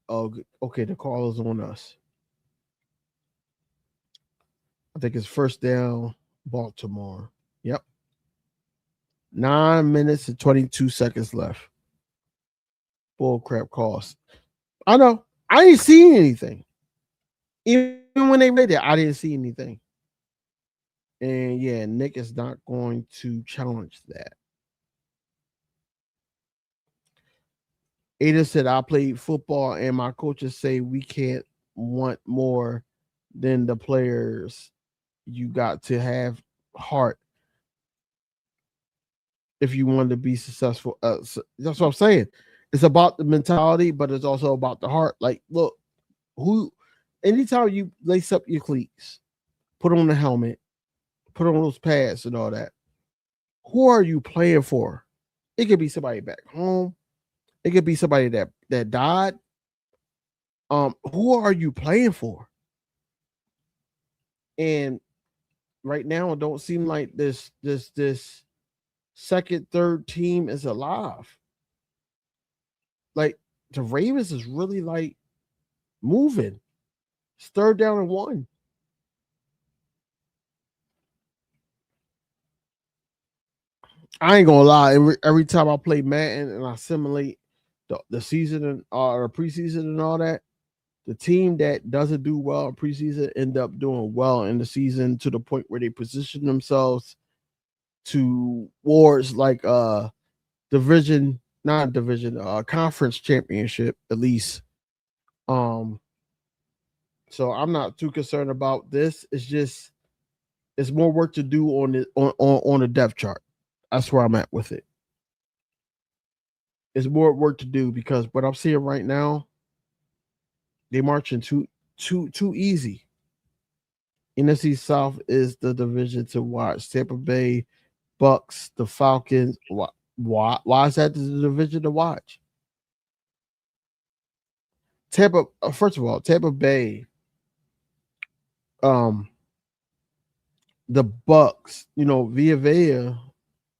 Oh, okay. The call is on us. I think it's first down, Baltimore. Yep. 9 minutes and 22 seconds left. Bull crap calls. I know. I ain't seen anything. Even when they read it, I didn't see anything. And yeah, Nick is not going to challenge that. Ada said, I played football and my coaches say we can't want more than the players. You got to have heart if you want to be successful. So that's what I'm saying. It's about the mentality, but it's also about the heart. Like, look, anytime you lace up your cleats, put on the helmet, put on those pads and all that, who are you playing for? It could be somebody back home. It could be somebody that died. Who are you playing for? And right now, it don't seem like this second, third team is alive. Like the Ravens is really like moving. It's third down and 1. I ain't gonna lie. Every time I play Madden and I simulate the season and or preseason and all that, the team that doesn't do well in preseason end up doing well in the season to the point where they position themselves towards like division, not division, conference championship at least. So I'm not too concerned about this. It's just it's more work to do on the depth chart. That's where I'm at with it. It's more work to do because what I'm seeing right now, they marching too easy. NFC South is the division to watch. Tampa Bay, Bucks, the Falcons. Why is that the division to watch? Tampa. First of all, Tampa Bay. The Bucks. Villa.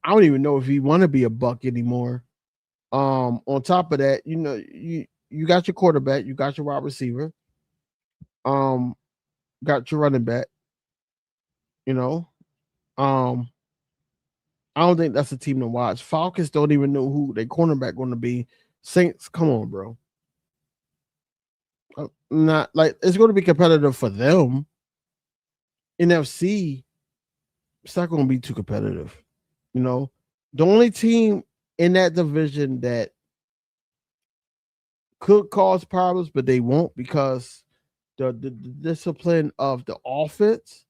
I don't even know if he want to be a Buck anymore. On top of that, you got your quarterback, you got your wide receiver, got your running back. I don't think that's a team to watch. Falcons don't even know who their cornerback going to be. Saints, come on, bro. Not like it's going to be competitive for them. NFC, it's not going to be too competitive. The only team in that division that could cause problems, but they won't because the discipline of the offense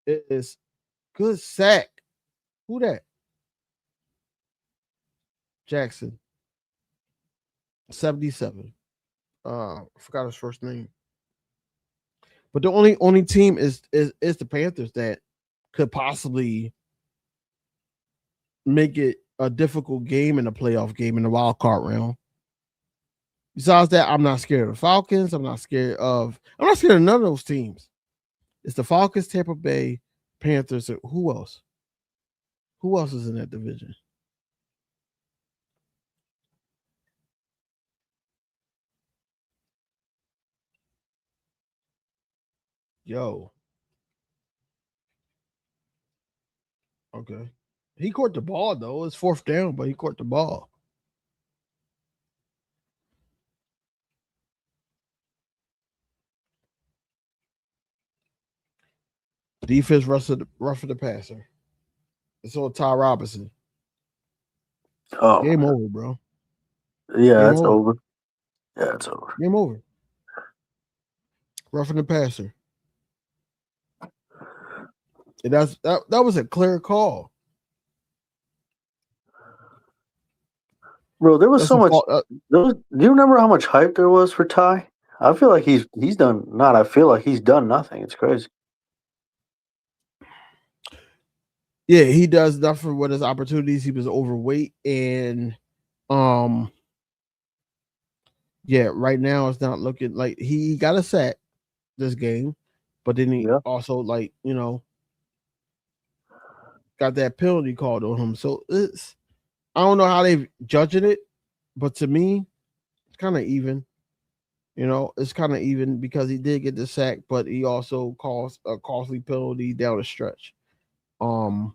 is good sack. Who that? Jackson. 77. Forgot his first name. But the only team is the Panthers that could possibly make it a difficult game in a playoff game in the wild card round. Besides that, I'm not scared of the Falcons. I'm not scared of none of those teams. It's the Falcons, Tampa Bay, Panthers. Who else? Who else is in that division? Yo. Okay. He caught the ball though. It's fourth down, but he caught the ball. Defense rough of the passer. It's on Ty Robinson. Oh, game over, bro. Yeah, that's over. Yeah, it's over. Game over. Roughing the passer. And that was a clear call. Bro, there was so much. Do you remember how much hype there was for Ty? I feel like he's done. I feel like he's done nothing. It's crazy. Yeah, he does nothing with his opportunities. He was overweight, and um, yeah, right now it's not looking like he got a sack this game, but then he Yeah. also got that penalty called on him. So it's I don't know how they judging it, but to me, it's kind of even. It's kind of even because he did get the sack, but he also caused a costly penalty down the stretch. Um,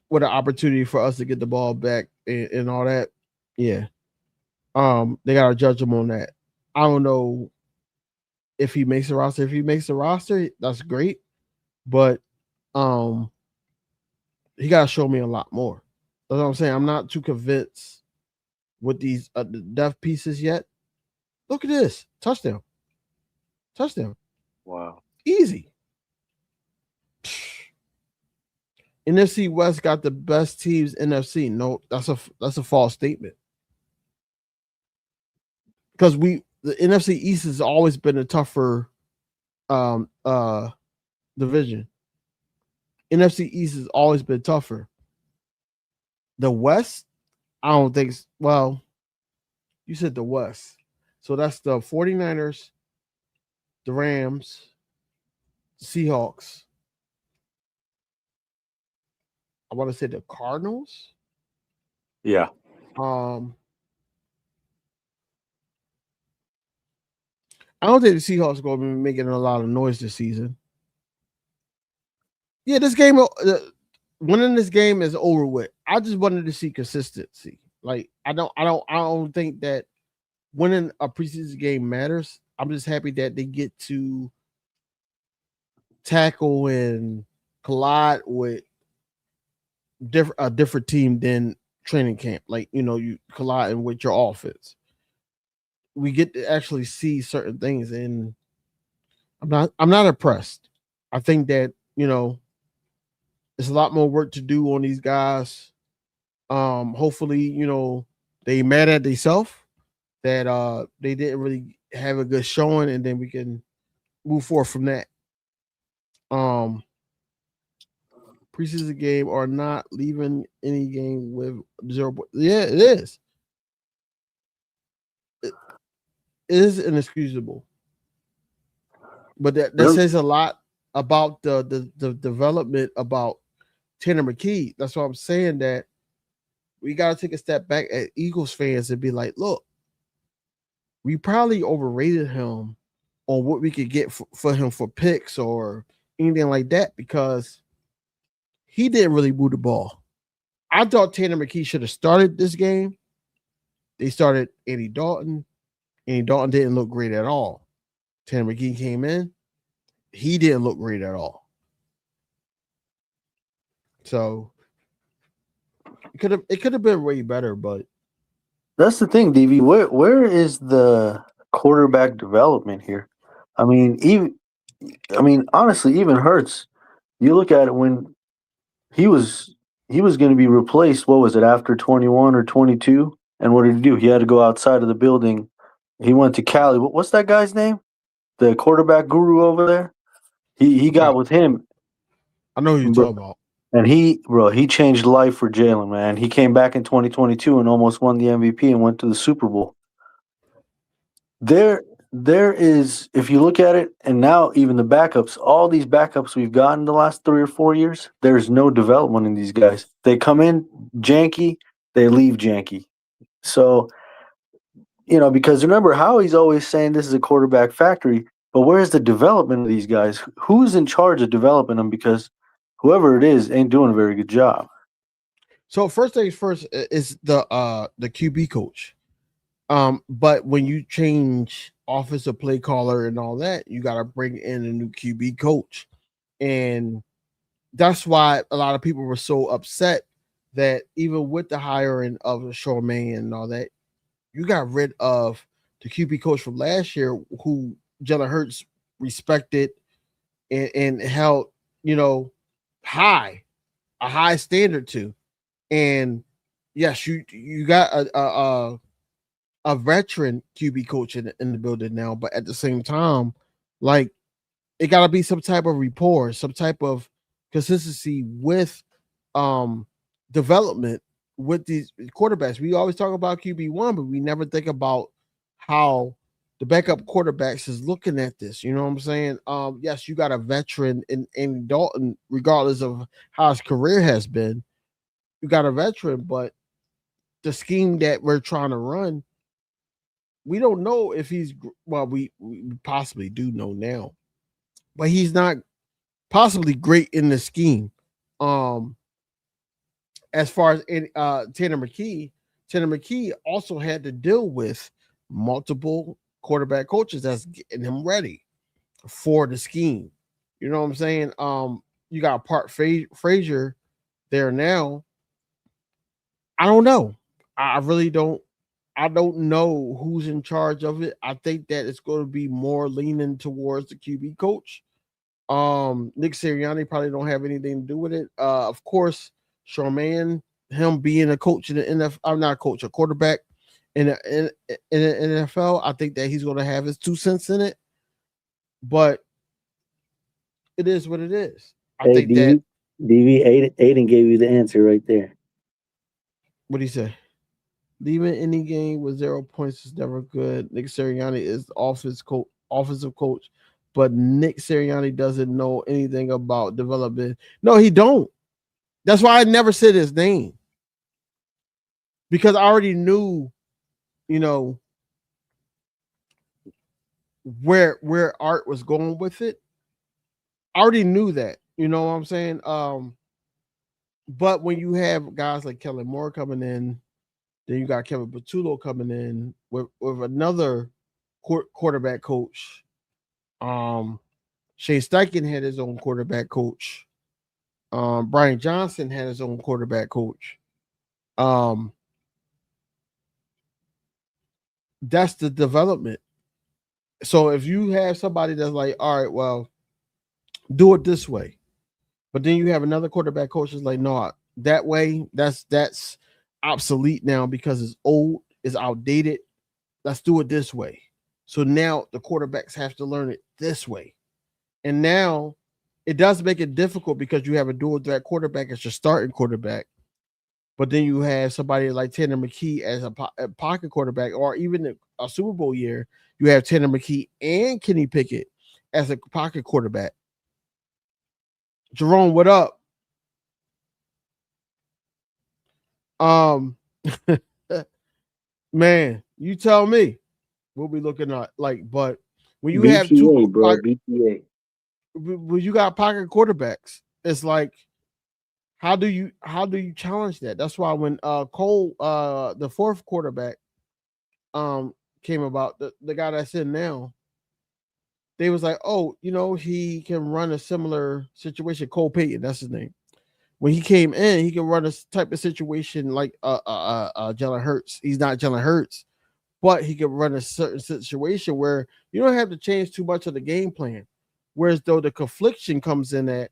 with an opportunity for us to get the ball back and all that. Yeah. They gotta judge him on that. I don't know if he makes the roster. If he makes the roster, that's great. But um, he gotta show me a lot more. That's what I'm saying. I'm not too convinced with these the depth pieces yet. Look at this touchdown, touchdown, Wow. easy. NFC West got the best teams. NFC, no, that's a false statement because the NFC East has always been a tougher um uh division. NFC East has always been tougher. The West, I don't think. Well, you said the West, so that's the 49ers, the Rams, the Seahawks. I want to say the Cardinals. Yeah. Um, I don't think the Seahawks are going to be making a lot of noise this season. Yeah, this game, winning this game is over with. I just wanted to see consistency. Like I don't think that winning a preseason game matters. I'm just happy that they get to tackle and collide with a different team than training camp. Like you colliding with your offense. We get to actually see certain things, and I'm not impressed. I think that there's a lot more work to do on these guys. Hopefully, they mad at themselves that they didn't really have a good showing, and then we can move forward from that. Um, Preseason game or not leaving any game with 0 points. Yeah, it is. It is inexcusable. But that Really? says a lot about the development about Tanner McKee. That's why I'm saying that we got to take a step back at Eagles fans and be like, look, we probably overrated him on what we could get for him for picks or anything like that because he didn't really move the ball. I thought Tanner McKee should have started this game. They started Andy Dalton. Andy Dalton didn't look great at all. Tanner McKee came in. He didn't look great at all. So it could have been way better, but That's the thing, DV. Where is the quarterback development here? I mean, honestly, even Hurts. You look at it when he was he was going to be replaced. What was it after 21 or 22? And what did he do? He had to go outside of the building. He went to Cali. What's that guy's name? The quarterback guru over there. He got with him, I know who you're bro, talking about. and he changed life for Jalen. Man, he came back in 2022 and almost won the MVP and went to the Super Bowl. There is, if you look at it, and now even the backups, all these backups we've gotten the last 3 or 4 years, there's no development in these guys. They come in janky, they leave janky. So, because remember Howie's always saying this is a quarterback factory, but where's the development of these guys? Who's in charge of developing them? Because whoever it is ain't doing a very good job. So first things first is the QB coach. But when you change offensive play caller and all that, you got to bring in a new QB coach, and that's why a lot of people were so upset that even with the hiring of Charmaine and all that, you got rid of the QB coach from last year, who Jalen Hurts respected and held, high a high standard to, and yes, you got a veteran QB coach in the building now, but at the same time, like it got to be some type of rapport, some type of consistency with development with these quarterbacks. We always talk about QB1, but we never think about how the backup quarterbacks is looking at this. You know what I'm saying? Yes, you got a veteran in Dalton, regardless of how his career has been. You got a veteran, but the scheme that we're trying to run, we don't know if he's well. We possibly do know now, but he's not possibly great in the scheme. Um, as far as Tanner McKee also had to deal with multiple quarterback coaches that's getting him ready for the scheme. You know what I'm saying? You got Frazier there now. I don't know. I really don't. I don't know who's in charge of it. I think that it's going to be more leaning towards the QB coach. Nick Sirianni probably don't have anything to do with it. Of course, Charmaine, him being a coach in the NFL, I'm not a coach, a quarterback in the NFL. I think that he's going to have his 2 cents in it, but it is what it is. I Hey, think that. Aiden gave you the answer right there. What do you say? Leaving any game with 0 points is never good. Nick Sirianni is offensive coach, but Nick Sirianni doesn't know anything about development. No, he don't. That's why I never said his name, because I already knew, you know, where Art was going with it. I already knew that. You know what I'm saying? But when you have guys like Kellen Moore coming in, then you got Kevin Patullo coming in with another quarterback coach. Shane Steichen had his own quarterback coach. Brian Johnson had his own quarterback coach. That's the development. So if you have somebody that's like, all right, well, do it this way, but then you have another quarterback coach that's like, no, that way, that's obsolete now because it's old, it's outdated. Let's do it this way. So now the quarterbacks have to learn it this way. And now it does make it difficult because you have a dual threat quarterback as your starting quarterback. But then you have somebody like Tanner McKee as a pocket quarterback, or even a Super Bowl year, you have Tanner McKee and Kenny Pickett as a pocket quarterback. Jerome, what up? Man, you tell me. We'll be looking at like, but when you have two, bro, BTA. when you got pocket quarterbacks, it's like, how do you challenge that? That's why when Cole, the fourth quarterback, came about, the guy that's in now, they was like, oh, you know, he can run a similar situation. Cole Payton, that's his name. When he came in, he can run a type of situation like Jalen Hurts. He's not Jalen Hurts, but he can run a certain situation where you don't have to change too much of the game plan. Whereas though the confliction comes in that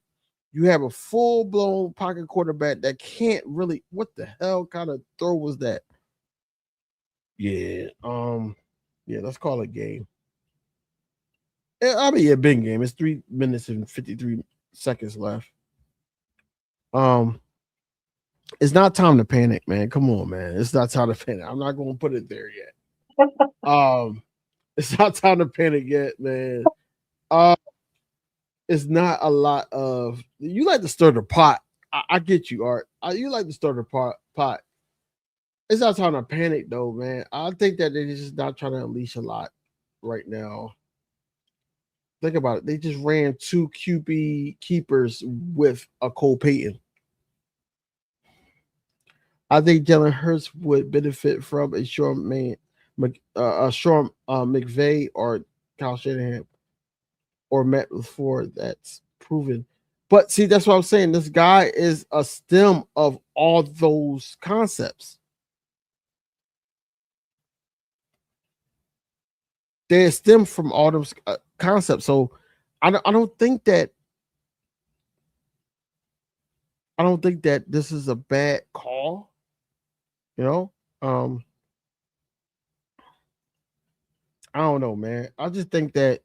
you have a full-blown pocket quarterback that can't really, what the hell kind of throw was that? Yeah, let's call it game. I mean, a big game. It's 3 minutes and 53 seconds left. It's not time to panic, man. Come on, man. It's not time to panic. I'm not going to put it there yet. It's not time to panic yet, man. It's not a lot of, you like to stir the pot. I get you, Art. You like to stir the pot. It's not time to panic though, man. I think that they're just not trying to unleash a lot right now. Think about it. They just ran 2 QB keepers with a Cole Payton. I think Jalen Hurts would benefit from a Sean McVay or Kyle Shanahan or Matt LaFleur that's proven. But see, that's what I'm saying. This guy is a stem of all those concepts. They stem from all those concepts. So I don't think that this is a bad call. You know, I don't know, man. I just think that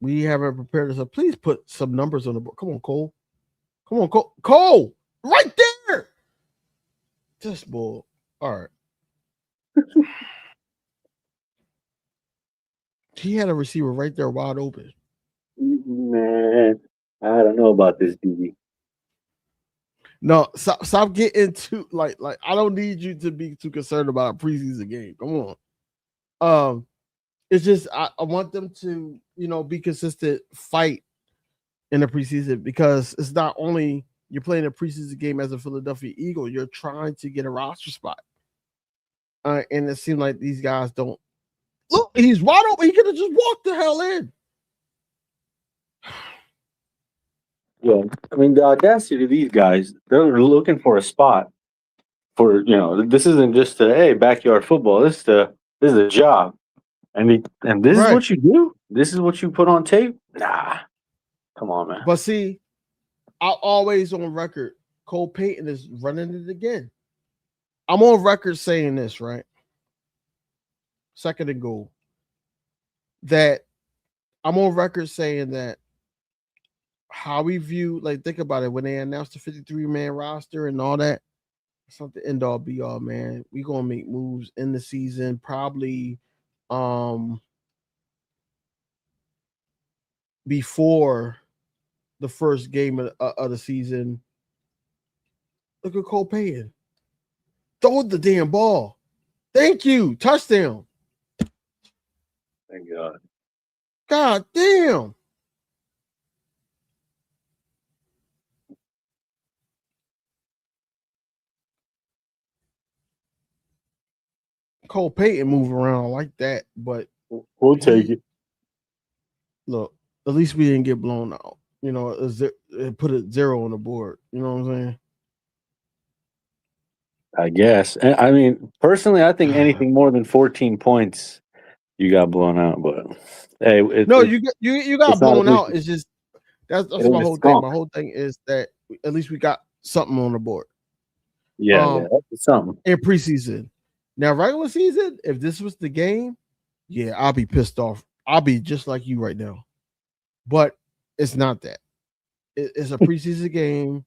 we haven't prepared ourselves. Please put some numbers on the board. Come on, Cole. Come on, Cole. Cole, right there. This bull. All right. He had a receiver right there wide open. Man, I don't know about this, DB. No, stop getting too like I don't need you to be too concerned about a preseason game. Come on. It's just I want them to, be consistent, fight in the preseason, because it's not only you're playing a preseason game as a Philadelphia Eagle, you're trying to get a roster spot. And it seems like these guys don't look. He's wide open. He could have just walked the hell in. Yeah, I mean the audacity of these guys—they're looking for a spot for This isn't just a backyard football. This is a job, and this is Right. what you do. This is what you put on tape. Nah, come on, man. But see, I'm always on record. Cole Payton is running it again. I'm on record saying this, right? Second and goal. That I'm on record saying that how we view, think about it, when they announced the 53-man roster and all that, it's not the end all be all, man. We gonna make moves in the season, probably before the first game of the season. Look at Cole Payton. Throw the damn ball. Thank you. Touchdown. Thank God. God damn. Cole Payton move around like that, but We'll take it. Look, at least we didn't get blown out. It put a 0 on the board. You know what I'm saying? I guess. And, I mean, personally, I think anything more than 14 points, you got blown out. But hey, you got blown out. It's just that's my whole thing. My whole thing is that at least we got something on the board. Yeah, that's something in preseason. Now, regular season, if this was the game, yeah, I'll be pissed off. I'll be just like you right now. But it's not that. It's a preseason game.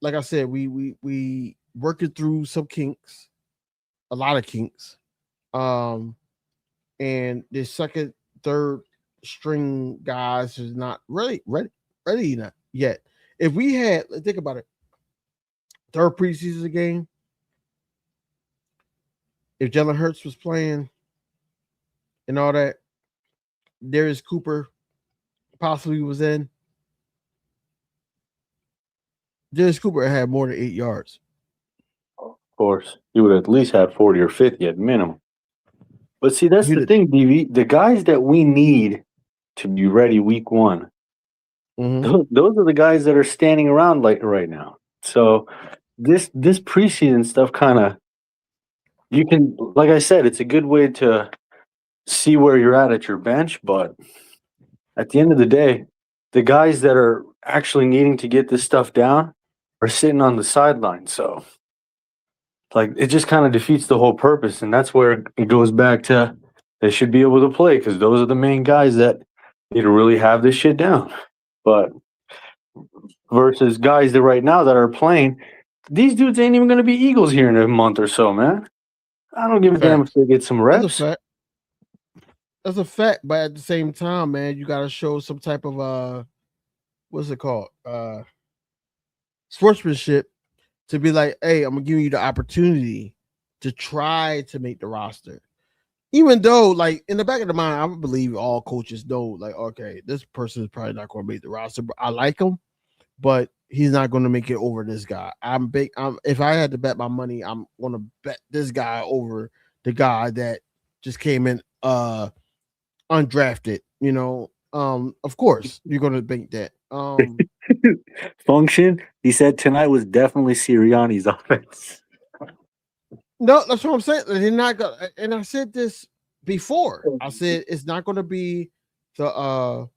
Like I said, we working through some kinks, a lot of kinks. And the second, third string guys is not really ready yet. If we had, think about it, third preseason game, if Jalen Hurts was playing and all that, Darius Cooper possibly was in, Darius Cooper had more than 8 yards. Of course, you would at least have 40 or 50 at minimum. But see, that's the thing, DV. The guys that we need to be ready week one, those are the guys that are standing around like right now. So this preseason stuff kind of, you can, like I said, it's a good way to see where you're at your bench. But at the end of the day, the guys that are actually needing to get this stuff down are sitting on the sideline. So it just kind of defeats the whole purpose. And that's where it goes back to they should be able to play, because those are the main guys that need to really have this shit down. But versus guys that right now that are playing, these dudes ain't even going to be Eagles here in a month or so, man. I don't give a damn if they get some reps. That's a fact, but at the same time, man, you got to show some type of what's it called? Sportsmanship, to be like, hey, I'm gonna give you the opportunity to try to make the roster. Even though, in the back of the mind, I believe all coaches know, okay, this person is probably not going to make the roster, but I like him, but he's not going to make it over this guy. If I had to bet my money, I'm going to bet this guy over the guy that just came in undrafted. Of course, you're going to think that. Function, he said tonight was definitely Sirianni's offense. No, that's what I'm saying. They're not gonna, and I said this before. I said it's not going to be the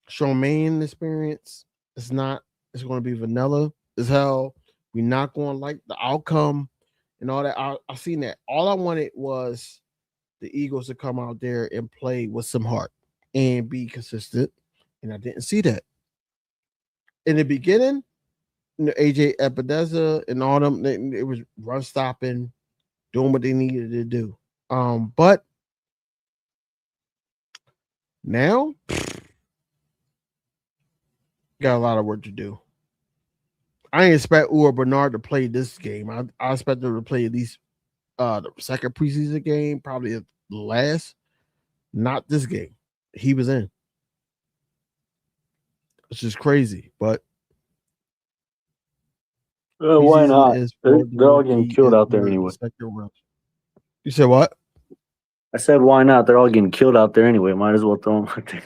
Charmaine experience. It's not. It's going to be vanilla as hell. We're not going to like the outcome and all that. I seen that. All I wanted was the Eagles to come out there and play with some heart and be consistent, and I didn't see that. in the beginning, AJ Epineza and all them, it was run stopping, doing what they needed to do. But now got a lot of work to do. I ain't expect Ua Bernard to play this game. I expect him to play at least the second preseason game, probably the last, not this game. He was in. It's just crazy, but Why preseason not? is They're, for the they're all getting rookie killed is out there for the anyway. second round. You said what? I said, why not? They're all getting killed out there anyway. Might as well throw them out there.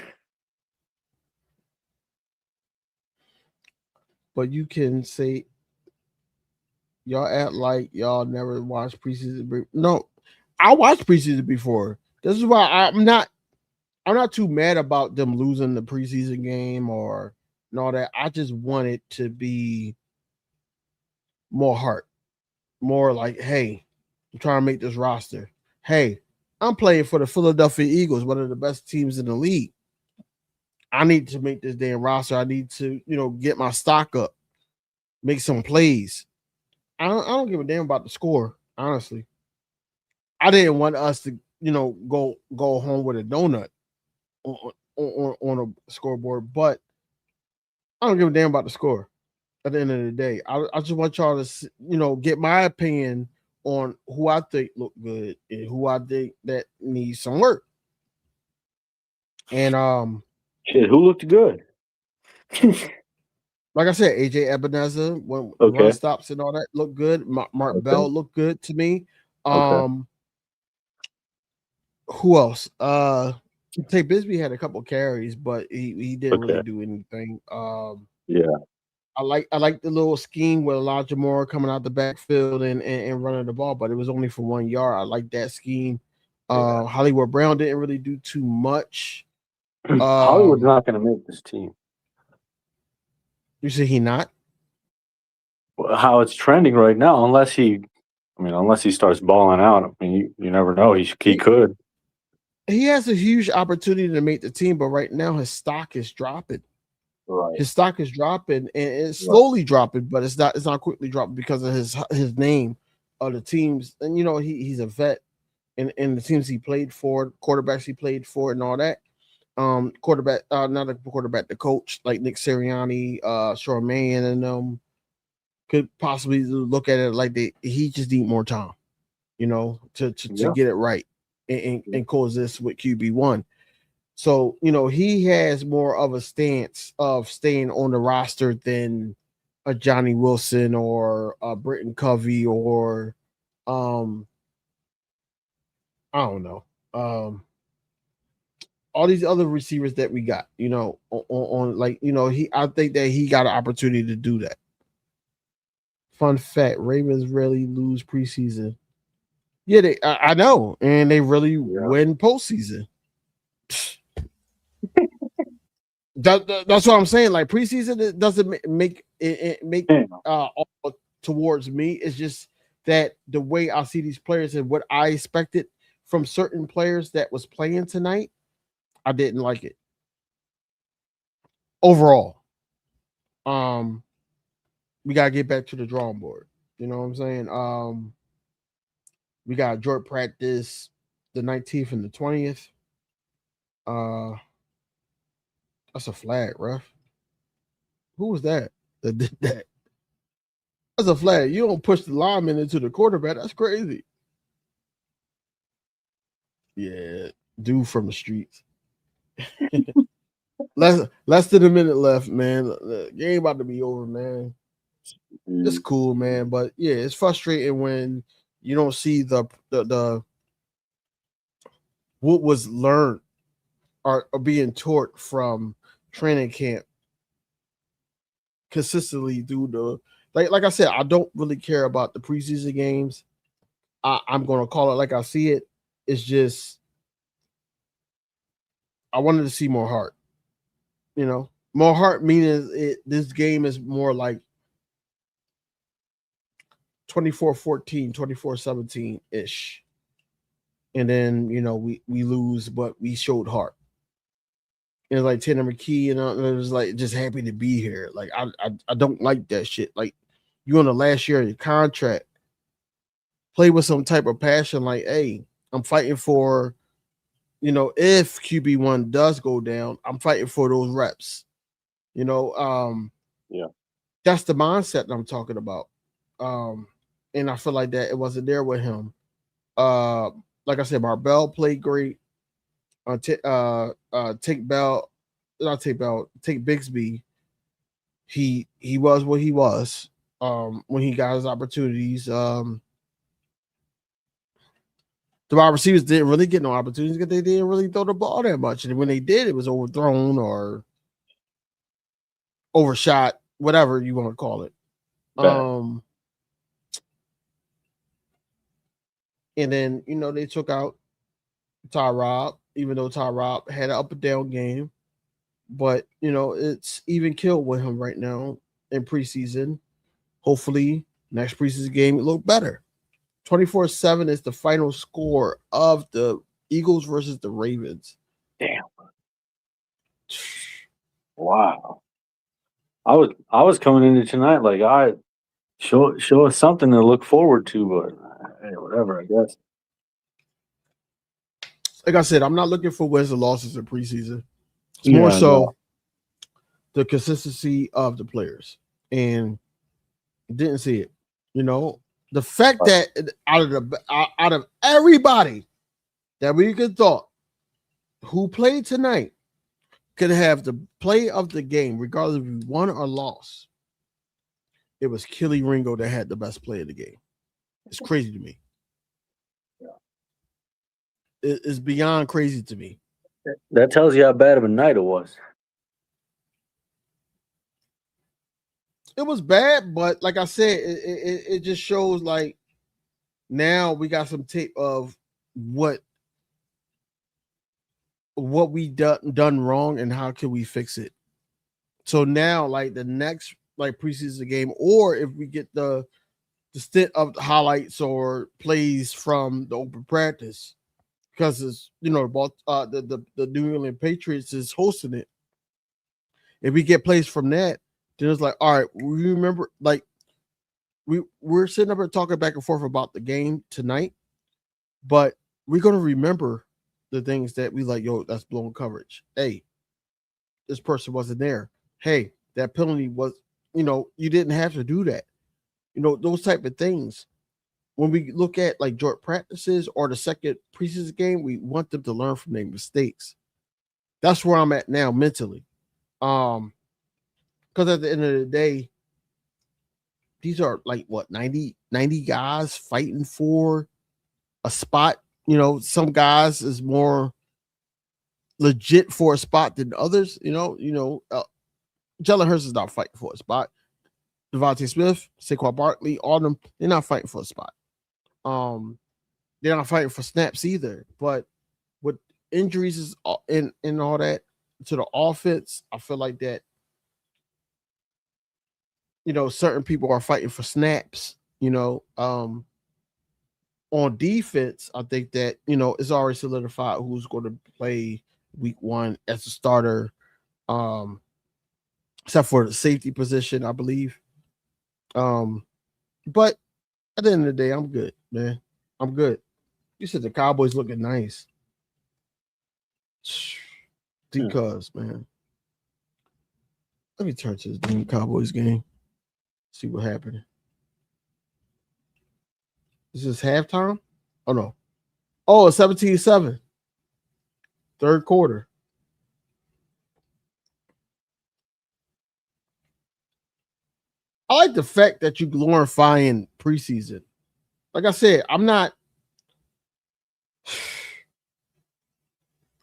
But you can say y'all act like y'all never watched preseason. No, I watched preseason before. This is why I'm not too mad about them losing the preseason game or and all that. I just want it to be more heart, more like, hey, I'm trying to make this roster. Hey, I'm playing for the Philadelphia Eagles, one of the best teams in the league. I need to make this damn roster. I need to, get my stock up, make some plays. I don't give a damn about the score, honestly. I didn't want us to, go home with a donut on a scoreboard, but I don't give a damn about the score. At the end of the day, I just want y'all to, get my opinion on who I think look good and who I think that needs some work. And Shit, who looked good? like I said, AJ Ebenezer, when run Okay. stops and all that look good. Mark Okay. Bell looked good to me. Okay. Who else? Tay Bisbee had a couple carries, but he didn't really Okay. do anything. Yeah. I like the little scheme with Elijah Moore coming out the backfield and running the ball, but it was only for 1 yard. I like that scheme. Yeah. Hollywood Brown didn't really do too much. Hollywood's not going to make this team. You say he not? How it's trending right now, unless he starts balling out. I mean, you never know. He could. He has a huge opportunity to make the team, but right now his stock is dropping. Right. His stock is dropping, and it's slowly dropping, but it's not quickly dropping because of his name of the teams. And he's a vet in the teams he played for, quarterbacks he played for, and all that. Quarterback, not a quarterback, the coach like Nick Sirianni, Charmaine, and could possibly look at it like he just need more time, to get it right and coexist with QB1. So, he has more of a stance of staying on the roster than a Johnny Wilson or a Britton Covey or I don't know. All these other receivers that we got, on like, I think that he got an opportunity to do that. Fun fact, Ravens really lose preseason. Yeah, I know, and they really win postseason. That's what I'm saying. Like preseason, it doesn't make all towards me. It's just that the way I see these players and what I expected from certain players that was playing tonight, I didn't like it overall. We gotta get back to the drawing board. You know what I'm saying? We got joint practice the 19th and the 20th. That's a flag, ref. Who was that did that? That's a flag. You don't push the lineman into the quarterback. That's crazy. Yeah, dude from the streets. less than a minute left, man. The game about to be over, man. It's cool, man. But yeah, it's frustrating when you don't see the what was learned or being taught from training camp consistently due to like I said, I don't really care about the preseason games. I'm gonna call it like I see it. It's just I wanted to see more heart. More heart meaning this game is more like 24-14, 24-17 ish. And then we lose, but we showed heart. And like Tanner McKee, and it was like just happy to be here. Like I don't like that shit. Like you in the last year of your contract, play with some type of passion. Like, hey, I'm fighting for, if QB1 does go down, I'm fighting for those reps. Yeah. That's the mindset that I'm talking about. And I feel like that it wasn't there with him. Like I said, Marbell played great. Take Bell, not Take Bell, Take Bixby. He was what he was. When he got his opportunities. The wide receivers didn't really get no opportunities because they didn't really throw the ball that much. And when they did, it was overthrown or overshot, whatever you want to call it. Bad. And then, they took out Ty Rob, even though Ty Rob had an up and down game. But, it's even killed with him right now in preseason. Hopefully, next preseason game, it look better. 24-7 is the final score of the Eagles versus the Ravens. Damn. Wow. I was coming into tonight like I show us something to look forward to, but hey, whatever, I guess. Like I said, I'm not looking for wins and losses in preseason. It's more Yeah, so no. the consistency of the players, and didn't see it. The fact that out of everybody that we could thought who played tonight could have the play of the game, regardless if we won or lost. It was Kelly Ringo that had the best play of the game. It's crazy to me. It's beyond crazy to me. That tells you how bad of a night it was. It was bad, but like I said, it just shows like now we got some tape of what we done wrong and how can we fix it. So now, like the next like preseason game, or if we get the stint of the highlights or plays from the open practice, because it's the New England Patriots is hosting it. If we get plays from that, then it's like, all right, we remember like we're sitting up here talking back and forth about the game tonight, but we're gonna remember the things that we like. Yo, that's blown coverage. Hey, this person wasn't there. Hey, that penalty was. You didn't have to do that. Those type of things. When we look at like joint practices or the second preseason game, we want them to learn from their mistakes. That's where I'm at now mentally. Because at the end of the day, these are like what 90 guys fighting for a spot. Some guys is more legit for a spot than others. Jalen Hurts is not fighting for a spot. Devontae Smith, Saquon Barkley, all of them, they're not fighting for a spot. They're not fighting for snaps either. But with injuries is and all that to the offense, I feel like that. Certain people are fighting for snaps. On defense, I think that it's already solidified who's going to play week 1 as a starter. Except for the safety position, I believe. But at the end of the day, I'm good, man. I'm good. You said the Cowboys looking nice. Because, man. Let me turn to this damn Cowboys game. See what happened. Is this halftime? Oh, no. Oh, it's 17-7. Third quarter. I like the fact that you glorifying preseason. Like I said, I'm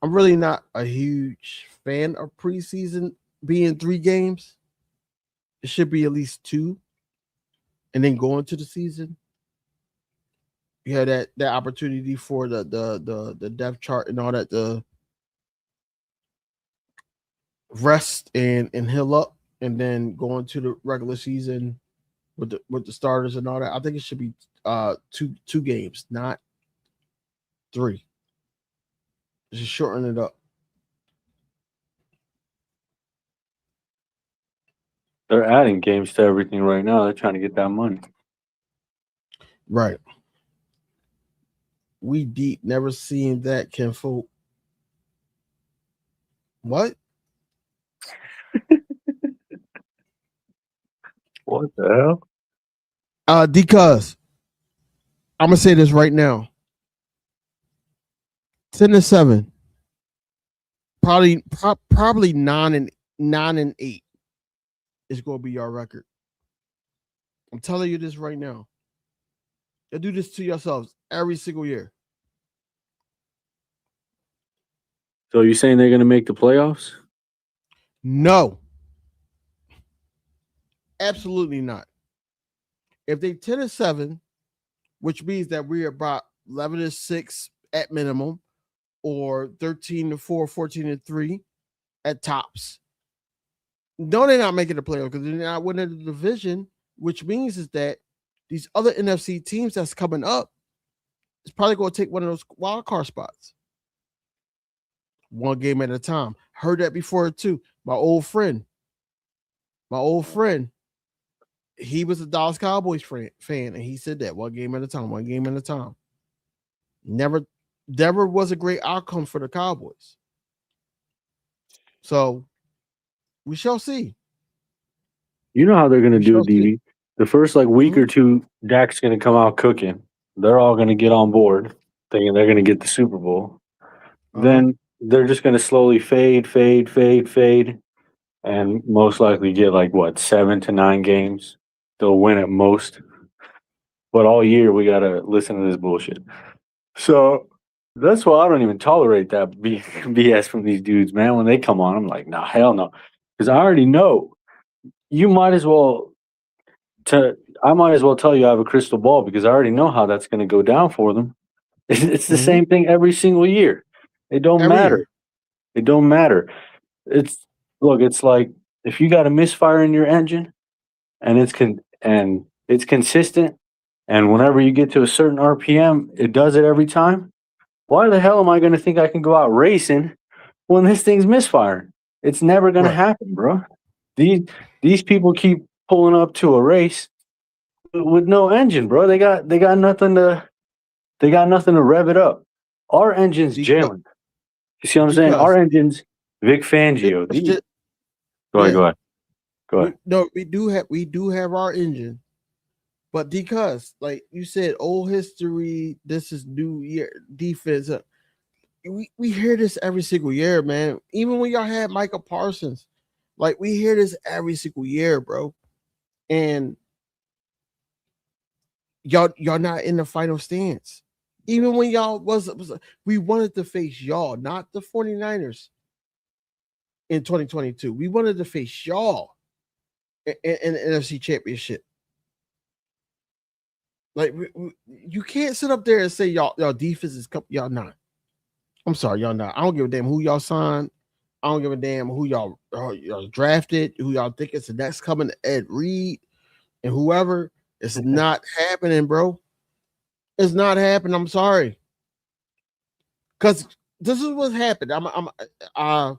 really not a huge fan of preseason being 3 games. It should be at least 2. And then go into the season. You had that opportunity for the depth chart and all that, the rest and heal up, and then go into the regular season with the starters and all that. I think it should be two games, not 3. Just shorten it up. They're adding games to everything right now. They're trying to get that money. Right. We deep never seen that, kinfolk. What? What the hell? Because I'm gonna say this right now. 10-7. Probably 9-8 is gonna be your record. I'm telling you this right now. You do this to yourselves every single year. So you saying they're going to make the playoffs? No. Absolutely not. If they 10-7, which means that we're about 11-6 at minimum, or 13-4, 14-3 at tops. No, they're not making the playoffs because they're not winning the division, which means is that these other NFC teams that's coming up is probably going to take one of those wild card spots. One game at a time. Heard that before too. My old friend, he was a Dallas Cowboys fan, and he said that one game at a time. Never was a great outcome for the Cowboys. So we shall see. You know how they're going to do it, see. DV. The first week or two, Dak's going to come out cooking. They're all going to get on board, thinking they're going to get the Super Bowl. Then they're just going to slowly fade, and most likely get 7 to 9 games. They'll win at most. But all year we got to listen to this bullshit. So that's why I don't even tolerate that BS from these dudes, man. When they come on, I'm like, nah, hell no. Because I already know. I might as well tell you I have a crystal ball because I already know how that's going to go down for them. It's the same thing every single year. It don't matter. Year. It don't matter. It's like if you got a misfire in your engine and it's consistent, and whenever you get to a certain RPM, it does it every time. Why the hell am I going to think I can go out racing when this thing's misfiring? It's never going to happen, bro. These people keep pulling up to a race with no engine, bro. They got nothing to rev it up. Our engine's Jalen. You see what I'm saying? Our engine's Vic Fangio. Go ahead. No, we do have our engine, but because like you said, old history. This is new year defense. We hear this every single year, man. Even when y'all had Micah Parsons, we hear this every single year, bro. And y'all not in the final stance. Even when y'all was we wanted to face y'all, not the 49ers in 2022. We wanted to face y'all in the NFC Championship. You can't sit up there and say y'all defense is y'all not. I'm sorry, y'all not. I don't give a damn who y'all signed. I don't give a damn who y'all drafted, who y'all think is the next coming, Ed Reed and whoever. It's not happening, bro. It's not happening. I'm sorry. Because this is what happened. I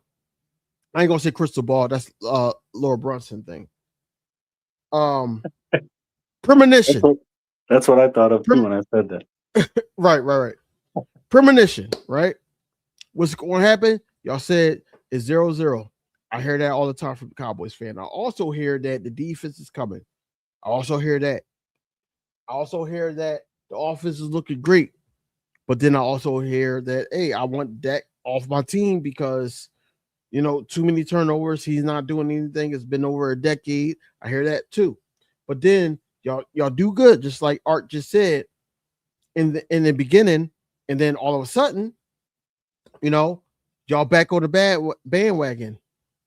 ain't gonna say crystal ball. That's Laura Brunson thing. Premonition. That's what I thought of too when I said that. Right. Premonition, right? What's going to happen? Y'all said it's 0-0. I hear that all the time from the Cowboys fan. I also hear that the defense is coming. I also hear that the offense is looking great. But then I also hear that, hey, I want Dak off my team because, too many turnovers. He's not doing anything. It's been over a decade. I hear that too. But then y'all do good, just like Art just said in the beginning, and then all of a sudden, y'all back on the bandwagon,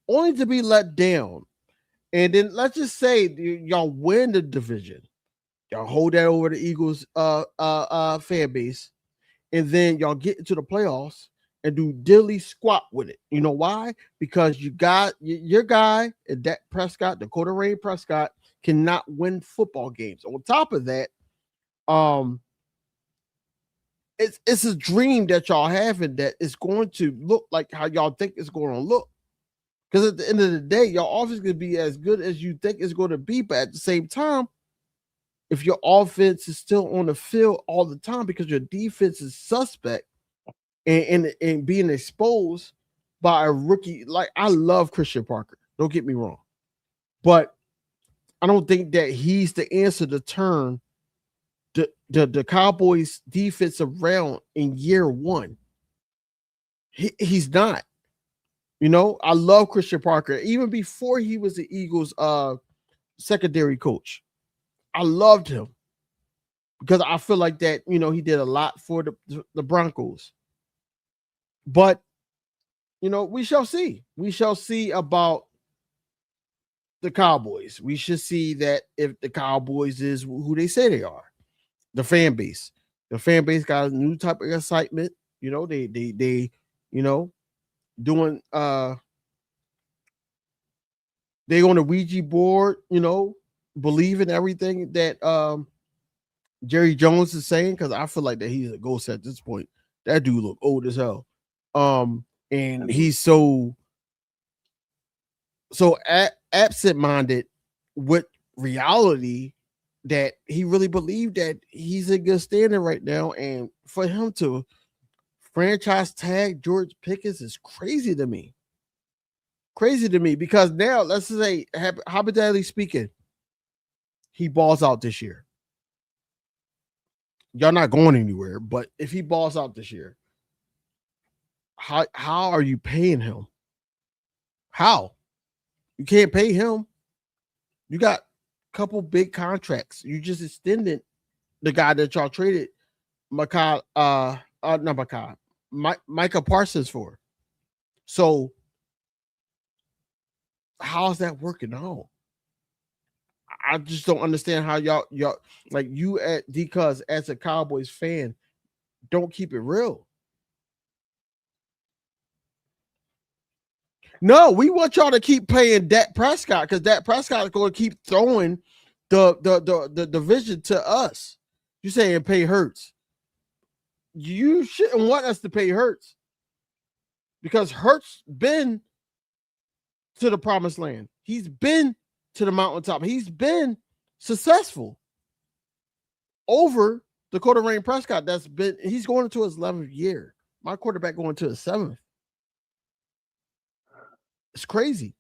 only to be let down. And then let's just say y'all win the division. Y'all hold that over the Eagles fan base, and then y'all get into the playoffs and do dilly squat with it. You know why? Because you got your guy, Dak Prescott, Dakota Rain Prescott, cannot win football games. On top of that, it's a dream that y'all having that is going to look like how y'all think it's going to look. Because at the end of the day, your offense could be as good as you think it's going to be, but at the same time, if your offense is still on the field all the time because your defense is suspect and being exposed by a rookie, like I love Christian Parker, don't get me wrong, but I don't think that he's the answer to turn the Cowboys defense around in year one. He's not. You know, I love Christian Parker. Even before he was the Eagles secondary coach, I loved him because I feel like that, you know, he did a lot for the Broncos. But, you know, we shall see. We shall see about the Cowboys. We should see that if the Cowboys is who they say they are, the fan base. The fan base got a new type of excitement. You know, they you know, doing they on the Ouija board, you know, believing everything that Jerry Jones is saying, because I feel like that he's a ghost at this point. That dude look old as hell. And he's so absent-minded with reality that he really believed that he's in good standing right now. And for him to franchise tag George Pickens is crazy to me. Crazy to me, because now, let's say, hypothetically speaking, he balls out this year. Y'all not going anywhere, but if he balls out this year, how are you paying him? How? You can't pay him. You got a couple big contracts. You just extended the guy that y'all traded Micah Parsons for. So how's that working out? I just don't understand how y'all like you at because as a Cowboys fan, don't keep it real. No, we want y'all to keep paying Dak Prescott because Dak Prescott is going to keep throwing the division to us. You saying pay Hurts. You shouldn't want us to pay Hurts because Hurts been to the promised land. He's been to the mountaintop. He's been successful over Dakota Rain Prescott. He's going into his 11th year. My quarterback going to his 7th. It's crazy.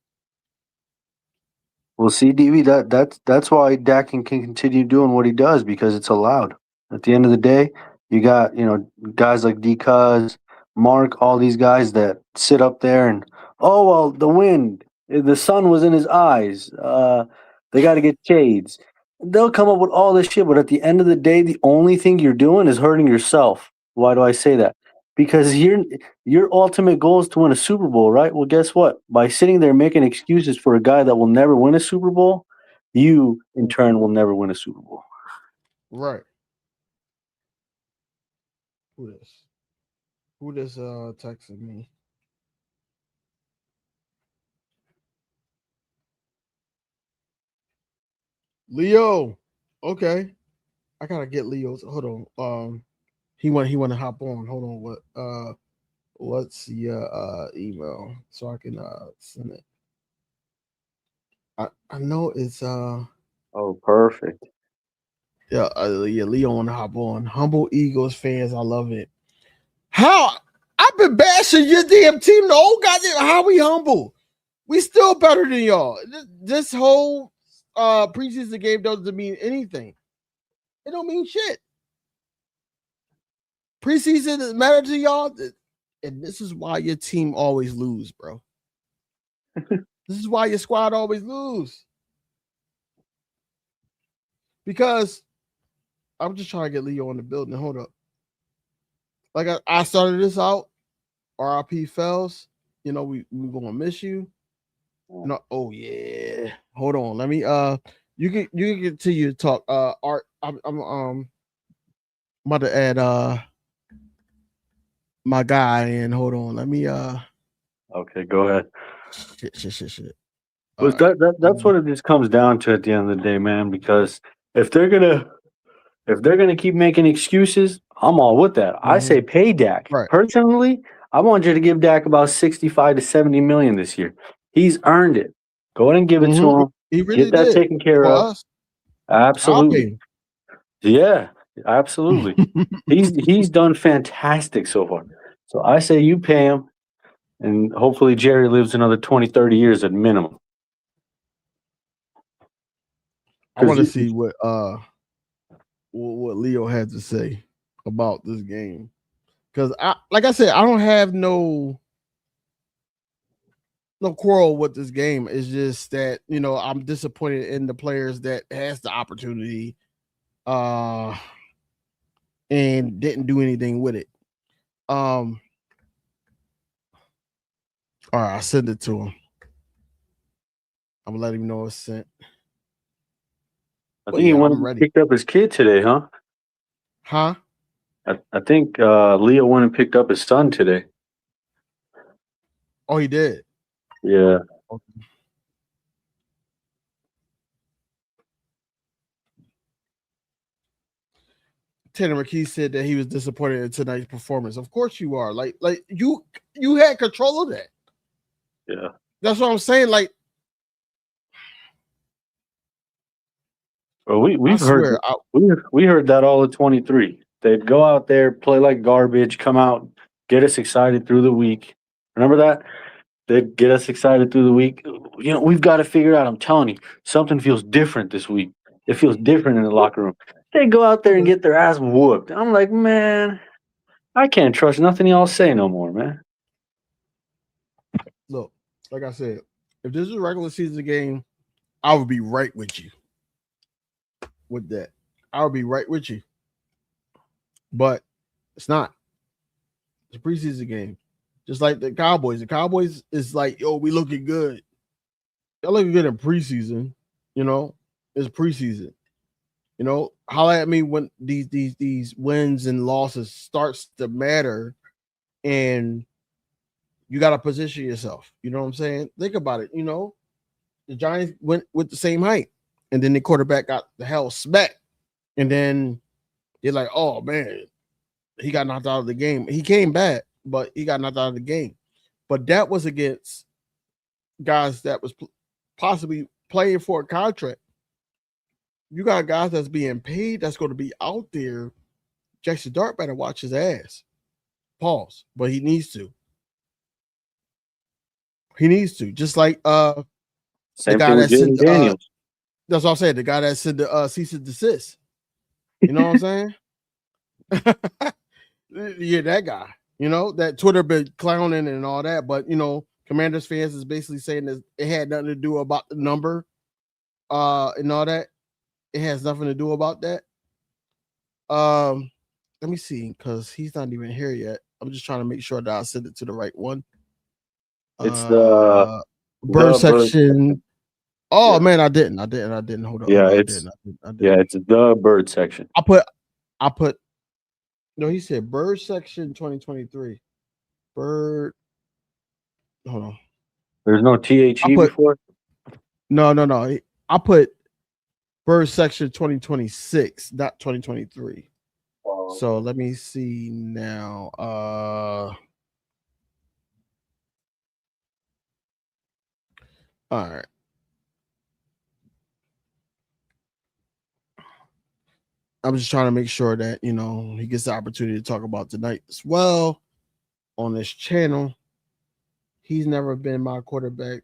Well, see, DV, that's why Dak can continue doing what he does, because it's allowed. At the end of the day, you got, you know, guys like D-Cuz, Mark, all these guys that sit up there and, oh, well, the wind, the sun was in his eyes. They got to get shades. They'll come up with all this shit, but at the end of the day, the only thing you're doing is hurting yourself. Why do I say that? Because your ultimate goal is to win a Super Bowl, right? Well, guess what? By sitting there making excuses for a guy that will never win a Super Bowl, you, in turn, will never win a Super Bowl. Right. Who this texted me? Leo. Okay. I gotta get Leo's. Hold on. He want to hop on. Hold on. What's the email so I can send it? I know it's Oh, perfect. yeah, Leo want to hop on. Humble Eagles fans, I love it. How I've been bashing your damn team the whole goddamn. How we humble? We still better than y'all. This whole preseason game doesn't mean anything. It don't mean shit. Preseason doesn't matter to y'all, and this is why your team always lose, bro. This is why your squad always lose. Because I'm just trying to get Leo in the building. Hold up. Like I started this out. RIP Fells. You know, we gonna miss you. No, oh yeah. Hold on. Let me you can continue to talk. Art, I'm about to add my guy in. Hold on. Let me Okay, go ahead. Shit. But that's what it just comes down to at the end of the day, man. Because if they're gonna keep making excuses, I'm all with that. I say pay Dak. Right. Personally, I want you to give Dak about 65 to 70 million this year. He's earned it. Go ahead and give it to him. He really Get that did taken care for of. us. Absolutely. Yeah, absolutely. He's done fantastic so far. So I say you pay him, and hopefully Jerry lives another 20, 30 years at minimum. I want to see what Leo had to say about this game, because like I said, I don't have no quarrel with this game. It's just that I'm disappointed in the players that has the opportunity, and didn't do anything with it. All right, I send it to him. I'm gonna let him know it's sent. I think he went and picked up his kid today, huh? Huh? I think Leo went and picked up his son today. Oh, he did. Yeah. Okay. Tanner McKee said that he was disappointed in tonight's performance. Of course you are. Like you had control of that. Yeah. That's what I'm saying. Like, well, we heard that all at 23. They'd go out there, play like garbage, come out, get us excited through the week. Remember that? They'd get us excited through the week. We've got to figure out. I'm telling you, something feels different this week. It feels different in the locker room. They go out there and get their ass whooped. I'm like, man, I can't trust nothing y'all say no more, man. Look, like I said, if this is a regular season game, I would be right with you with that. I would be right with you. But it's not. It's a preseason game. Just like the Cowboys. The Cowboys is like, yo, we looking good. Y'all looking good in preseason. It's preseason. Holla at me when these wins and losses starts to matter, and you got to position yourself. You know what I'm saying? Think about it. The Giants went with the same height, and then the quarterback got the hell smacked, and then they're like, oh man, he got knocked out of the game. He came back, but he got knocked out of the game. But that was against guys that was possibly playing for a contract. You got guys that's being paid that's going to be out there. Jackson Dart better watch his ass. Pause. But he needs to. He needs to. Just like Same thing with Jaden Daniels. That's what I'm saying. The guy that said the cease and desist. You know what I'm saying? Yeah, that guy. That Twitter been clowning and all that, but Commanders fans is basically saying that it had nothing to do about the number, and all that. It has nothing to do about that. Let me see, because he's not even here yet. I'm just trying to make sure that I send it to the right one. It's the bird section. Bird. Oh Yeah. Man, I didn't. Hold on. Yeah, I it's didn't. Yeah, it's the bird section. I put. No, he said bird section 2023. Bird. Hold on. There's no THE before? No. I put bird section 2026, not 2023. Wow. So let me see now. All right. I'm just trying to make sure that he gets the opportunity to talk about tonight as well on this channel. He's never been my quarterback.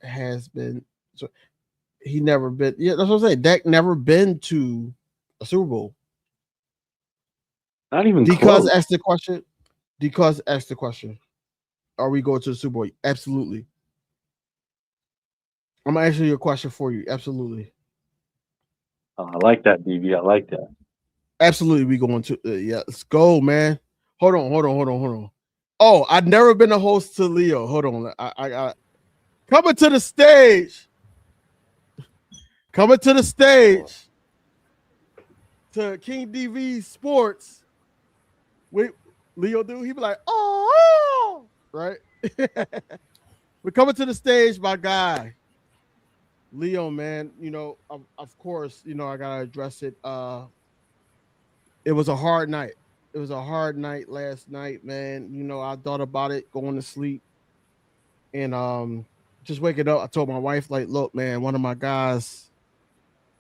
Has been. So he never been. Yeah, that's what I'm saying. Dak never been to a Super Bowl. Not even because close. ask the question. Because ask the question. Are we going to the Super Bowl? Absolutely. I'm gonna answer your question for you. Absolutely. Oh, I like that, DB. I like that. Absolutely, we going to. Yeah, let's go, man. Hold on. Oh, I've never been a host to Leo. Hold on. I coming to the stage. Coming to the stage to KingDVSports. Wait, Leo do? He be like, oh, right? We're coming to the stage, my guy. Leo, man, of course, I gotta address it. It was a hard night. It was a hard night last night, man. I thought about it going to sleep. And just waking up, I told my wife, like, look, man, one of my guys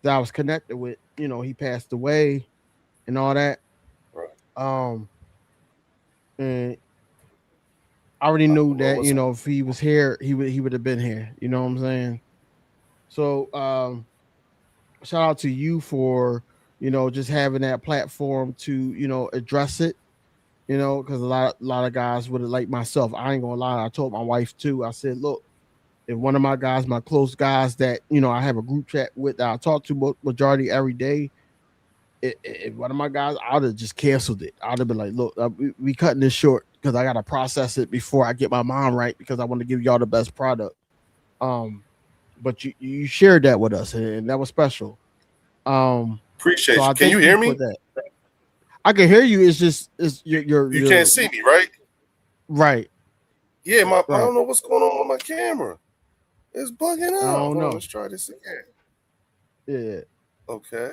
that I was connected with, he passed away and all that. Right. And I already I knew don't know that, what's if he was here, he would have been here. You know what I'm saying? So shout out to you for, just having that platform to, address it, because a lot of guys would have, like myself, I ain't gonna lie, I told my wife too. I said, look, if one of my guys, my close guys that, I have a group chat with that I talk to majority every day, if one of my guys, I'd have just canceled it. I'd have been like, look, we cutting this short because I gotta process it before I get my mind right because I want to give y'all the best product. Um, but you shared that with us, and that was special. So Appreciate you. I Can you thank you hear for me? that. I can hear you. It's just You can't see me, right? right. Yeah, I Right. don't know what's going on with my camera. It's bugging I out. don't Hold on, know. let's try this again. Yeah. Okay.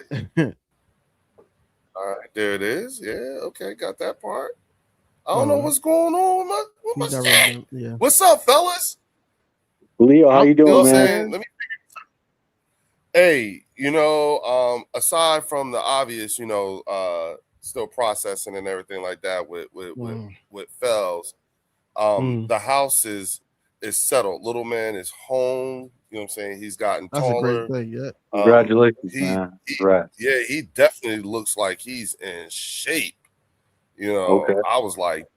All right, there it is. Yeah, okay, got that part. I don't know what's going on with my He's never shit. been. Yeah. What's up, fellas? Leo, how you You know doing, what I'm man? saying? Let me. Hey, aside from the obvious, still processing and everything like that with Fells, the house is settled. Little man is home. You know what I'm saying? He's gotten That's a great taller. thing. Yeah. Congratulations, He, man. he Congrats. yeah, he definitely looks like he's in shape. Okay. I was like,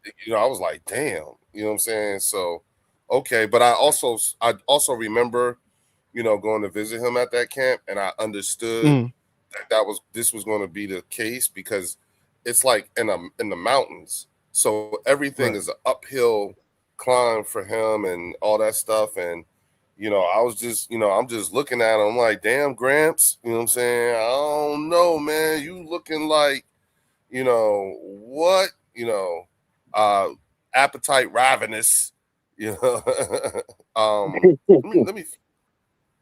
damn. You know what I'm saying? So, okay, but I also remember, going to visit him at that camp, and I understood this was going to be the case because it's like in the mountains, so everything Right. is an uphill climb for him and all that stuff. And I was just, I'm just looking at him like, damn, Gramps, you know what I'm saying? I don't know, man. You looking like, what, uh, appetite ravenous, you know. Let me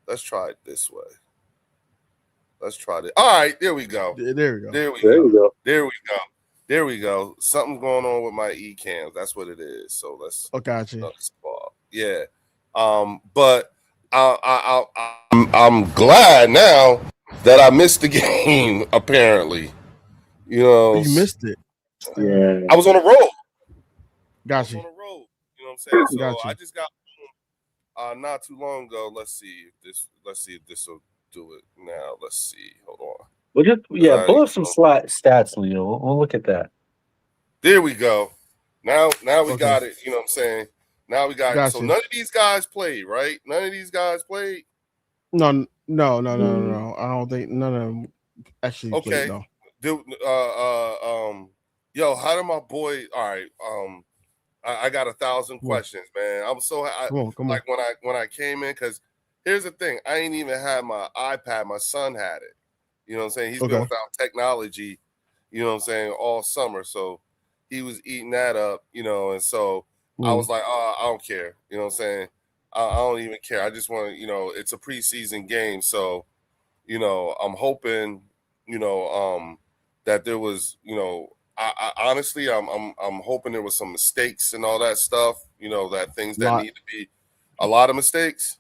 let's try it this way. Let's try it. All right, there we go. There we go. There we There go. you go. There we go. There we go. Something's going on with my e-cams. That's what it is. So let's Oh, gotcha. yeah. But I'm glad now that I missed the game. Apparently, You missed it. Yeah. I was on the road. I was Gotcha. on the road. You know what I'm saying? So I Gotcha. just got not too long ago. Let's see if this will do it now. Let's see. Hold on. Well, just I, pull up some stats, Leo. We'll look at that. there we go. Now we Okay. got it. You know what I'm saying? Now we got it. So Gotcha. none of these guys played, right? None of these guys played. No. I don't think none of them actually played. Okay. No. Yo, how did my boy? All right. I got 1,000 Come on. questions, man. I'm so Come on. like when I came in, because here's the thing: I ain't even had my iPad. My son had it. You know what I'm saying? He's been Okay. without technology. You know what I'm saying, all summer. So he was eating that up. And so I was like, oh, I don't care. You know what I'm saying? I don't even care. I just want to. It's a preseason game, so I'm hoping. That there was. I honestly, I'm hoping there was some mistakes and all that stuff. That things that Lot. need to be a lot of mistakes.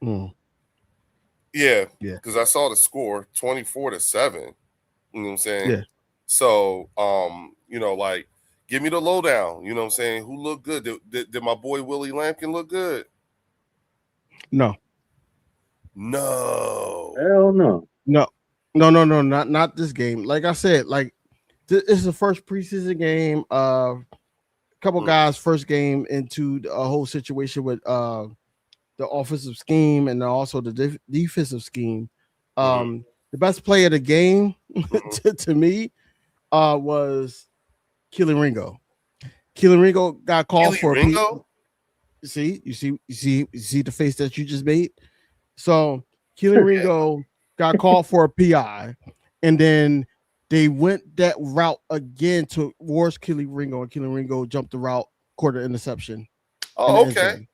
Yeah, Yeah. because I saw the score 24-7. You know what I'm saying? Yeah. So, like, give me the lowdown. You know what I'm saying? Who looked good? Did my boy Willie Lampkin look good? No. No. Hell no. No. Not this game. Like I said, like this is the first preseason game. A couple guys' first game into a whole situation with the offensive scheme and also the defensive scheme. The best play of the game to me was Keelan Ringo. Keelan Ringo got called for a P. You see the face that you just made. So Keelan Ringo got called for a PI, and then they went that route again towards Keelan Ringo, and Keelan Ringo jumped the route, quarter interception. Oh, okay.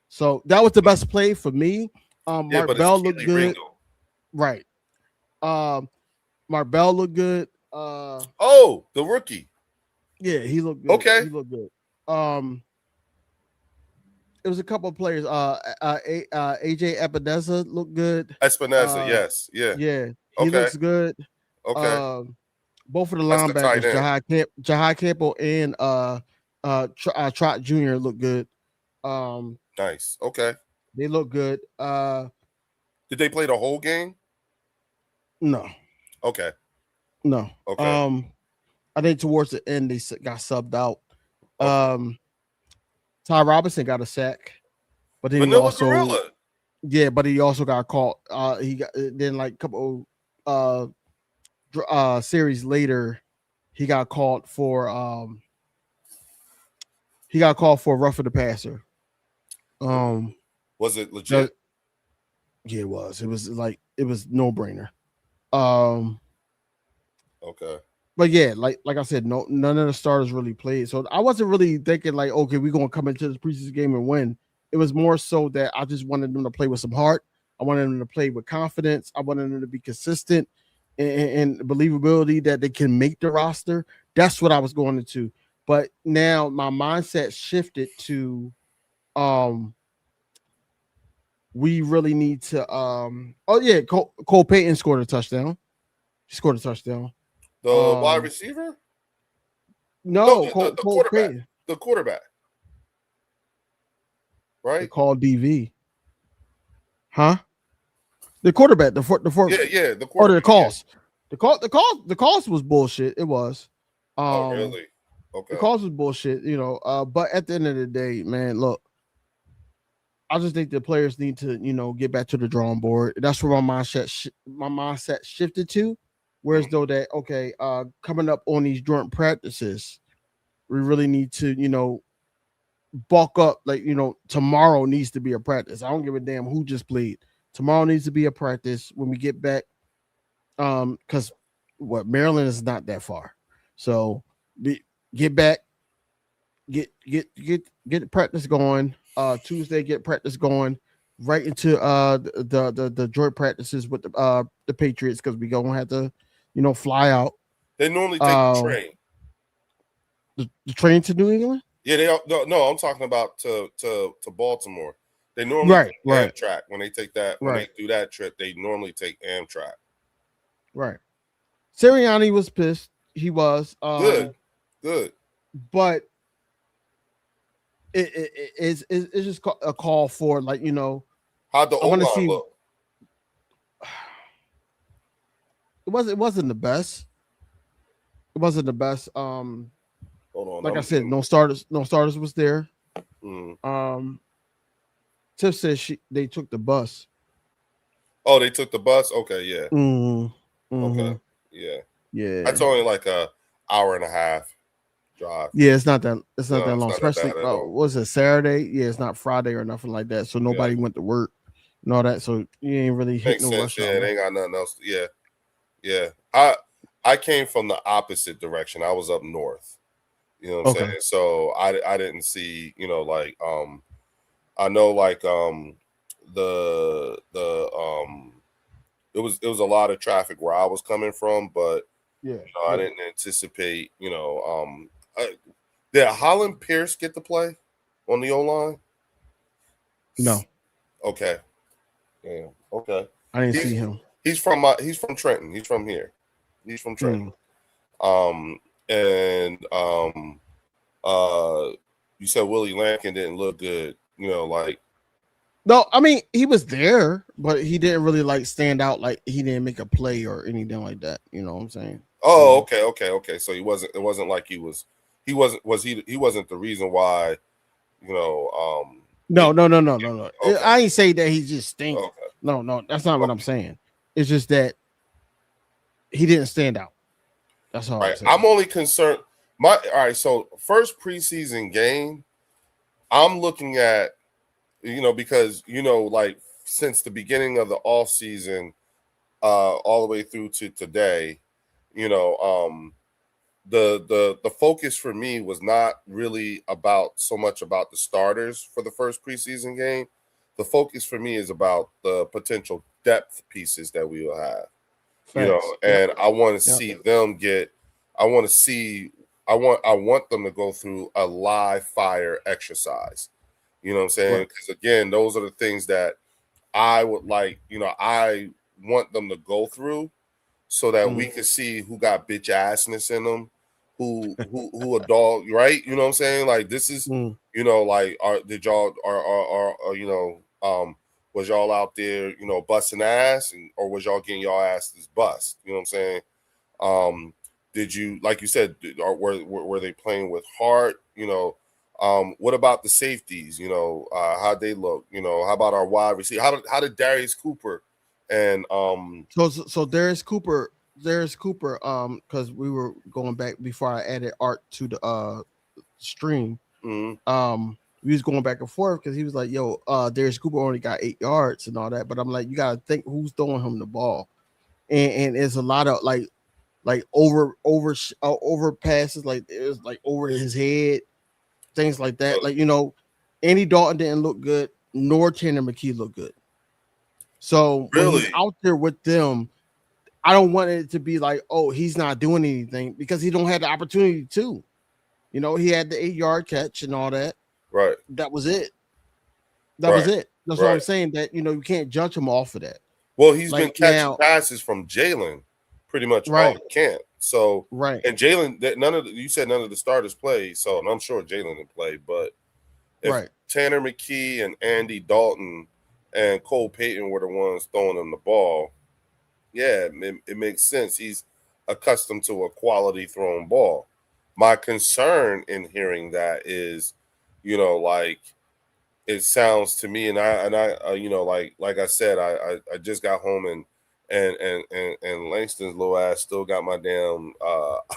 So that was the best play for me. Mark Bell looked good. Ringo. Right. Mark Bell looked good. The rookie. Yeah, he looked good. Okay. He looked good. it was a couple of players. AJ Epineza looked good. Espinoza, yes, yeah, Yeah, he okay, looks good. okay. Both of the That's the tight linebackers, end. Jahai Campbell and Trot Jr. look good. Nice. Okay. They look good. Did they play the whole game? No, Okay. no. Okay. I think towards the end they got subbed out. Okay. Ty Robinson got a sack, but then Vanilla Gorilla. but he also got caught. He got then like a couple series later, he got called for roughing the passer. Was it legit? Yeah, it was. It was no brainer. Okay. But yeah, like I said, none of the starters really played. So I wasn't really thinking like, okay, we're gonna come into this preseason game and win. It was more so that I just wanted them to play with some heart. I wanted them to play with confidence. I wanted them to be consistent and believability that they can make the roster. That's what I was going into. But now my mindset shifted to we really need to Cole Payton scored a touchdown. He scored a touchdown. The wide receiver? No, the Cole quarterback. Payton. The quarterback. Right? They called DV. Huh? The quarterback, the Yeah, the quarterback. Or the calls. Yeah. The calls was bullshit. It was. Oh, really? Okay. The calls was bullshit, but at the end of the day, man, look, I just think the players need to, get back to the drawing board. That's where my mindset shifted to. Whereas though that, okay, coming up on these joint practices, we really need to, bulk up. Like, tomorrow needs to be a practice. I don't give a damn who just played. Tomorrow needs to be a practice when we get back. Because Maryland is not that far. So get back, get practice going. Tuesday, get practice going right into the joint practices with the Patriots, because we gonna have to, fly out. They normally take the train. The train to New England? Yeah, no, I'm talking about to Baltimore. They normally take Amtrak when they take that. When they do that trip, they normally take Amtrak. Right. Sirianni was pissed. He was good, but it's just a call for, like, how'd the O-line look? It wasn't the best. It wasn't the best. Hold on. Like I said, no starters was there. Tiff said they took the bus. Oh, they took the bus? Okay, yeah. Okay. Yeah. That's only like a hour and a half drive. Yeah, it's not that long. Especially was it Saturday? Yeah, it's not Friday or nothing like that. So nobody went to work and all that. So you ain't really hit no rush hour. Yeah, they ain't got nothing else. Yeah. I came from the opposite direction. I was up north. You know what I'm saying? So I didn't see, like I know like it was a lot of traffic where I was coming from, but I didn't anticipate, did Holland Pierce get to play on the O-line? No. Okay. Yeah. Okay. I didn't see him. He's from Trenton. He's from here. He's from Trenton. You said Willie Lankin didn't look good, like. No, I mean, he was there, but he didn't really like stand out. Like, he didn't make a play or anything like that. You know what I'm saying? Oh, okay. So he wasn't. It wasn't like he wasn't the reason why. No. Okay. I ain't say that he just stinks. Okay. No, that's not what I'm saying. It's just that he didn't stand out. That's all. Right. I'm only concerned. All right. So first preseason game, I'm looking at. Because like since the beginning of the off season, all the way through to today, the focus for me was not really so much about the starters for the first preseason game. The focus for me is about the potential depth pieces that we will have. Thanks. And I want to see them get. I want them to go through a live fire exercise. You know what I'm saying? Because again, those are the things that I would like. I want them to go through so that we can see who got bitch assness in them, who a dog, right? You know what I'm saying? Like this is, like did y'all was y'all out there, busting ass, or was y'all getting y'all asses bust? You know what I'm saying? Did you, like you said, were they playing with heart? What about the safeties? How'd they look? How about our wide receiver? How did Darius Cooper and So Darius Cooper, because we were going back before I added Art to the stream. We was going back and forth because he was like, "Yo, Darius Cooper only got 8 yards and all that," but I'm like, you gotta think who's throwing him the ball, and it's a lot of like over passes, like it was like over his head, things like that. Like Andy Dalton didn't look good, nor Tanner McKee looked good. So when he's out there with them, I don't want it to be like, oh, he's not doing anything because he don't have the opportunity to. He had the 8-yard catch and all that. Right. That was it. Was it. That's what I'm saying. That you can't judge him off of that. Well, he's been catching passes from Jalen pretty much all camp. So and Jalen, you said none of the starters played, so and I'm sure Jalen didn't play, but if Tanner McKee and Andy Dalton and Cole Payton were the ones throwing him the ball, yeah, it makes sense. He's accustomed to a quality thrown ball. My concern in hearing that is, like it sounds to me, and I like I said, I just got home and Langston's little ass still got my damn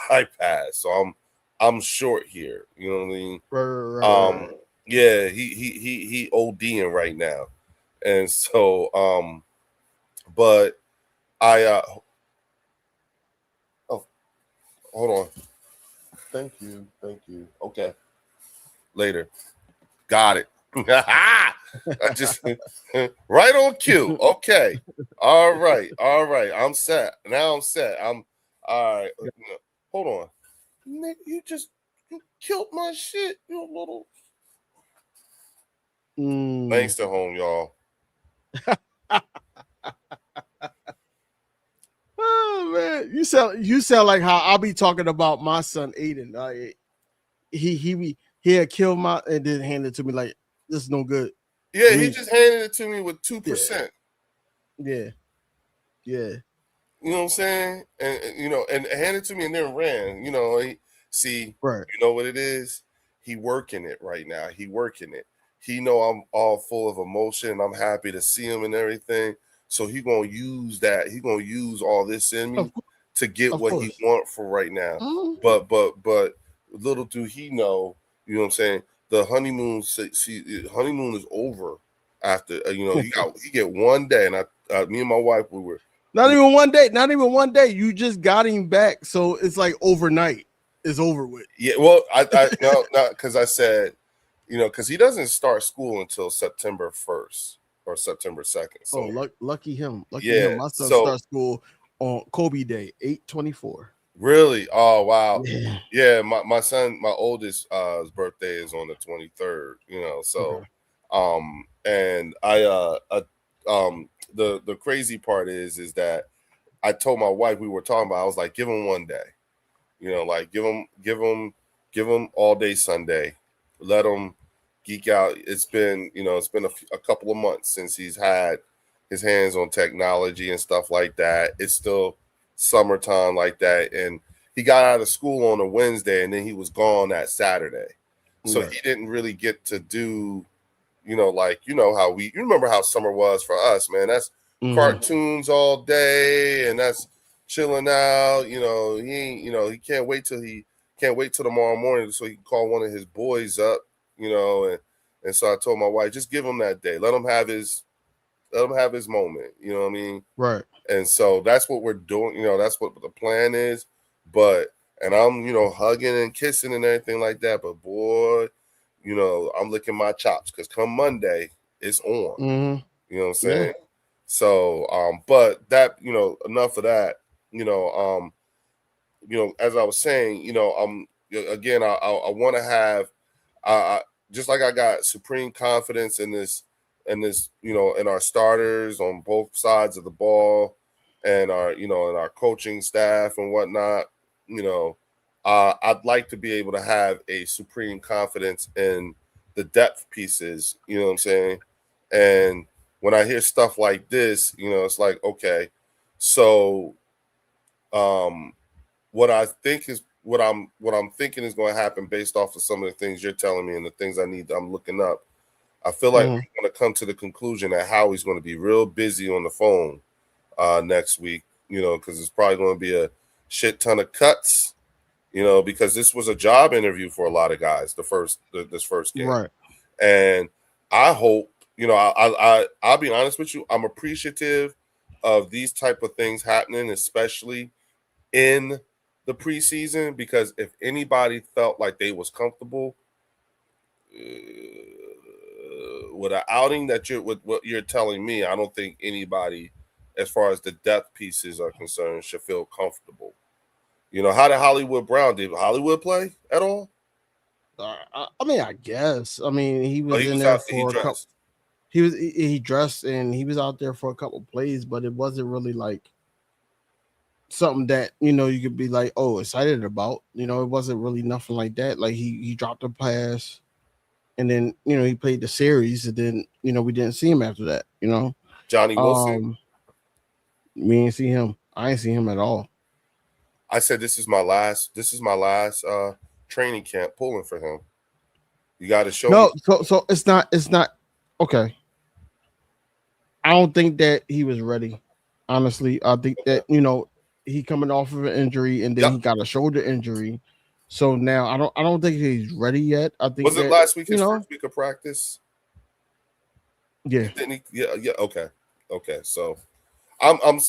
iPad, so I'm short here. You know what I mean? Right. Yeah, he ODing right now, and so but I oh, hold on. Thank you. Okay, later. Got it. I just right on cue. Okay. All right. I'm set. Now I'm set. I'm all right. Hold on. Nick, you killed my shit, you little. Thanks to home, y'all. Oh man, you sound like how I'll be talking about my son Aiden. He'll kill my and then hand it to me like this is no good. Yeah, he just handed it to me with 2%. Yeah. You know what I'm saying? And and handed it to me and then ran. You know what it is? He working it right now. He working it. He know I'm all full of emotion. I'm happy to see him and everything. So he gonna use that. He gonna use all this in me to get what he want for right now. But little do he know, you know what I'm saying? The honeymoon is over after he get one day, and me and my wife we were not even one day. You just got him back, so it's like overnight. It's over with. Yeah, well, I no, because I said, because he doesn't start school until September 1st or September 2nd. So lucky him. Him. My son starts school on Kobe Day, 8/24. Really? Oh wow. Yeah, my son, my oldest his birthday is on the 23rd, so and the crazy part is that I told my wife, we were talking about, I was like, give him one day. Like give him all day Sunday. Let him geek out. It's been a couple of months since he's had his hands on technology and stuff like that. It's still summertime like that, and he got out of school on a Wednesday and then he was gone that Saturday. So he didn't really get to do, how you remember how summer was for us, man. That's cartoons all day and that's chilling out. He can't wait till tomorrow morning so he can call one of his boys up, and so I told my wife, just give him that day. Let him have his moment. You know what I mean? Right. And so that's what we're doing. That's what the plan is. And I'm, hugging and kissing and everything like that. But boy, I'm licking my chops because come Monday, it's on. You know what I'm saying? Yeah. So, but that, enough of that. As I was saying, again, I want to have. just like I got supreme confidence in this, in our starters on both sides of the ball, and and our coaching staff and whatnot. I'd like to be able to have a supreme confidence in the depth pieces. You know what I'm saying? And when I hear stuff like this, it's like, okay, so what I think is what I'm thinking is going to happen based off of some of the things you're telling me and the things I'm looking up. I feel like we're going to come to the conclusion that Howie's going to be real busy on the phone next week, because it's probably going to be a shit ton of cuts, because this was a job interview for a lot of guys, this first game. Right. And I hope, I'll be honest with you, I'm appreciative of these type of things happening, especially in the preseason, because if anybody felt like they was comfortable with an outing with what you're telling me, I don't think anybody, as far as the depth pieces are concerned, should feel comfortable. How did Hollywood Brown? Did Hollywood play at all? I mean, I guess. I mean, he was in was there out, for a couple. He dressed and he was out there for a couple plays, but it wasn't really like something that you could be like, oh, excited about. It wasn't really nothing like that. Like he dropped a pass, and then he played the series, and then we didn't see him after that. Johnny Wilson. We didn't see him. I didn't see him at all. I said this is my last training camp pulling for him. You got to show me. So it's not okay. I don't think that he was ready. Honestly, I think that he coming off of an injury, and then he got a shoulder injury. So now I don't think he's ready yet. I think was it last week his first week of practice? Yeah. Didn't he? Yeah. Okay. So I'm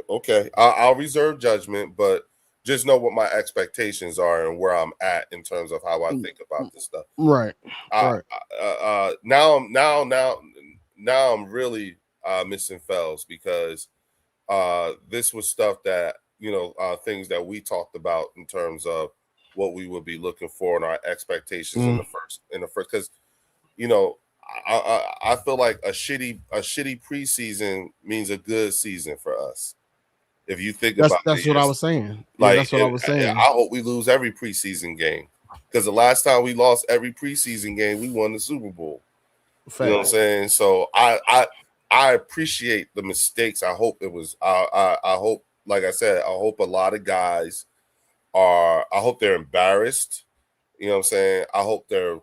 okay. I'll reserve judgment, but just know what my expectations are and where I'm at in terms of how I think about this stuff. Right. Now I'm really missing Fells, because this was stuff that things that we talked about in terms of what we would be looking for in our expectations in the first, because I feel like a shitty preseason means a good season for us. If you think about that's what I was saying. Like, that's what I was saying. I hope we lose every preseason game, because the last time we lost every preseason game, we won the Super Bowl. Fact. You know what I'm saying? So I appreciate the mistakes. I hope it was. I hope, like I said, I hope a lot of guys I hope they're embarrassed. You know what I'm saying? I hope they're,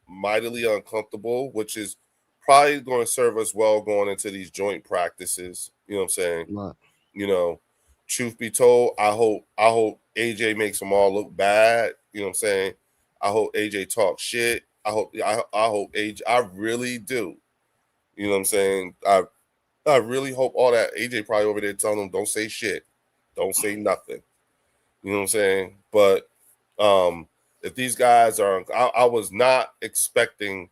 mightily uncomfortable, which is probably going to serve us well going into these joint practices. You know what I'm saying? Right. Truth be told, I hope AJ makes them all look bad. You know what I'm saying? I hope AJ talks shit. I hope AJ. I really do. You know what I'm saying? I really hope all that. AJ probably over there telling them, don't say shit. Don't say nothing. You know what I'm saying? But if these guys are, I was not expecting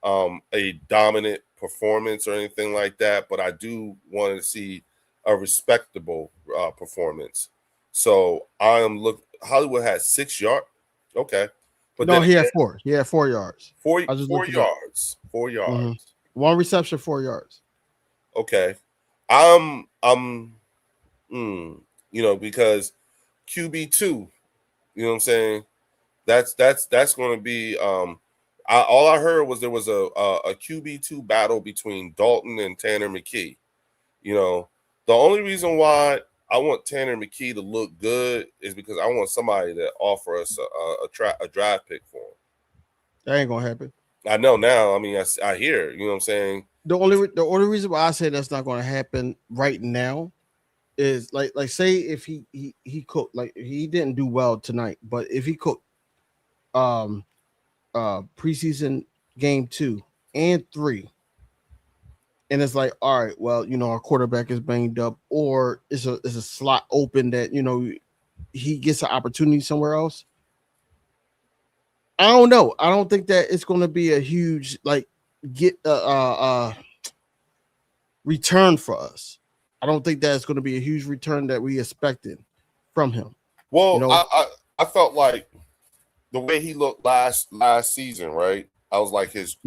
a dominant performance or anything like that, but I do want to see a respectable performance. So Hollywood had 6 yards. Okay. But no, he had 4. He had 4 yards. 4 yards. 4 yards. Mm-hmm. 1 reception, 4 yards. Okay. Because QB2, you know what I'm saying? That's going to be all I heard was there was a QB2 battle between Dalton and Tanner McKee. The only reason why I want Tanner McKee to look good is because I want somebody to offer us a draft pick for him. That ain't gonna happen. I know now. I mean, I hear. You know what I'm saying? The only reason why I say that's not going to happen right now is like say if he cooked, like he didn't do well tonight, but if he cooked preseason game 2 and 3, and it's like, all right, well, our quarterback is banged up, or it's a slot open that he gets an opportunity somewhere else. I don't know. I don't think that it's going to be a huge return for us. I don't think that it's going to be a huge return that we expected from him. Well, I felt like the way he looked last season, right? I was like his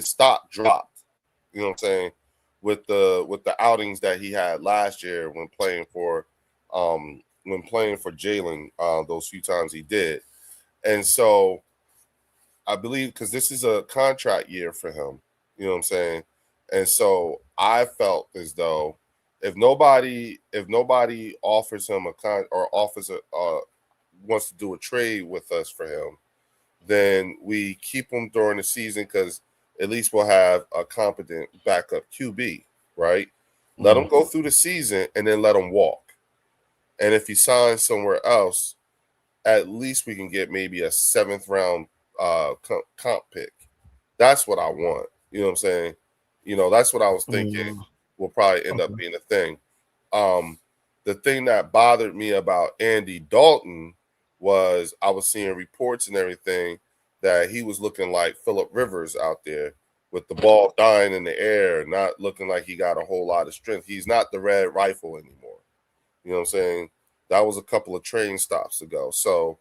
stock dropped. You know what I'm saying? With the outings that he had last year when playing for Jalen, those few times he did. And so I believe because this is a contract year for him, you know what I'm saying? And so I felt as though if nobody offers him a wants to do a trade with us for him, then we keep him during the season because at least we'll have a competent backup QB, right? Let him go through the season and then let him walk. And if he signs somewhere else, at least we can get maybe a 7th round comp pick. That's what I want. You know what I'm saying? You know, that's what I was thinking will probably end up being a thing. The thing that bothered me about Andy Dalton was I was seeing reports and everything that he was looking like Phillip Rivers out there with the ball dying in the air, not looking like he got a whole lot of strength. He's not the red rifle anymore. You know what I'm saying? That was a couple of train stops ago. So,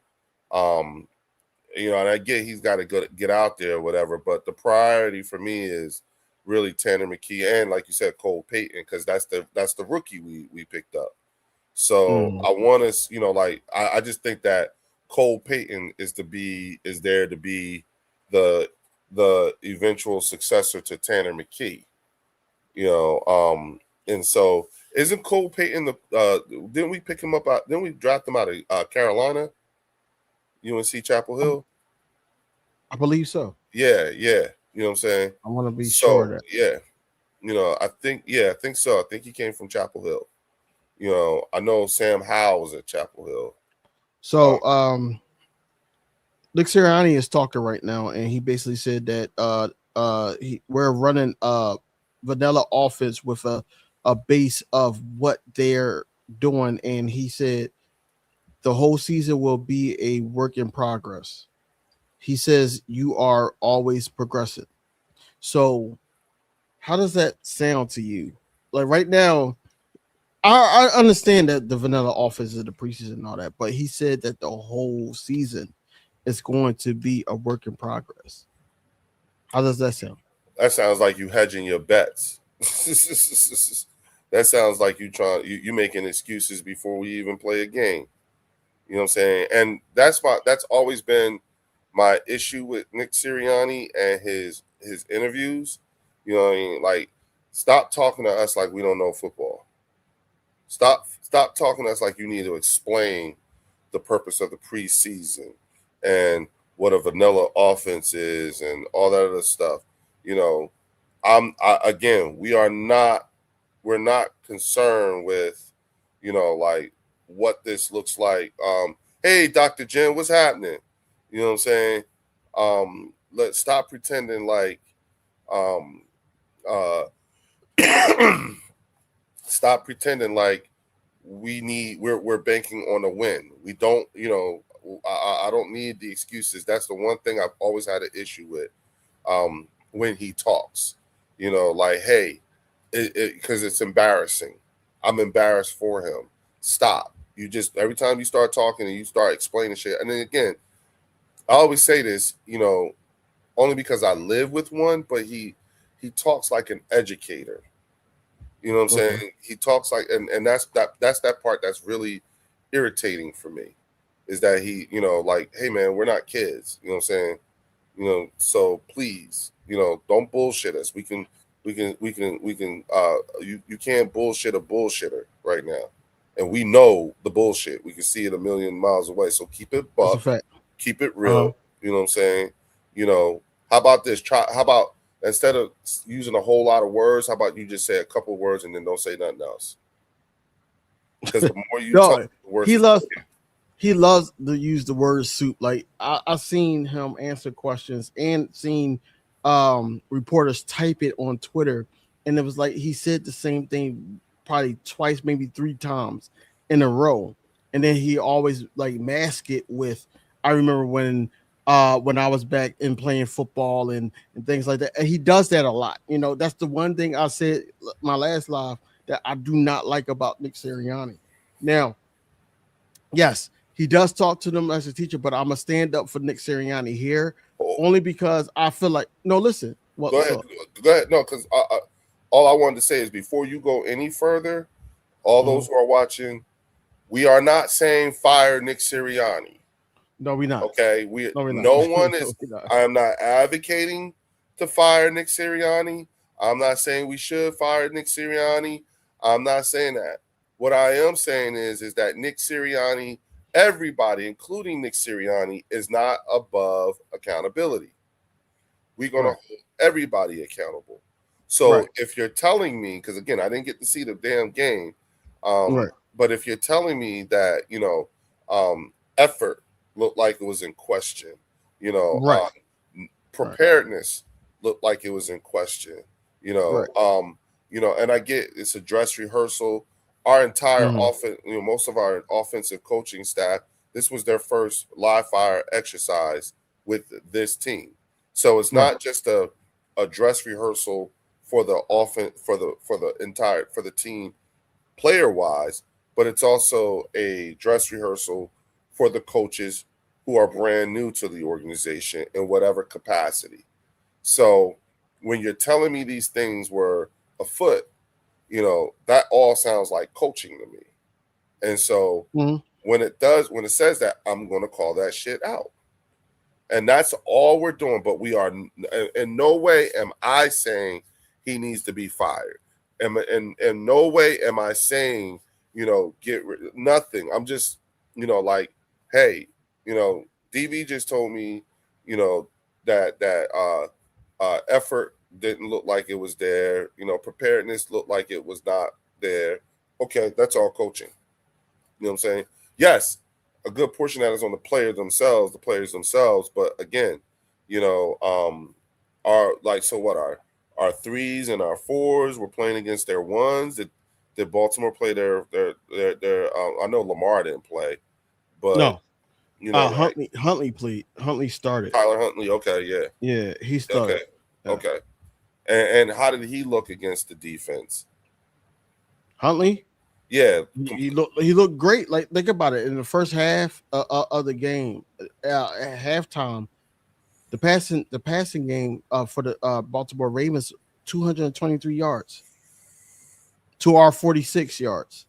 you know, and I get he's got to get out there or whatever, but the priority for me is really Tanner McKee and, like you said, Cole Payton, because that's the rookie we picked up. So I want us, you know, like I just think that Cole Payton is there to be the eventual successor to Tanner McKee. You know, and so isn't Cole Payton didn't we pick him up didn't we draft him out of Carolina? UNC Chapel Hill? I believe so. Yeah. You know what I'm saying? I want to be sure of that. Yeah. You know, I think so. I think he came from Chapel Hill. You know, I know Sam Howell was at Chapel Hill. So Nick Sirianni is talking right now, and he basically said that we're running vanilla offense with a base of what they're doing, and he said the whole season will be a work in progress. He says you are always progressing. So how does that sound to you? Like right now, I understand that the vanilla offense is the preseason and all that, but he said that the whole season is going to be a work in progress. How does that sound? That sounds like you hedging your bets. That sounds like you making excuses before we even play a game. You know what I'm saying? And that's always been my issue with Nick Sirianni and his interviews. You know what I mean? Like, stop talking to us like we don't know football. Stop talking to us like you need to explain the purpose of the preseason and what a vanilla offense is and all that other stuff. You know, we're not concerned with, you know, like what this looks like. Hey, Dr. Jen, what's happening? You know what I'm saying? Let's stop pretending like stop pretending like we're banking on a win. We don't, you know, I don't need the excuses. That's the one thing I've always had an issue with when he talks. You know, like, hey, because it's embarrassing. I'm embarrassed for him. Stop. You just, every time you start talking and you start explaining shit. And then again, I always say this, you know, only because I live with one, but he talks like an educator. You know what I'm saying? He talks like, and that's that part that's really irritating for me, is that he, you know, like, hey man, we're not kids. You know what I'm saying? You know, so please, you know, don't bullshit us. You can't bullshit a bullshitter right now. And we know the bullshit. We can see it a million miles away. So keep it buck, keep it real. You know what I'm saying? You know, how about this? How about instead of using a whole lot of words, how about you just say a couple words and then don't say nothing else? Because the more you talk, the worse he loves to use the word soup. Like I've seen him answer questions and seen reporters type it on Twitter, and it was like he said the same thing probably twice, maybe 3 times in a row, and then he always like mask it with, I remember when I was back in playing football and things like that. And he does that a lot. You know, that's the one thing I said my last live that I do not like about Nick Sirianni. Now, yes, He does talk to them as a teacher, but I'm gonna stand up for Nick Sirianni here Oh, only because I feel like no. Listen, go ahead. Go ahead. No, because all I wanted to say is before you go any further, all those who are watching, we are not saying fire Nick Sirianni. No, we're not. Okay, No, one is. we're not. I am not advocating to fire Nick Sirianni. I'm not saying we should fire Nick Sirianni. I'm not saying that. What I am saying is that Nick Sirianni, everybody, including Nick Sirianni, is not above accountability. We're going to hold everybody accountable. So if you're telling me, because again, I didn't get to see the damn game, but if you're telling me that, effort looked like it was in question, preparedness looked like it was in question, and I get it's a dress rehearsal. Our entire offense, most of our offensive coaching staff, this was their first live fire exercise with this team. So it's not just a dress rehearsal for the offense for the team player wise, but it's also a dress rehearsal for the coaches who are brand new to the organization in whatever capacity. So when you're telling me these things were afoot, that all sounds like coaching to me. And so when it says that, I'm going to call that shit out. And that's all we're doing. But we are in no way am I saying he needs to be fired. And in no way am I saying, get nothing. I'm just, like, hey, DV just told me, that effort didn't look like it was there. Preparedness looked like it was not there. Okay, that's all coaching. You know what I'm saying? Yes, a good portion of that is on the players themselves. But again, our threes and our fours were playing against their ones. Did Baltimore play their I know Lamar didn't play, but no. Like, Huntley played. Huntley started. Tyler Huntley, okay, yeah. Yeah, he started. Okay. And how did he look against the defense? Huntley? Yeah. He looked great. Like, think about it. In the first half of the game, at halftime, the passing game for the Baltimore Ravens, 223 yards to our 46 yards.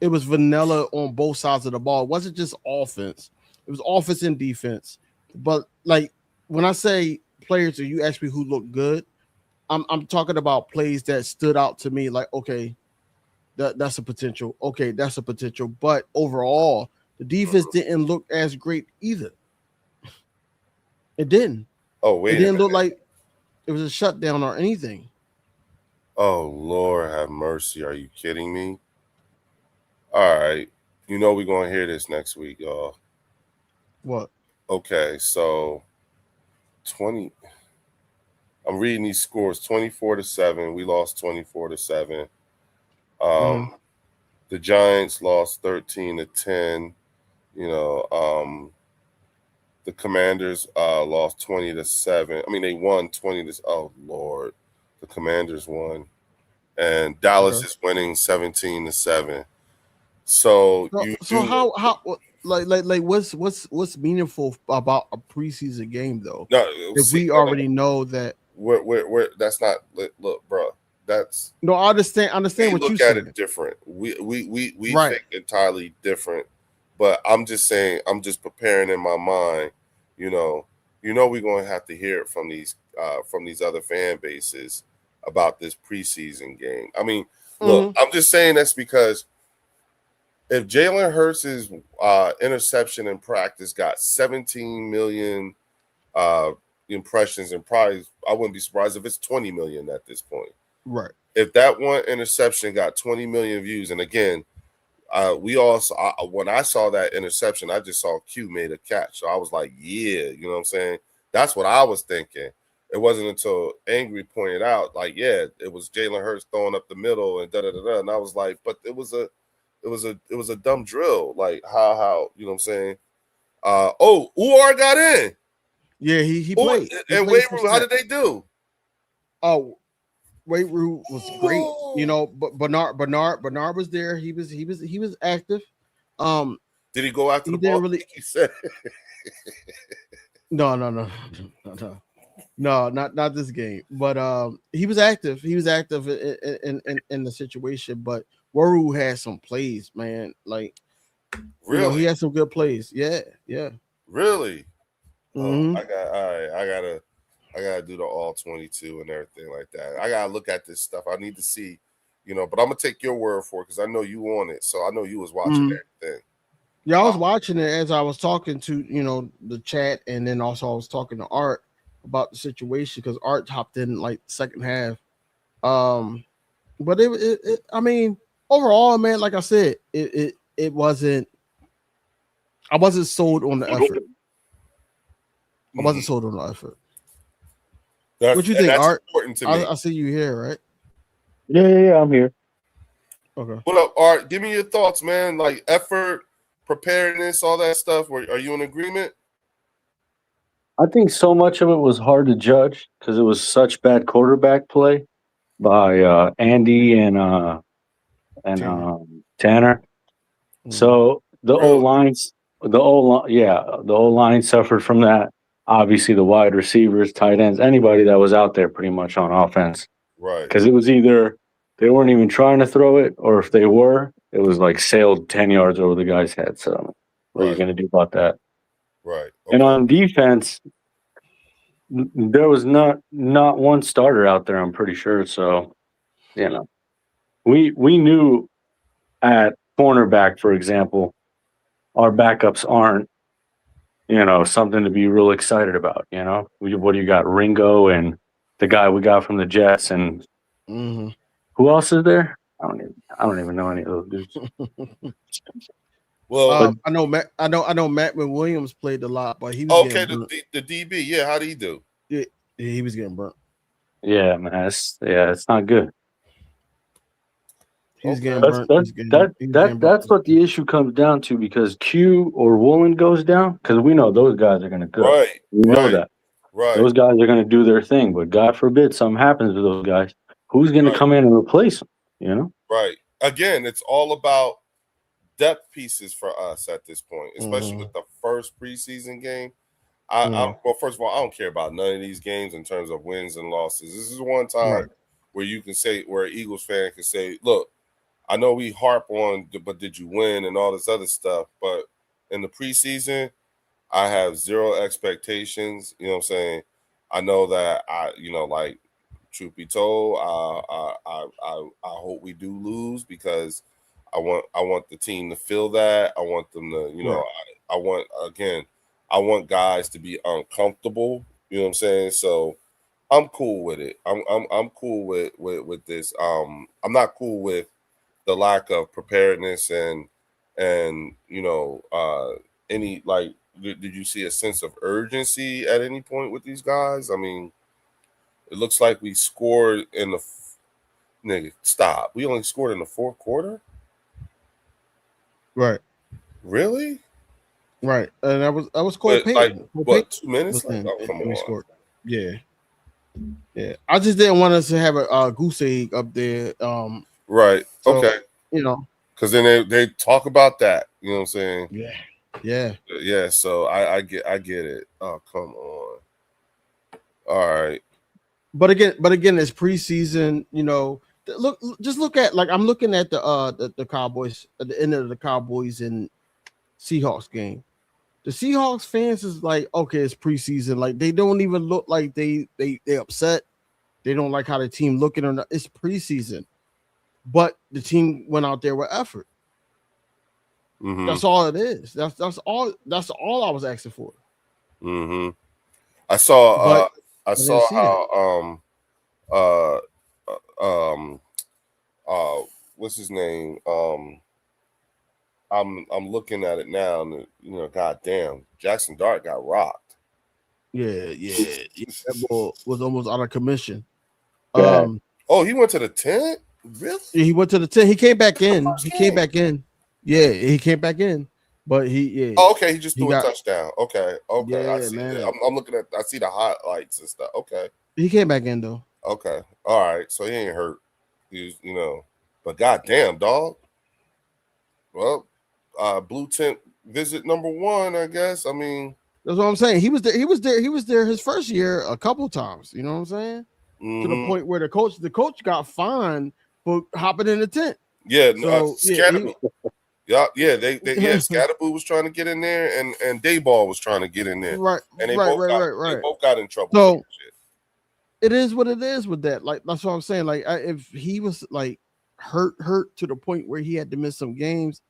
It was vanilla on both sides of the ball. It wasn't just offense. It was offense and defense. But like when I say players, or you ask me who looked good, I'm talking about plays that stood out to me. Like, okay, that's a potential. Okay, that's a potential. But overall, the defense didn't look as great either. It didn't. Oh, wait. It didn't look like it was a shutdown or anything. Oh, Lord have mercy. Are you kidding me? All right. We're going to hear this next week, y'all. What? Okay, so 20. I'm reading these scores 24-7. We lost 24-7. The Giants lost 13-10. The Commanders lost 20-7. I mean, they won 20 to. Oh Lord, the Commanders won, and Dallas is winning 17-7. So how like what's meaningful about a preseason game though? No, if we already know that we're that's not look, bro. That's no. I understand what you're saying. We look at it different. We think entirely different. But I'm just saying, I'm just preparing in my mind. We're going to have to hear it from these other fan bases about this preseason game. I mean, look, I'm just saying that's because if Jalen Hurts' interception in practice got 17 million impressions, and probably I wouldn't be surprised if it's 20 million at this point. Right. If that one interception got 20 million views, and again, when I saw that interception, I just saw Q made a catch. So I was like, yeah, you know what I'm saying? That's what I was thinking. It wasn't until Angry pointed out, like, yeah, it was Jalen Hurts throwing up the middle and da-da-da-da. And I was like, but it was a dumb drill. Like how, you know what I'm saying? Uar got in. Yeah, he played. And Wade, how did they do? Oh, Root was great. You know, but Bernard was there. He was active. Did he go after he the ball? didn't really. He said, No, not this game. But he was active. He was active in the situation. But Waru had some plays, man. Like, really? You know, he had some good plays. Yeah. Really? Mm-hmm. I gotta do the all 22 and everything like that. I gotta look at this stuff. I need to see, you know, but I'm gonna take your word for it because I know you on it. So I know you was watching everything. Yeah, I was watching it as I was talking to, you know, the chat, and then also I was talking to Art about the situation because Art hopped in like second half. But I mean, overall, man, like I said, it wasn't. I wasn't sold on the effort. I wasn't sold on the effort. What you think, that's Art? important to me. I see you here, right? Yeah, I'm here. Okay. What up, Art? Give me your thoughts, man. Like effort, preparedness, all that stuff. Are you in agreement? I think so much of it was hard to judge because it was such bad quarterback play by Andy and Tanner. So the O lines, the O line suffered from that. Obviously, the wide receivers, tight ends, anybody that was out there pretty much on offense. Right. Because it was either they weren't even trying to throw it, or if they were, it was like sailed 10 yards over the guy's head. So what are you going to do about that? Right. Okay. And on defense, there was not one starter out there, I'm pretty sure. So, you know, we knew at cornerback, for example, our backups aren't, you know, something to be real excited about. You know, what do you got? Ringo and the guy we got from the Jets, and who else is there? I don't even know any of those dudes. Well, I know Matt Williams played a lot, but he was okay. The DB, yeah. How did he do? Yeah, he was getting burnt. Yeah, man. It's not good. He's getting That's burnt. That's what the issue comes down to, because Q or Woolen goes down, because we know those guys are going to go. Right. We know that. Right. Those guys are going to do their thing, but God forbid something happens to those guys. Who's going to come in and replace them? You know. Right. Again, it's all about depth pieces for us at this point, especially with the first preseason game. Well, first of all, I don't care about none of these games in terms of wins and losses. This is one time where you can say, where an Eagles fan can say, look, I know we harp on, but did you win and all this other stuff? But in the preseason, I have zero expectations. You know what I'm saying? I know that like, truth be told, I hope we do lose, because I want the team to feel that. I want them to, you know, I want guys to be uncomfortable. You know what I'm saying? So I'm cool with it. I'm cool with this. I'm not cool with the lack of preparedness and you know, any, like, did you see a sense of urgency at any point with these guys? I mean, it looks like we scored in the nigga. Stop. We only scored in the fourth quarter. Right. Really? Right. And I was Cole Payton. Like, Cole what, Payton 2 minutes? was Like, oh, come on. Scored. Yeah. Yeah. I just didn't want us to have a goose egg up there. Right. So, okay. You know. Because then they talk about that. You know what I'm saying? Yeah. Yeah. Yeah. So I get it. Oh, come on. All right. But again, it's preseason. You know, look at, like, I'm looking at the Cowboys at the end of the Cowboys and Seahawks game. The Seahawks fans is like, okay, it's preseason. Like, they don't even look like they upset. They don't like how the team looking or not. It's preseason, but the team went out there with effort. That's all it is. That's all I was asking for. I saw how what's his name? I'm looking at it now, and you know, goddamn, Jackson Dart got rocked. Yeah. That ball was almost out of commission. Oh, he went to the tent? Really? Yeah, he went to the tent. He came back in. Yeah, he came back in. But Oh, okay. He just threw a touchdown. Okay. Yeah, I see man. I'm looking at. I see the highlights and stuff. Okay. He came back in though. Okay. All right. So he ain't hurt. He's, but goddamn, dog. Well, blue tent visit number 1, I guess. I mean, that's what I'm saying. He was there. He was there. He was there his first year a couple times. You know what I'm saying? To the point where the coach got fined for hopping in the tent. Yeah. So Scatterboo. Yeah. They Scatterboo was trying to get in there, and Dayball was trying to get in there. Right. And they right. both got in trouble. So for that shit. it is what it is with that. Like that's what I'm saying. Like if he was like hurt to the point where he had to miss some games,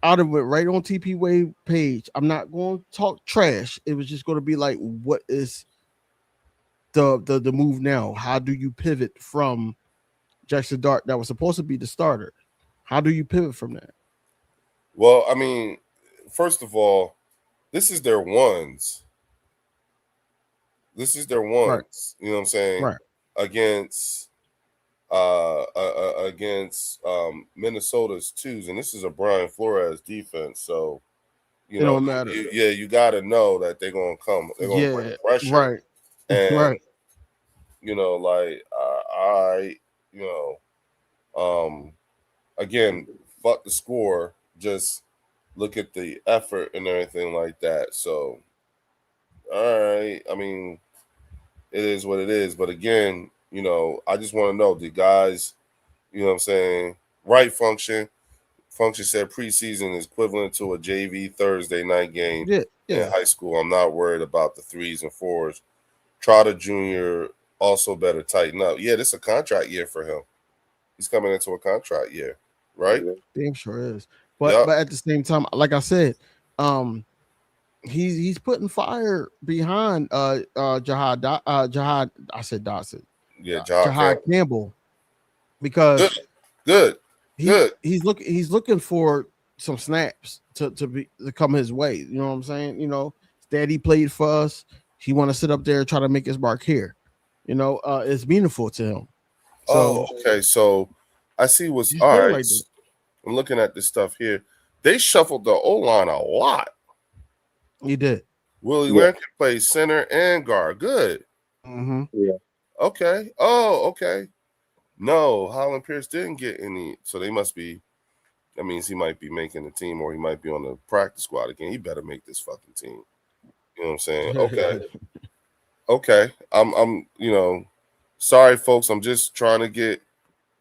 I'd have went right on TP Wave page. I'm not going to talk trash. It was just going to be like, what is the move now? How do you pivot from Jackson Dart that was supposed to be the starter? How do you pivot from that? Well, I mean, first of all, this is their ones. This is their ones. Right. You know what I'm saying? Right. Against Minnesota's twos, and this is a Brian Flores defense. So it don't matter. You got to know that they're gonna come. They're gonna bring pressure, right? And right. Again, fuck the score. Just look at the effort and everything like that. So, all right. I mean, it is what it is. But again, I just want to know the guys. You know what I'm saying? Right function. Function said preseason is equivalent to a JV Thursday night game in high school. I'm not worried about the 3s and 4s. Trotter Jr. also better tighten up. Yeah, this is a contract year for him. He's coming into a contract year, right? Damn sure is. But at the same time, like I said, he's putting fire behind Jahad. I said Dotson. Yeah, Jahad Campbell, because good. He's looking for some snaps to come his way. You know what I'm saying? His daddy played for us. He want to sit up there and try to make his mark here. It's meaningful to him. So, okay. So I see what's all right. Like I'm looking at this stuff here. They shuffled the O-line a lot. He did. Willie Lincoln plays center and guard. Good. Mm-hmm. Yeah. Okay. Oh, okay. No, Holland Pierce didn't get any. So they must be. That means he might be making the team, or he might be on the practice squad again. He better make this fucking team. You know what I'm saying? Okay. Okay. I'm. Sorry, folks. I'm just trying to get.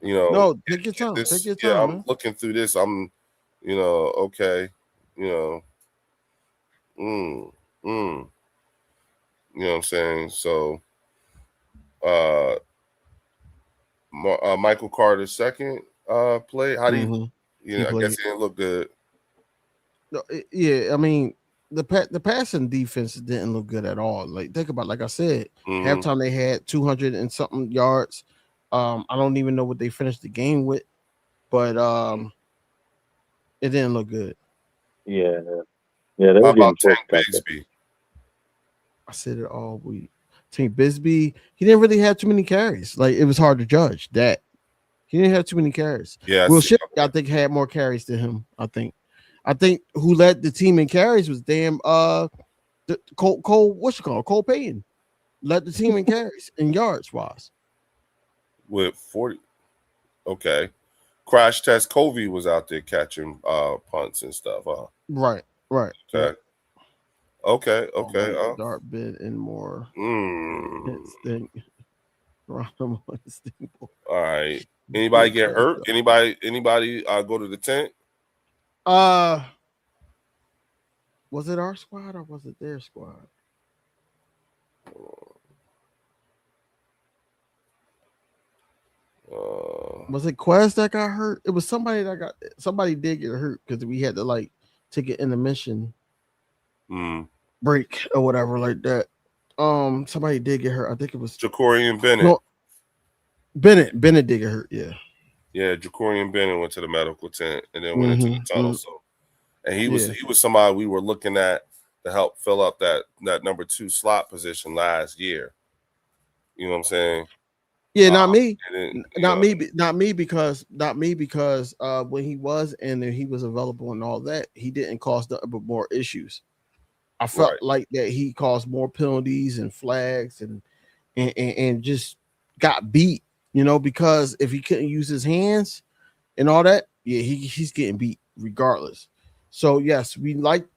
No, take your time. Take your time. I'm looking through this. I'm. Okay. You know what I'm saying? So, Michael Carter's second play. How do you? I guess he didn't look good. No, I mean, the passing defense didn't look good at all. Like think about, like I said, halftime they had 200 and something yards. I don't even know what they finished the game with, but it didn't look good. Yeah. They were about Tank Bigsby? I said it all week. Tank Bigsby, he didn't really have too many carries. Like it was hard to judge that. He didn't have too many carries. Yeah, Will Shipp, I think, had more carries than him. I think who led the team in carries was Cole. What's it called? Cole Payton led the team in carries and yards wise with 40. Okay, Crash Test Covey was out there catching punts and stuff. Right. Okay. Okay. Dart bit and more. All right. Anybody get hurt? Anybody go to the tent? Was it our squad or was it their squad? Was it Quest that got hurt? It was somebody did get hurt because we had to take an intermission break or whatever like that. Somebody did get hurt. I think it was Jacorian Bennett. No, Bennett did get hurt. Yeah, Jacorian Bennett went to the medical tent and then went into the tunnel. So, and he was somebody we were looking at to help fill up that number 2 slot position last year. You know what I'm saying? Yeah, not me because when he was and he was available and all that, he didn't cause more issues. I felt like that he caused more penalties and flags and just got beat, because if he couldn't use his hands and all that, yeah, he's getting beat regardless. So yes, we liked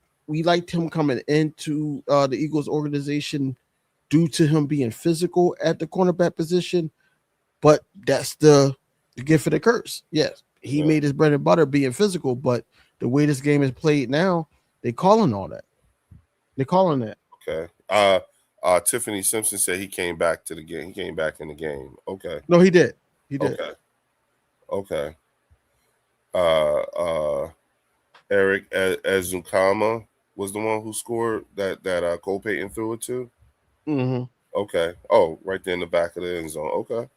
him coming into the Eagles organization due to him being physical at the cornerback position, but that's the gift of the curse. Yes, he made his bread and butter being physical, but the way this game is played now, they calling all that. They're calling that. Okay. Tiffany Simpson said he came back to the game. He came back in the game. Okay. No, he did. He did. Okay. Eric Azukama was the one who scored that Cole Payton threw it to. Mm-hmm. Okay. Oh, right there in the back of the end zone. Okay.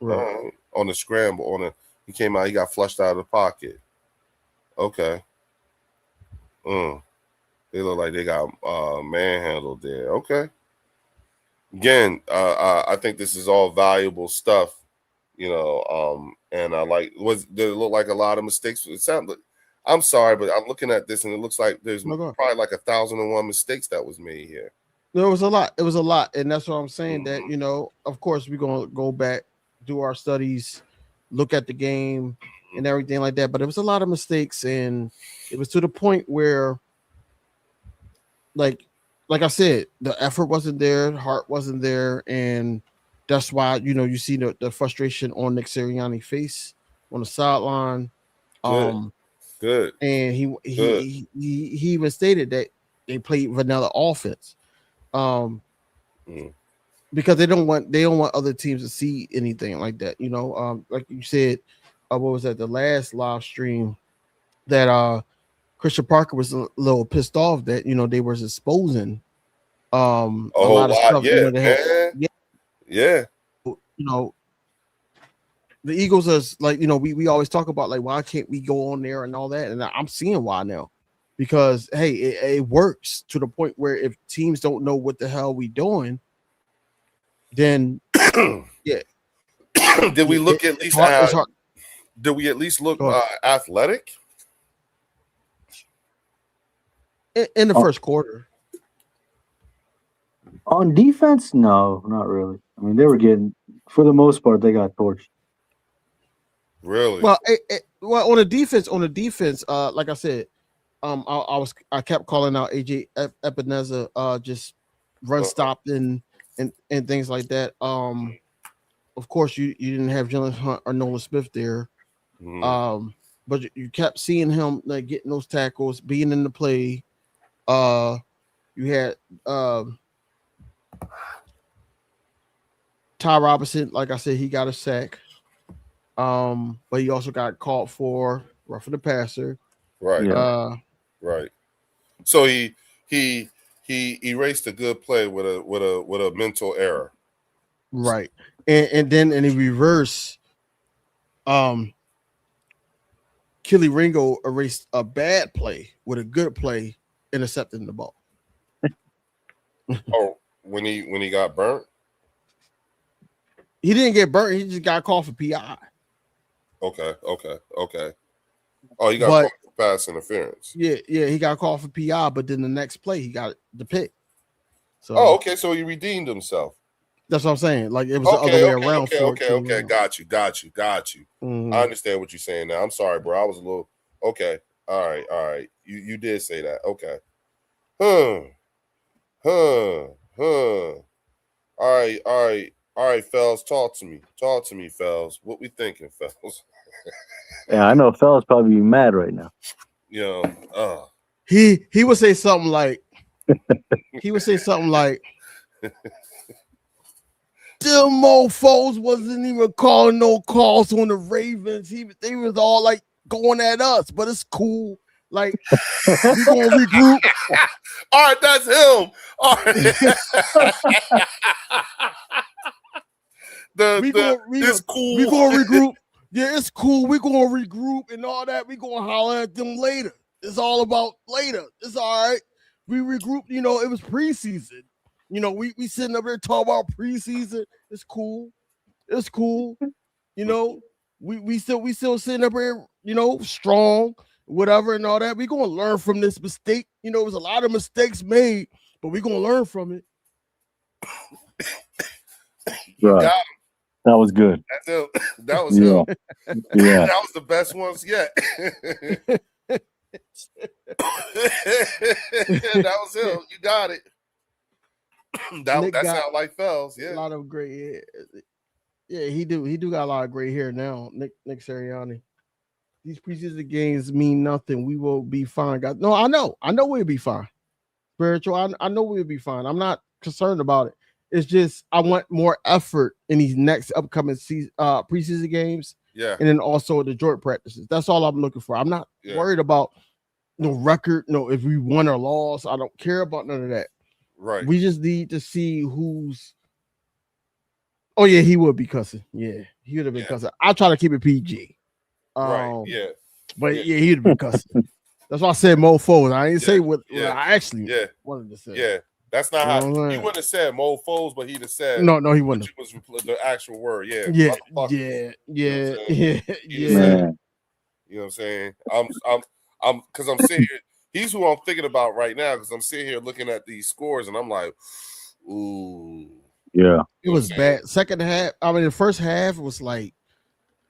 Right. On the scramble, he came out. He got flushed out of the pocket. Okay. They look like they got manhandled there. Okay. Again, I think this is all valuable stuff, and I there look like a lot of mistakes. It sounds. I'm sorry, but I'm looking at this and it looks like there's probably like 1,001 mistakes that was made here. There was a lot. It was a lot, and that's what I'm saying. That of course, we're gonna go back, do our studies, look at the game, and everything like that. But it was a lot of mistakes, and it was to the point where, like I said, the effort wasn't there, the heart wasn't there, and that's why you see the frustration on Nick Sirianni's face on the sideline. Good. And he even stated that they played vanilla offense, because they don't want other teams to see anything like that. Like you said, what was that, the last live stream, that Christian Parker was a little pissed off that they was exposing a lot of stuff. Yeah. The Eagles is like, we always talk about like, why can't we go on there and all that, and I'm seeing why now, because hey, it works to the point where if teams don't know what the hell we doing, then yeah. Did we look at least? Did we at least look athletic in the first quarter? On defense, no, not really. I mean, they were getting, for the most part, they got torched. Really? Well, on the defense, like I said, I kept calling out AJ Ebenezer, just run stopped and things like that. Of course, you didn't have Jalen Hunt or Nolan Smith there, but you kept seeing him like getting those tackles, being in the play. You had Ty Robinson, like I said, he got a sack. But he also got called for roughing the passer. Right. Right. So he erased a good play with a mental error. Right. And then in reverse, Kelly Ringo erased a bad play with a good play, intercepting the ball. Oh, when he got burnt? He didn't get burnt, he just got called for PI. Okay. Oh, he got called for pass interference. Yeah, he got called for PI, but then the next play he got the pick. So okay, so he redeemed himself. That's what I'm saying. Like it was the other way around. Okay. Got you. Mm-hmm. I understand what you're saying now. I'm sorry, bro. I was a little okay. All right. You did say that. Okay. All right, Fells, talk to me, Fells. What we thinking, Fells? Yeah, I know Fells probably be mad right now. He would say something like, them mofos wasn't even calling no calls on the Ravens. They was all like going at us, but it's cool. Like, we gonna regroup. All right, that's him. All right. It's cool. We gonna regroup. Yeah, it's cool. We gonna regroup and all that. We gonna holler at them later. It's all about later. It's all right. We regrouped. It was preseason. We sitting up here talking about preseason. It's cool. We still sitting up here. Strong, whatever, and all that. We gonna learn from this mistake. It was a lot of mistakes made, but we gonna learn from it. Right. That was good. That's him. That was Yeah. him. Yeah. That was the best ones yet. That was him. You got it. That's how life fells. Yeah. A lot of great. Yeah, he do got a lot of gray hair now. Nick Sirianni. These preseason games mean nothing. We will be fine, guys. No, I know we'll be fine. Spiritual, I know we'll be fine. I'm not concerned about it. It's just I want more effort in these next upcoming preseason games. Yeah. And then also the joint practices. That's all I'm looking for. I'm not worried about no record, no if we won or lost. I don't care about none of that. Right. We just need to see who's. Oh yeah, he would be cussing. Yeah, he would have been cussing. I'll try to keep it PG. Right. Yeah. But yeah, he'd have been cussing. That's why I said mofos. I didn't say what I actually wanted to say. Yeah. That's not how he wouldn't have said mofos, but he'd have said no, he wouldn't. Was the actual word. Yeah. Yeah. You Yeah. You know what I'm saying? I'm because I'm sitting here. He's who I'm thinking about right now because I'm sitting here looking at these scores and I'm like, ooh. Yeah. It was bad. Second half, I mean, the first half was like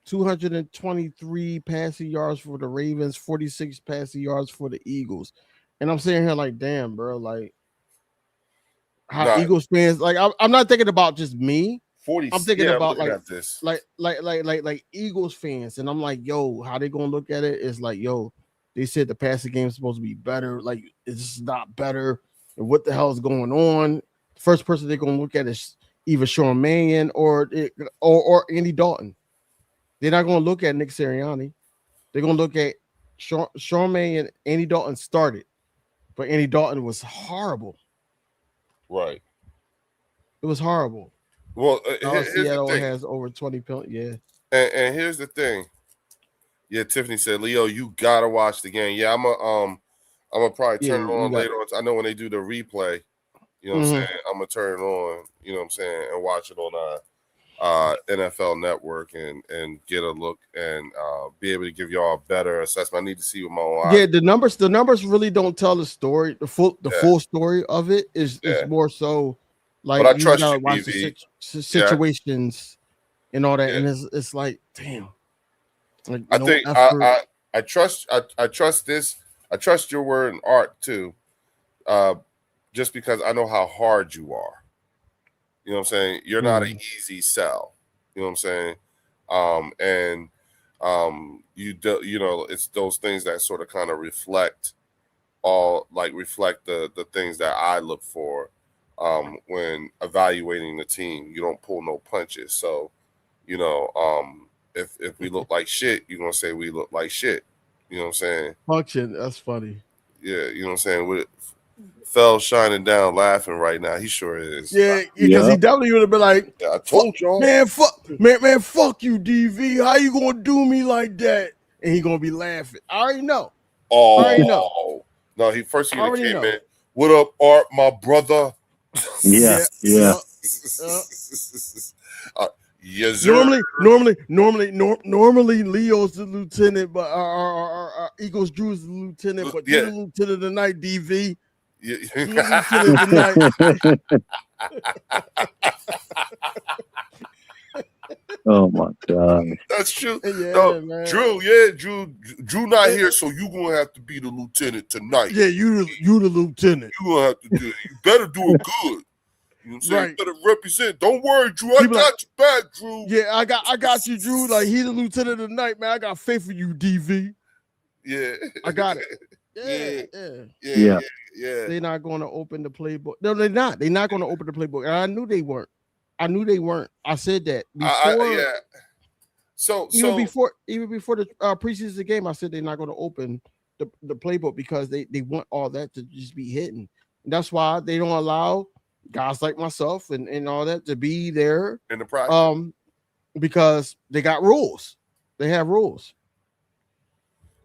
223 passing yards for the Ravens, 46 passing yards for the Eagles. And I'm sitting here like, damn, bro, like how Eagles fans, like I'm not thinking about just me. 40, I'm thinking about this. like Eagles fans. And I'm like, yo, how they gonna look at it is like, yo, they said the passing game is supposed to be better. Like, it's not better. And what the hell is going on? First person they're gonna look at is either Sean Mannion or Andy Dalton. They're not gonna look at Nick Sirianni. They're gonna look at Sean Mannion. Andy Dalton started, but Andy Dalton was horrible. Right. It was horrible. Well, Seattle has over 20 penalties. Yeah. And here's the thing. Yeah, Tiffany said, Leo, you gotta watch the game. Yeah, I'm gonna probably turn it on later on. I know when they do the replay, you know what I'm saying? I'm gonna turn it on, you know what I'm saying, and watch it on NFL Network and get a look and be able to give y'all a better assessment. I need to see with my own eyes. Yeah, the numbers really don't tell the story. The full story of it is more so like but I trust gotta you, watch DV. the situations and all that, and it's like, damn. Like, I trust this. I trust your word and art too, just because I know how hard you are. You know what I'm saying? You're not an easy sell. You know what I'm saying? You know, it's those things that sort of kind of reflect the things that I look for when evaluating the team. You don't pull no punches. So, you know, if we look like shit, you're gonna say we look like shit. You know what I'm saying? Function, that's funny. Yeah, you know what I'm saying? With Fell shining down laughing right now. He sure is. Yeah, because he definitely would have been like, I told y'all. Man, fuck you, DV. How you gonna do me like that? And he gonna be laughing. I already know. Oh, I already know. No, he came in. What up, Art, my brother? Yeah. Yes, sir. Normally Leo's the lieutenant, but our Eagles Drew's the lieutenant, but you're the lieutenant tonight, DV. Yeah. Oh my God. That's true. Yeah, no, man. Drew not here, so you gonna have to be the lieutenant tonight. Yeah, you the lieutenant. You gonna have to do it. You better do it good. You know what I'm saying? You better represent. Don't worry, Drew. I got you back, Drew. Yeah, I got you, Drew. Like, he the lieutenant tonight, man. I got faith in you, DV. Yeah. I got it. Yeah. They're not going to open the playbook. No, they're not. They're not going to open the playbook. And I knew they weren't. I said that before. So even before the preseason game, I said they're not going to open the playbook because they want all that to just be hidden. And that's why they don't allow guys like myself and all that to be there in the practice. Because they got rules. They have rules.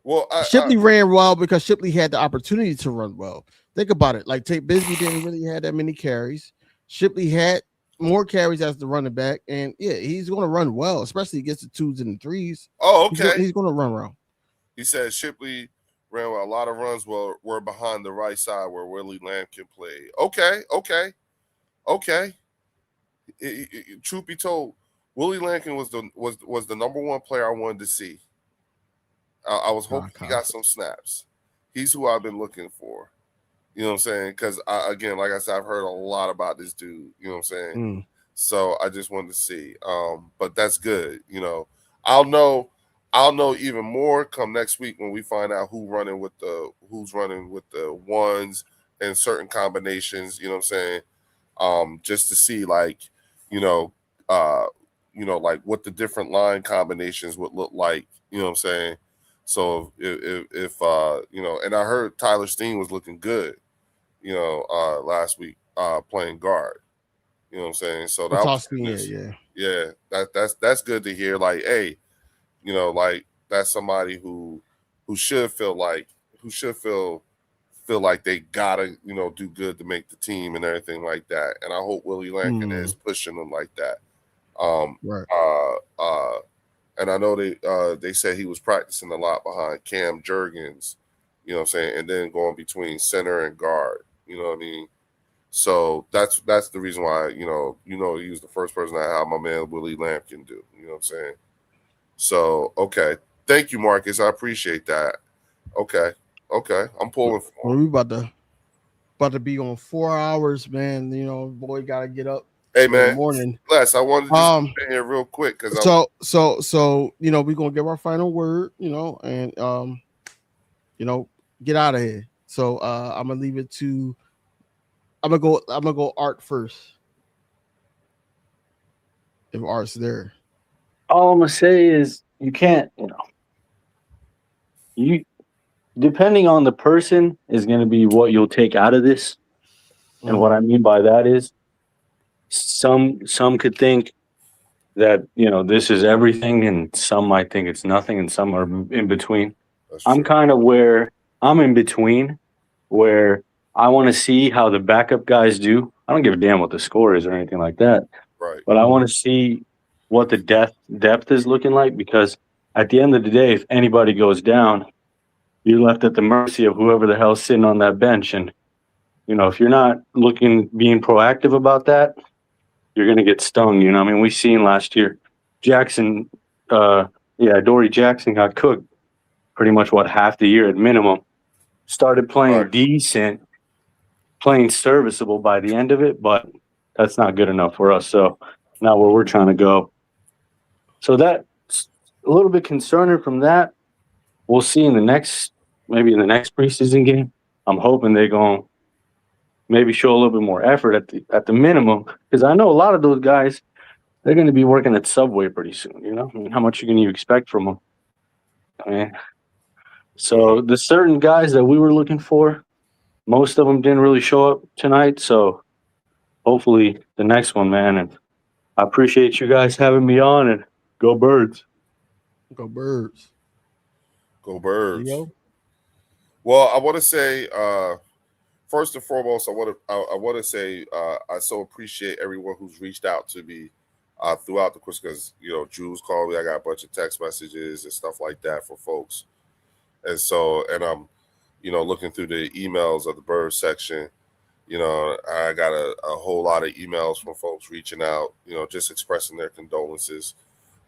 Well, Shipley ran well because Shipley had the opportunity to run well. Think about it. Like, Tate Bisbee didn't really have that many carries. Shipley had more carries as the running back, and he's going to run well, especially against the 2s and the 3s. Oh, okay. He's going to run well. He said Shipley ran well. A lot of runs were behind the right side where Willie Lampkin played. Okay. Truth be told, Willie Lankin was the number one player I wanted to see. I was hoping he got some snaps. He's who I've been looking for. You know what I'm saying? Because again, like I said, I've heard a lot about this dude. You know what I'm saying? So I just wanted to see. But that's good. You know, I'll know even more come next week when we find out who's running with the ones and certain combinations. You know what I'm saying? Just to see like, like what the different line combinations would look like. You know what I'm saying? So if and I heard Tyler Steen was looking good, last week playing guard. You know what I'm saying? So that was that's good to hear. Like, hey, like that's somebody who should feel like they gotta, do good to make the team and everything like that. And I hope Willie Lankin is pushing them like that. And I know they said he was practicing a lot behind Cam Jurgens, you know what I'm saying, and then going between center and guard, you know what I mean? So that's the reason why, he was the first person I had my man Willie Lampkin do, you know what I'm saying? So, okay. Thank you, Marcus. I appreciate that. Okay. I'm pulling for him. We about to be on 4 hours, man. Boy gotta get up. Hey man, in the morning. Les, I wanted to just get in here real quick because so we're gonna give our final word, and get out of here. So I'm gonna leave it to I'm gonna go Art first. If Art's there. All I'm gonna say is you can't, you depending on the person is gonna be what you'll take out of this. And what I mean by that is some could think that, this is everything, and some might think it's nothing, and some are in between. I'm kind of where I'm in between, where I want to see how the backup guys do. I don't give a damn what the score is or anything like that. Right. But I want to see what the depth is looking like, because at the end of the day, if anybody goes down, you're left at the mercy of whoever the hell's sitting on that bench. And, if you're not being proactive about that, you're going to get stung. I mean, we seen last year, Jackson, Dory Jackson got cooked pretty much half the year at minimum. Started playing decent, playing serviceable by the end of it, but that's not good enough for us. So not where we're trying to go. So that's a little bit concerning from that. We'll see maybe in the next preseason game. I'm hoping they're going to maybe show a little bit more effort at the minimum, because I know a lot of those guys, they're going to be working at Subway pretty soon. I mean, how much can you expect from them? I mean, so the certain guys that we were looking for, most of them didn't really show up tonight. So hopefully the next one, man. And I appreciate you guys having me on, and go Birds. Go Birds. Go Birds. Well, I want to say, first and foremost, I want to say I so appreciate everyone who's reached out to me throughout the course, because Drew's called me. I got a bunch of text messages and stuff like that for folks, and so I'm looking through the emails of the Bird section. I got a whole lot of emails from folks reaching out, just expressing their condolences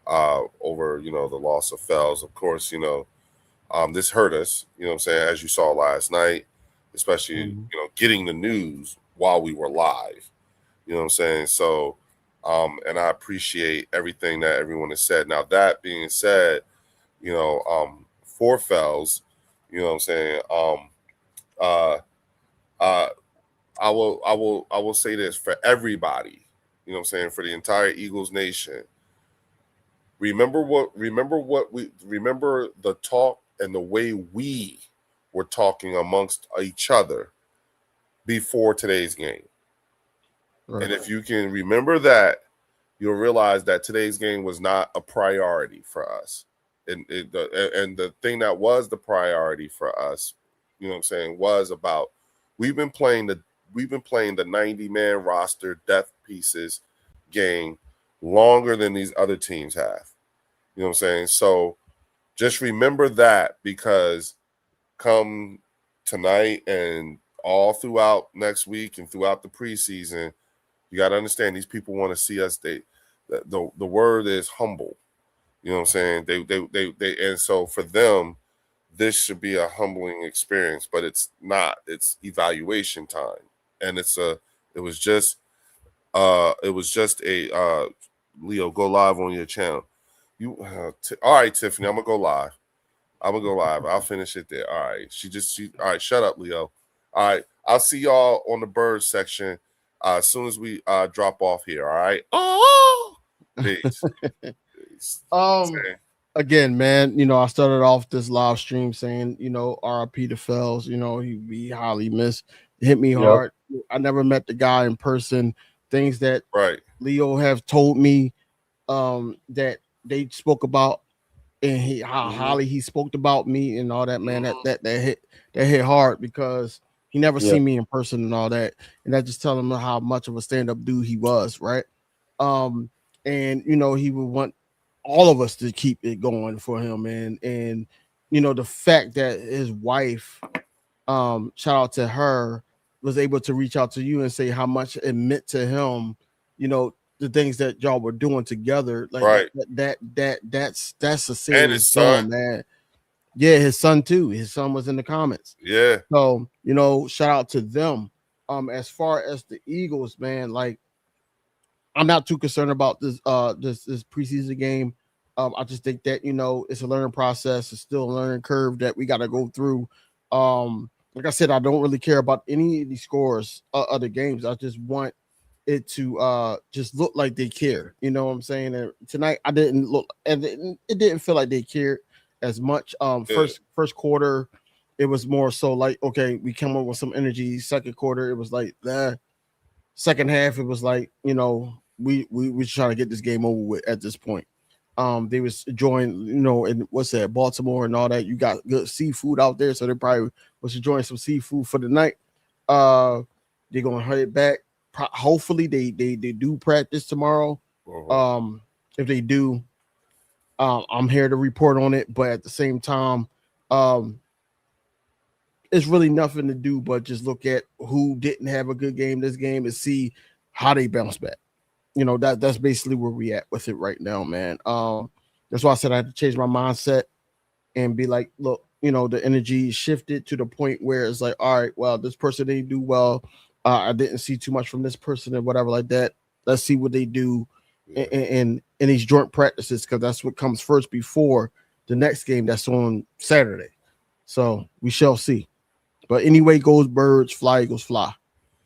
over the loss of Fells. Of course, this hurt us, what I'm saying, as you saw last night, especially, getting the news while we were live, what I'm saying? So, and I appreciate everything that everyone has said. Now, that being said, for Fells, what I'm saying, I will say this for everybody, what I'm saying, for the entire Eagles Nation. Remember the talk and the way we were talking amongst each other before today's game. Right. And if you can remember that, you'll realize that today's game was not a priority for us. And the thing that was the priority for us, what I'm saying, was about we've been playing the 90-man roster depth pieces game longer than these other teams have. You know what I'm saying? So just remember that, because come tonight and all throughout next week and throughout the preseason, you got to understand these people want to see us. The word is humble. You know what I'm saying? They and so for them, this should be a humbling experience, but it's not. It's evaluation time, and it was just a Leo, go live on your channel. All right, Tiffany, I'm gonna go live. I'll finish it there. All right. All right, shut up, Leo. All right. I'll see y'all on the bird section as soon as we drop off here. All right. Oh, peace. Peace. Again, man, I started off this live stream saying, RIP to Fells, he highly missed. It hit me hard. I never met the guy in person. Things that Leo have told me that they spoke about, and how highly he spoke about me and all that, man. That hit hard, because he never seen me in person and all that, and that just telling him how much of a stand-up dude he was, right? And he would want all of us to keep it going for him, and the fact that his wife, shout out to her, was able to reach out to you and say how much it meant to him, the things that y'all were doing together, like that's a serious son, man. Yeah, his son too. His son was in the comments. Yeah. So shout out to them. As far as the Eagles, man, like, I'm not too concerned about this this preseason game. I just think that it's a learning process. It's still a learning curve that we got to go through. Like I said, I don't really care about any of these scores of the games. I just want it to just look like they care. You know what I'm saying? And tonight I didn't look, and it didn't feel like they cared as much. First quarter, it was more so like, okay, we come up with some energy. Second quarter, it was like that. Second half, it was like, we trying to get this game over with at this point. They was enjoying, and what's that, Baltimore and all that. You got good seafood out there, so they probably was enjoying some seafood for the night. They're gonna head back. Hopefully, they do practice tomorrow. If they do, I'm here to report on it. But at the same time, it's really nothing to do but just look at who didn't have a good game this game and see how they bounce back. That's basically where we at with it right now, man. That's why I said I had to change my mindset and be like, look, the energy shifted to the point where it's like, all right, well, this person didn't do well. I didn't see too much from this person and whatever like that. Let's see what they do in these joint practices, because that's what comes first before the next game that's on Saturday. So we shall see. But anyway, goes birds, fly eagles fly.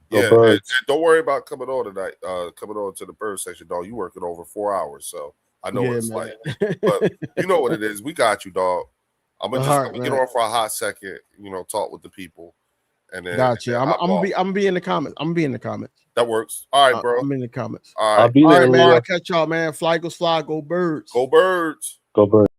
Yeah, and don't worry about coming on tonight. Coming on to the bird section, dog. You working over 4 hours, so I know what it's like. But you know what it is. We got you, dog. I'm gonna get on for a hot second. Talk with the people, and then got you. I'm gonna be in the comments. I'm gonna be in the comments. That works. All right, bro. I'm in the comments. All right. I'll be there. All right, man. I'll catch y'all, man. Fly eagles fly. Go birds. Go birds. Go birds.